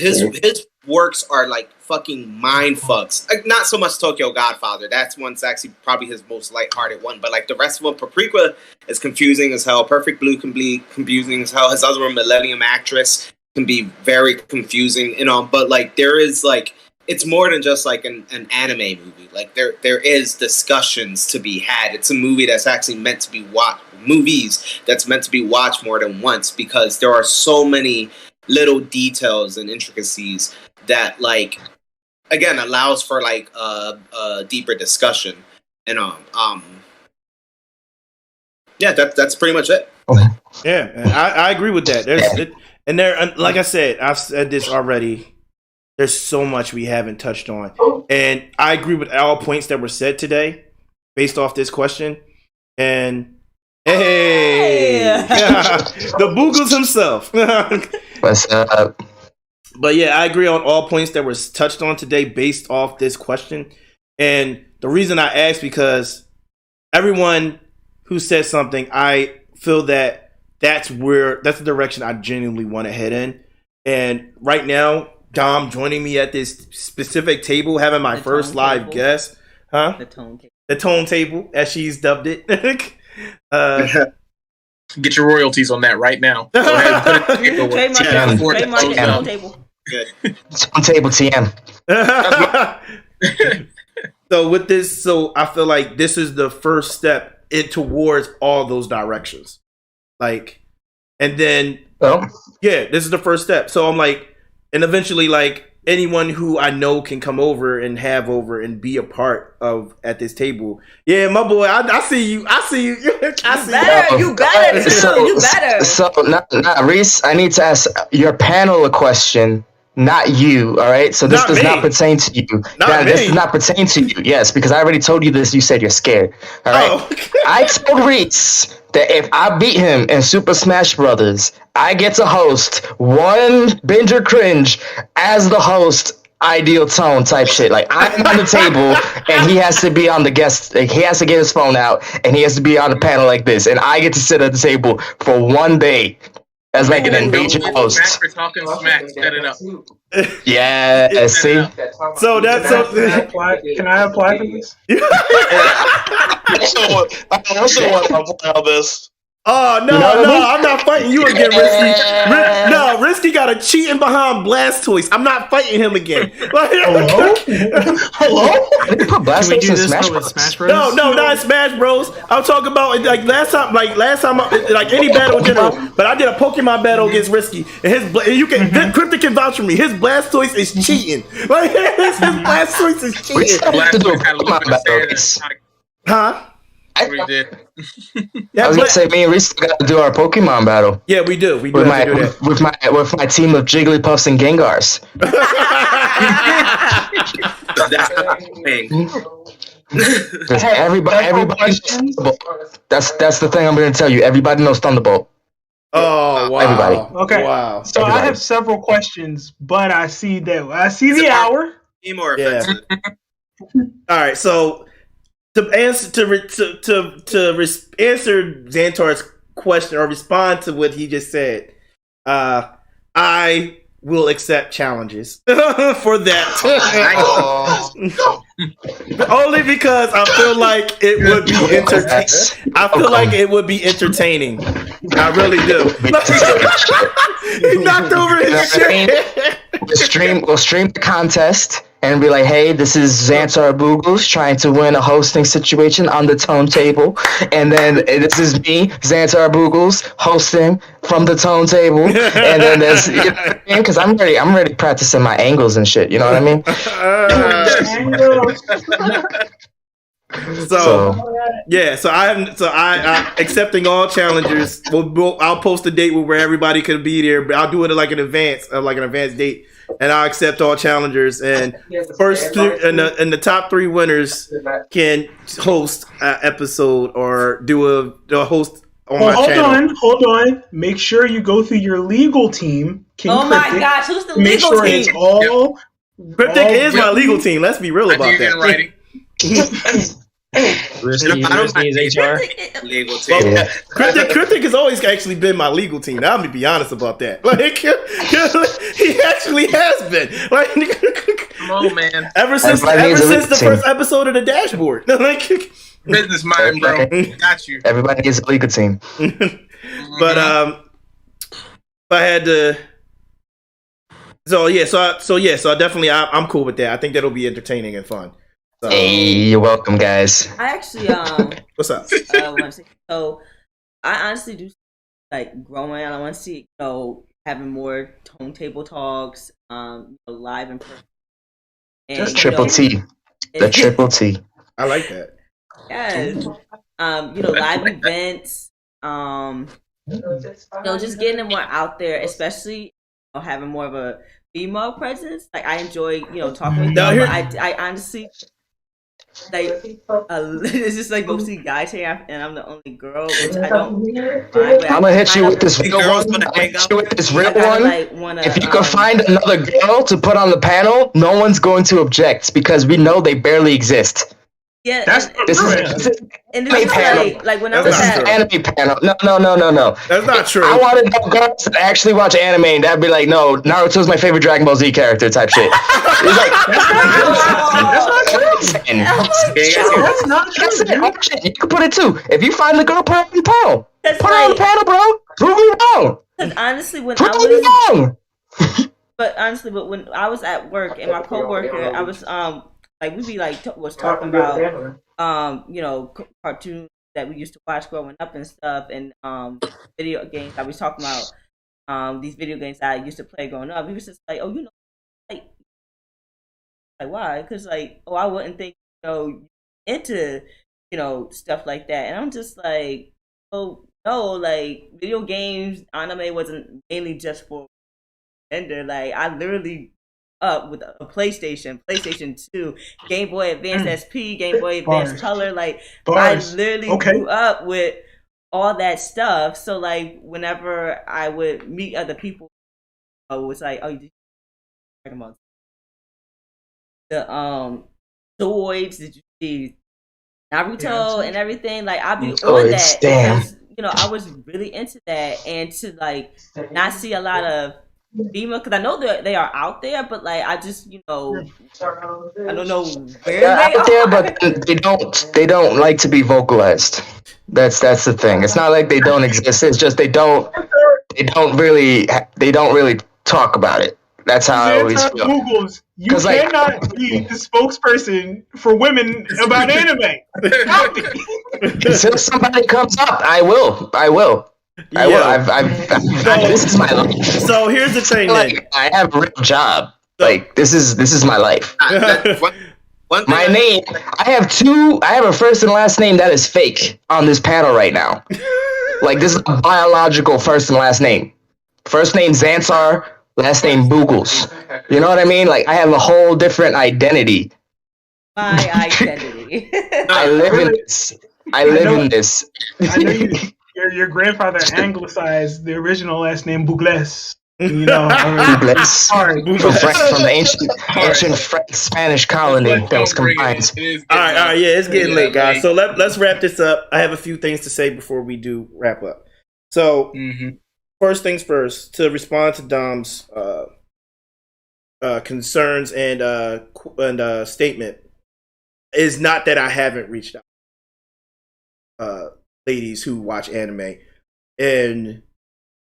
works are like fucking mind fucks. Like, not so much Tokyo Godfather. That's one's actually probably his most lighthearted one. But like the rest of them, Paprika is confusing as hell. Perfect Blue can be confusing as hell. His other one, Millennium Actress, can be very confusing. But like there is like, it's more than just like an anime movie. Like there is discussions to be had. It's a movie that's actually meant to be watched. Movies that's meant to be watched more than once, because there are so many little details and intricacies that, like, again, allows for like a deeper discussion. And yeah, that's pretty much it. Yeah, I agree with that. And there, like I said, I've said this already. There's so much we haven't touched on, and I agree with all points that were said today, based off this question. And hey, the Boogles himself. What's up? But yeah, I agree on all points that were touched on today based off this question. And the reason I asked, because everyone who said something, I feel that that's the direction I genuinely want to head in. And right now, Dom joining me at this specific table, having my first live guest, The tone table, as she's dubbed it. Get your royalties on that right now. Go ahead and put it Trademark table. Tone table TM. So with this, I feel like this is the first step towards all those directions. Like, and then this is the first step. So I'm like, and eventually, like, anyone who I know can come over and have over and be a part of at this table. Yeah, my boy, I see you. I see you. You better too. You better. So, Reese, I need to ask your panel a question. Not you, all right? So this does not pertain to you. This does not pertain to you. Yes, because I already told you this. You said you're scared. All right. I told Reese that if I beat him in Super Smash Brothers, I get to host one Binge or Cringe as the host, Idealtone type shit. Like, I'm on the table and he has to be on the guest. Like, he has to get his phone out and he has to be on the panel like this, and I get to sit at the table for one day. As like an engaging host. We're talking smack. Set it up. Yeah, see. So that's so. Can I apply for this? I also want to apply all this. Oh no, I'm not fighting you again, Risky. No, Risky got a cheating behind Blastoise. I'm not fighting him again. Hello? Blastoise in Smash Bros. No, not Smash Bros. I'm talking about like last time, like any battle in general. But I did a Pokemon battle against Risky, and you can Cryptic can vouch for me. His Blastoise is cheating. Like his Blastoise is cheating. Blastoise had a little bit of sadness. Huh? We did. I was gonna say, me and Reese got to do our Pokemon battle. Yeah, we do. We do with have to do that. with my team of Jigglypuffs and Gengars. Everybody. That's the thing I'm gonna tell you. Everybody knows Thunderbolt. Oh wow! Everybody. Okay. Wow. So I have several questions, but I see the hour. Be more offensive. All right. So to answer Xantar's question or respond to what he just said, I will accept challenges for that. Only because I feel like it would be entertaining. I feel like it would be entertaining. I really do. He knocked over his shit. We'll stream the contest and be like, hey, this is Xantar Boogles trying to win a hosting situation on the Tone Table. And then this is me, Xantar Boogles, hosting from the Tone Table. And then there's, you know what I mean? Because I'm ready practicing my angles and shit, you know what I mean? So I accepting all challengers. I'll post a date where everybody could be there, but I'll do it like an advance date, and I'll accept all challengers. And first and the top 3 winners can host an episode or do a host on my channel. Hold on. Make sure you go through your legal team. My gosh, who's the legal Make sure team? it's all. Cryptic is my legal team. Let's be real about that. Legal team. Well, Cryptic has always actually been my legal team. I'm gonna be honest about that. Like, he actually has been. Like, come on, man. Ever since the first episode of the dashboard. Like, business mind, bro. Got you. Everybody gets a legal team. But if I had to. So definitely I'm cool with that. I think that'll be entertaining and fun. So, hey, you're welcome, guys. I actually what's up? So I honestly do like growing. I want to see having more tone table talks, live in person. And, triple T, the triple T. I like that. Yes, live events. Just getting it more out there, especially having more of a female presence. Like I enjoy, talking with them. I honestly it's just like mostly guys here, and I'm the only girl, which I don't mind. I'm gonna hit you with this real one. If you could find another girl to put on the panel, no one's going to object because we know they barely exist. Yeah, this is like when I was at anime panel. No. That's not true. I wanted girls to actually watch anime, and that'd be like, no, Naruto's my favorite Dragon Ball Z character type shit. It's like, that's not true. That's not true. You can put it too. If you find the girl, put her on the panel. Put her on the panel, bro. Prove me wrong. Because honestly, when when I was at work and my coworker, I was we be was talking about cartoons that we used to watch growing up and stuff, and video games. I was talking about these video games that I used to play growing up. He was just like, why? Because I wouldn't think into stuff like that, and I'm just like, oh no, like video games, anime wasn't mainly just for gender. Like I literally up with a PlayStation 2, Game Boy Advance SP, Game Boy Advance Color. Like I literally grew up with all that stuff. So like whenever I would meet other people, I was like, oh, you talking about the Zoids? Did you see Naruto and everything? Like I'd be on that because I was really into that, and to like not see a lot of female, because I know that they are out there, but like I just I don't know where they're they out there, but they don't like to be vocalized. That's the thing. It's not like they don't exist. It's just they don't really talk about it. That's how I always feel. Googles, you cannot be the spokesperson for women about anime. Until somebody comes up, I will. This is my life. So here's the thing. I have a real job. This is my life. My name. I have a first and last name that is fake on this panel right now. Like this is a biological first and last name. First name Xantar, last name Boogles. You know what I mean? Like I have a whole different identity. My identity. I live in this. I know your grandfather anglicized the original last name Bougles. Bougles. From the ancient French Spanish colony that was combined. All right, yeah, it's getting late, guys. So let's wrap this up. I have a few things to say before we do wrap up. So first things first, to respond to Dom's concerns and statement, is not that I haven't reached out. Ladies who watch anime, and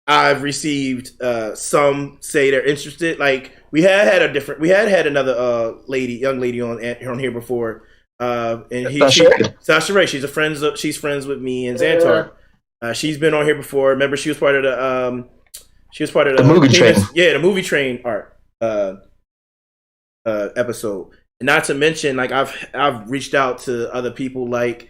I've received some say they're interested. Like we had another young lady on here before, and Sasha Ray. She's friends with me and Xantar. She's been on here before. Remember, she was part of the movie train. Yeah, the movie train art episode. And not to mention, like I've reached out to other people like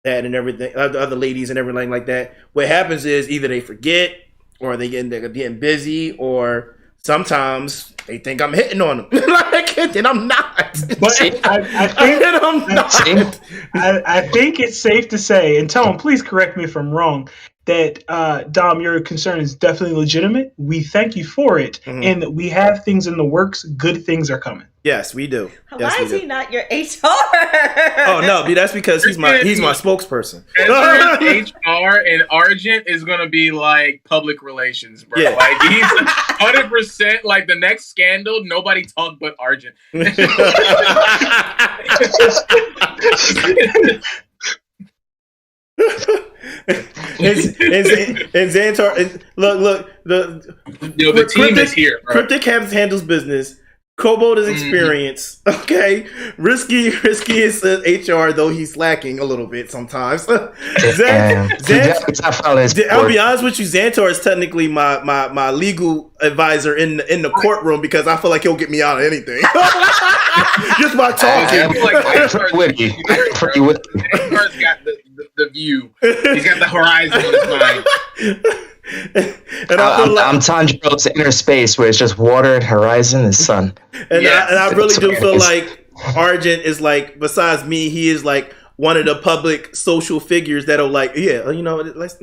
that and everything, other ladies and everything like that. What happens is either they forget, or they're getting busy, or sometimes they think I'm hitting on them, and I'm not. But I think it's safe to say, and Tone, please correct me if I'm wrong, that Dom, your concern is definitely legitimate. We thank you for it, and that we have things in the works. Good things are coming. Yes, we do. Why is he not your HR? Oh no, dude, that's because he's my spokesperson. HR and Argent is gonna be like public relations, bro. Yeah. Like he's 100% like the next scandal. Nobody talked but Argent. and Xantar, look, the team is here, bro. Cryptic handles business. Kobold is experience. Okay, risky is HR, though he's lacking a little bit sometimes. I'll be honest with you, Xantar is technically my legal advisor in the courtroom because I feel like he'll get me out of anything. Just by talking. Xantar's got the view. He's got the horizon in his mind. And I'm Tanjiro's inner space where it's just water and horizon and sun. And I really do feel like Argent is like, besides me, he is like one of the public social figures that'll like, let's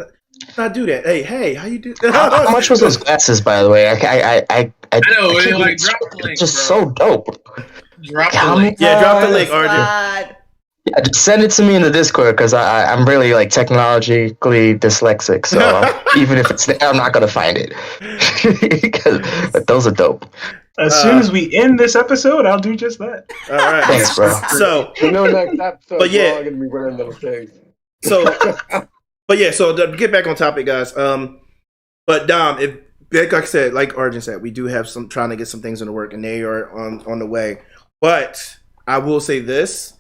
not do that. Hey, how you do? How much was those glasses, by the way? I know. Like, drop the link, just bro. So dope. Drop the link. Yeah, drop the link, Argent. Yeah, just send it to me in the Discord because I'm really like technologically dyslexic. So even if it's there, I'm not gonna find it. But those are dope. As soon as we end this episode, I'll do just that. All right, thanks, bro. So next episode, but yeah, we're all gonna be wearing those things. So to get back on topic, guys. But Dom, if like I said, like Arjun said, we do have some trying to get some things in the work, and they are on the way. But I will say this.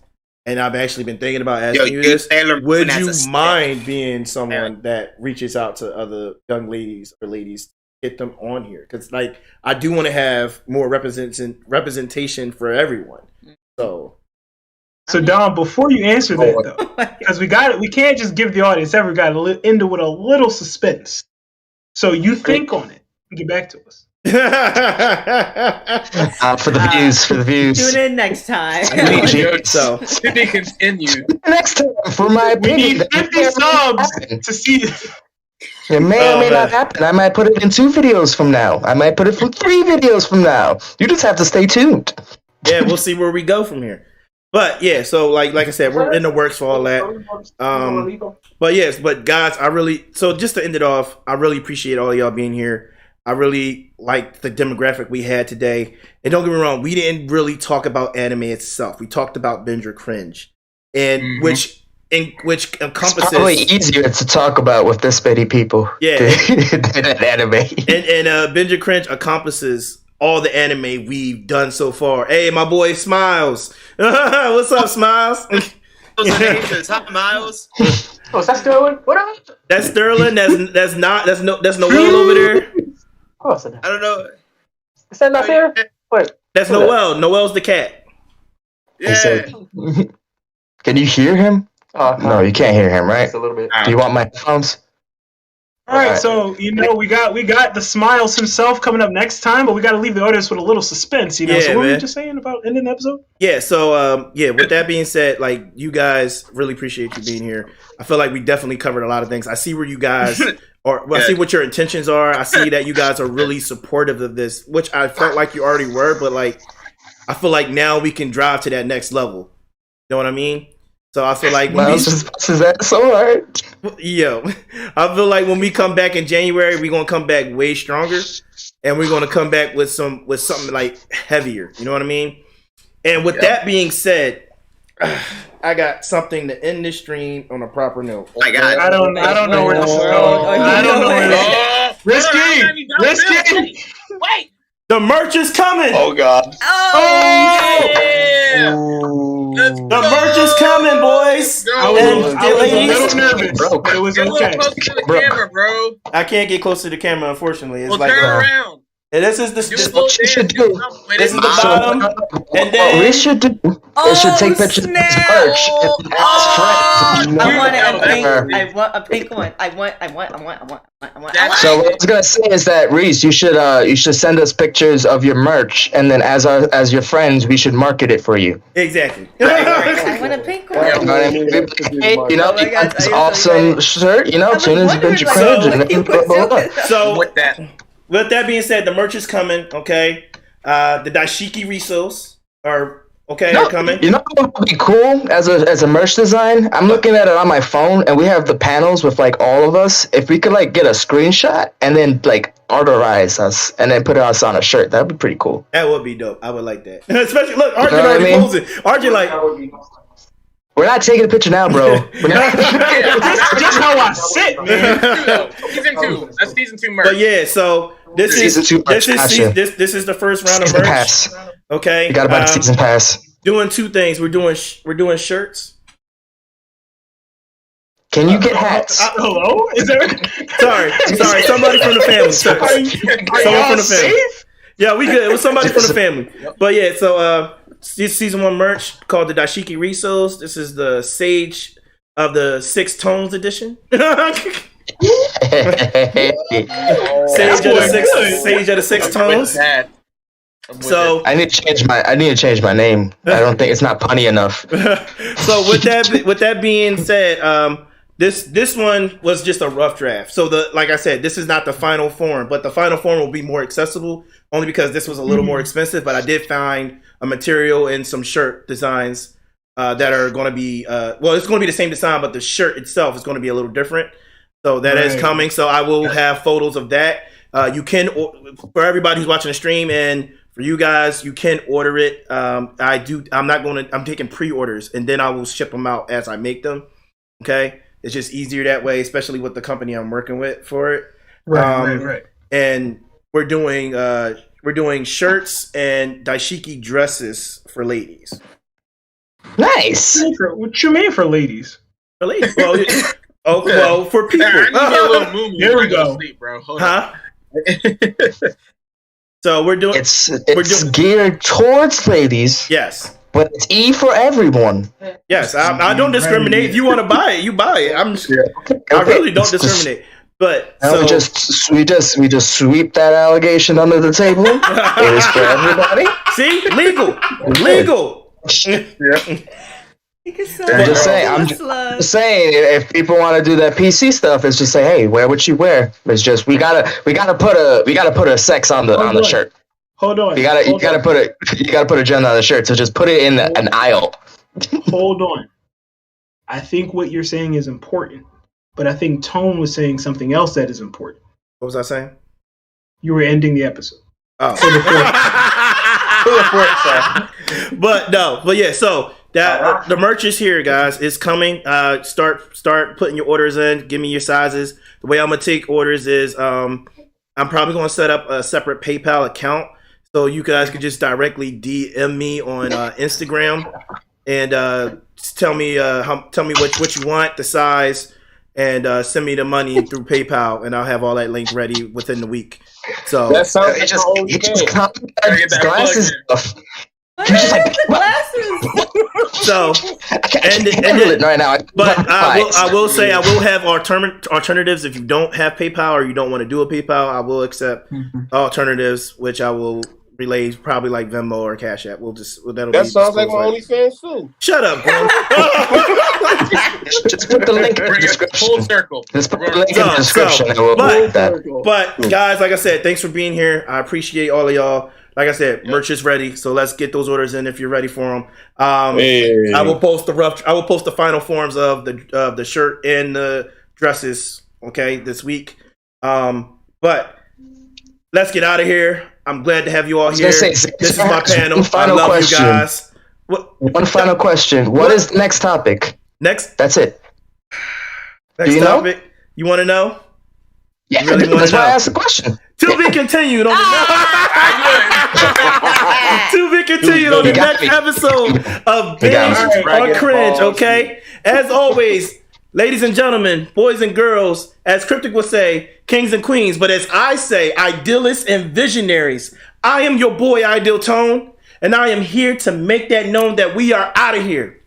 And I've actually been thinking about asking you this. Would you mind being someone that reaches out to other young ladies or ladies to get them on here? Because like I do want to have more representation for everyone. So Dom, before you answer that though, because we can't just give the audience every got to end it with a little suspense. So you think on it and get back to us. For the views. Tune in next time. So to be continued. Next time for my opinion. We need 50 subs to see this. It may or may not happen. I might put it in 2 videos from now. I might put it from 3 videos from now. You just have to stay tuned. Yeah, we'll see where we go from here. But yeah, so like I said, we're in the works for all that. But yes, but guys, just to end it off, I really appreciate all of y'all being here. I really like the demographic we had today. And don't get me wrong, we didn't really talk about anime itself. We talked about Binge or Cringe, and which encompasses. It's probably easier to talk about with this many people. Yeah, than anime. And Binge or Cringe encompasses all the anime we've done so far. Hey, my boy Smiles, what's up, Smiles? Hi, Miles. Oh, is that Sterling? What up? That's Sterling. That's Noel over there. I don't know. Is that not there? Wait. That's Noel. Noel's the cat. Yeah. Can you hear him? No, you can't hear him, right? Just a little bit. Do you want my headphones? All right, so we got the Smiles himself coming up next time, but we got to leave the audience with a little suspense, Yeah, so what were man. you just saying about ending the episode? Yeah, so with that being said, like you guys really appreciate you being here. I feel like we definitely covered a lot of things. I see where you guys I see what your intentions are. I see that you guys are really supportive of this, which I felt like you already were, but like I feel like now we can drive to that next level. You know what I mean? So I feel like is that so hard? Yo, I feel like when we come back in January, we're gonna come back way stronger, and we're gonna come back with something like heavier. You know what I mean? And with that being said, I got something to end this stream on a proper note. Oh my God. I don't know where this is going. I don't know where this is going. Risky! Wait! The merch is coming! Oh, God. Oh, yeah! The merch is coming, boys! I was a little nervous, but it was Get a okay. little closer to the camera, bro. I can't get close to the camera, unfortunately. It's Well, like turn around. And this is the what you should do. This is the bottom. And then What we should do is should take pictures of this merch and ask friends. I want a pink. I want a pink one. I want. So what I was gonna say is that Reese, you should send us pictures of your merch, and then as your friends, we should market it for you. Exactly. I want a pink one. You know what I mean? Hey, you know, you got this awesome shirt. You know, tune into Binge Or Cringe and blah, blah, blah. So with that being said, the merch is coming. Okay, the dashiki risos are coming. You know what would be cool as a merch design? I'm looking at it on my phone, and we have the panels with like all of us. If we could like get a screenshot and then like orderize us and then put us on a shirt, that'd be pretty cool. That would be dope. I would like that. Especially look, Arjun already posing. Arjun like. We're not taking a picture now, bro. Just how I sit, man. Season 2. That's season 2 merch. But yeah, so this is the first round of merch. Pass. Okay, We got about a season pass. Doing two things. We're doing shirts. Can you get hats? Hello? Is there? Sorry. Somebody from the family. Someone from the family. Yeah, we good. It was somebody from the family. But yeah, so season 1 merch called the Dashiki Risos. This is the Sage of the 6 Tones edition. Sage of the 6 Tones. So I need to change my name. I don't think it's not punny enough. So with that being said, this one was just a rough draft. So like I said, this is not the final form, but the final form will be more accessible only because this was a little more expensive. But I did find a material and some shirt designs that are going to be it's going to be the same design, but the shirt itself is going to be a little different. So that is coming. So I will have photos of that. You can, for everybody who's watching the stream and for you guys, you can order it. I'm taking pre-orders and then I will ship them out as I make them. Okay. It's just easier that way, especially with the company I'm working with for it. Right. And we're doing shirts and daishiki dresses for ladies. Nice. What you mean for ladies? For ladies. Well, for people. Here we go. Sleep, bro. Huh? So we're doing. It's geared towards ladies. Yes. But it's E for everyone. Yes, I don't discriminate. If you want to buy it, you buy it. I really don't discriminate. But so we just sweep that allegation under the table. It is for everybody. See, legal. I'm just saying, if people want to do that PC stuff, it's just say, hey, wear what you wear. It's just we gotta put a sex on the shirt. Hold on. You gotta put a gender on the shirt. So just put it in an aisle. Hold on. I think what you're saying is important, but I think Tone was saying something else that is important. What was I saying? You were ending the episode. Oh. But yeah. So that the merch is here, guys. It's coming. Start putting your orders in. Give me your sizes. The way I'm gonna take orders is I'm probably gonna set up a separate PayPal account. So you guys can just directly DM me on Instagram and tell me what you want, the size, and send me the money through PayPal, and I'll have all that link ready within the week. So that sounds like glasses. So and right now, but I will say I will have alternatives if you don't have PayPal or you don't want to do a PayPal. I will accept alternatives, which I will relay probably like Venmo or Cash App. That sounds like my OnlyFans too. Shut up, bro. Just put the link in the description. Full circle. Just put the link in the description. But guys, like I said, thanks for being here. I appreciate all of y'all. Like I said, merch is ready, so let's get those orders in if you're ready for them. I will post the final forms of the shirt and the dresses, this week. But let's get out of here. I'm glad to have you all here. This is my panel. I love you guys. One final question. What is the next topic? That's it. Next topic. You want to know? Yeah, that's why I asked the question. To be continued on the next episode of Binge Or Cringe. Okay, as always, Ladies and gentlemen, boys and girls, as Cryptic would say, kings and queens, but as I say, idealists and visionaries. I am your boy, Idealtone, and I am here to make that known that we are out of here.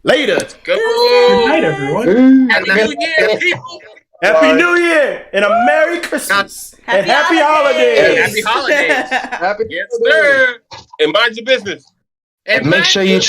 Later. Good night, everyone. Happy New Year, people. Happy New Year and a Merry Christmas and Happy Holidays. Happy holidays. Happy Yes, sir. And mind your business. And Make sure you.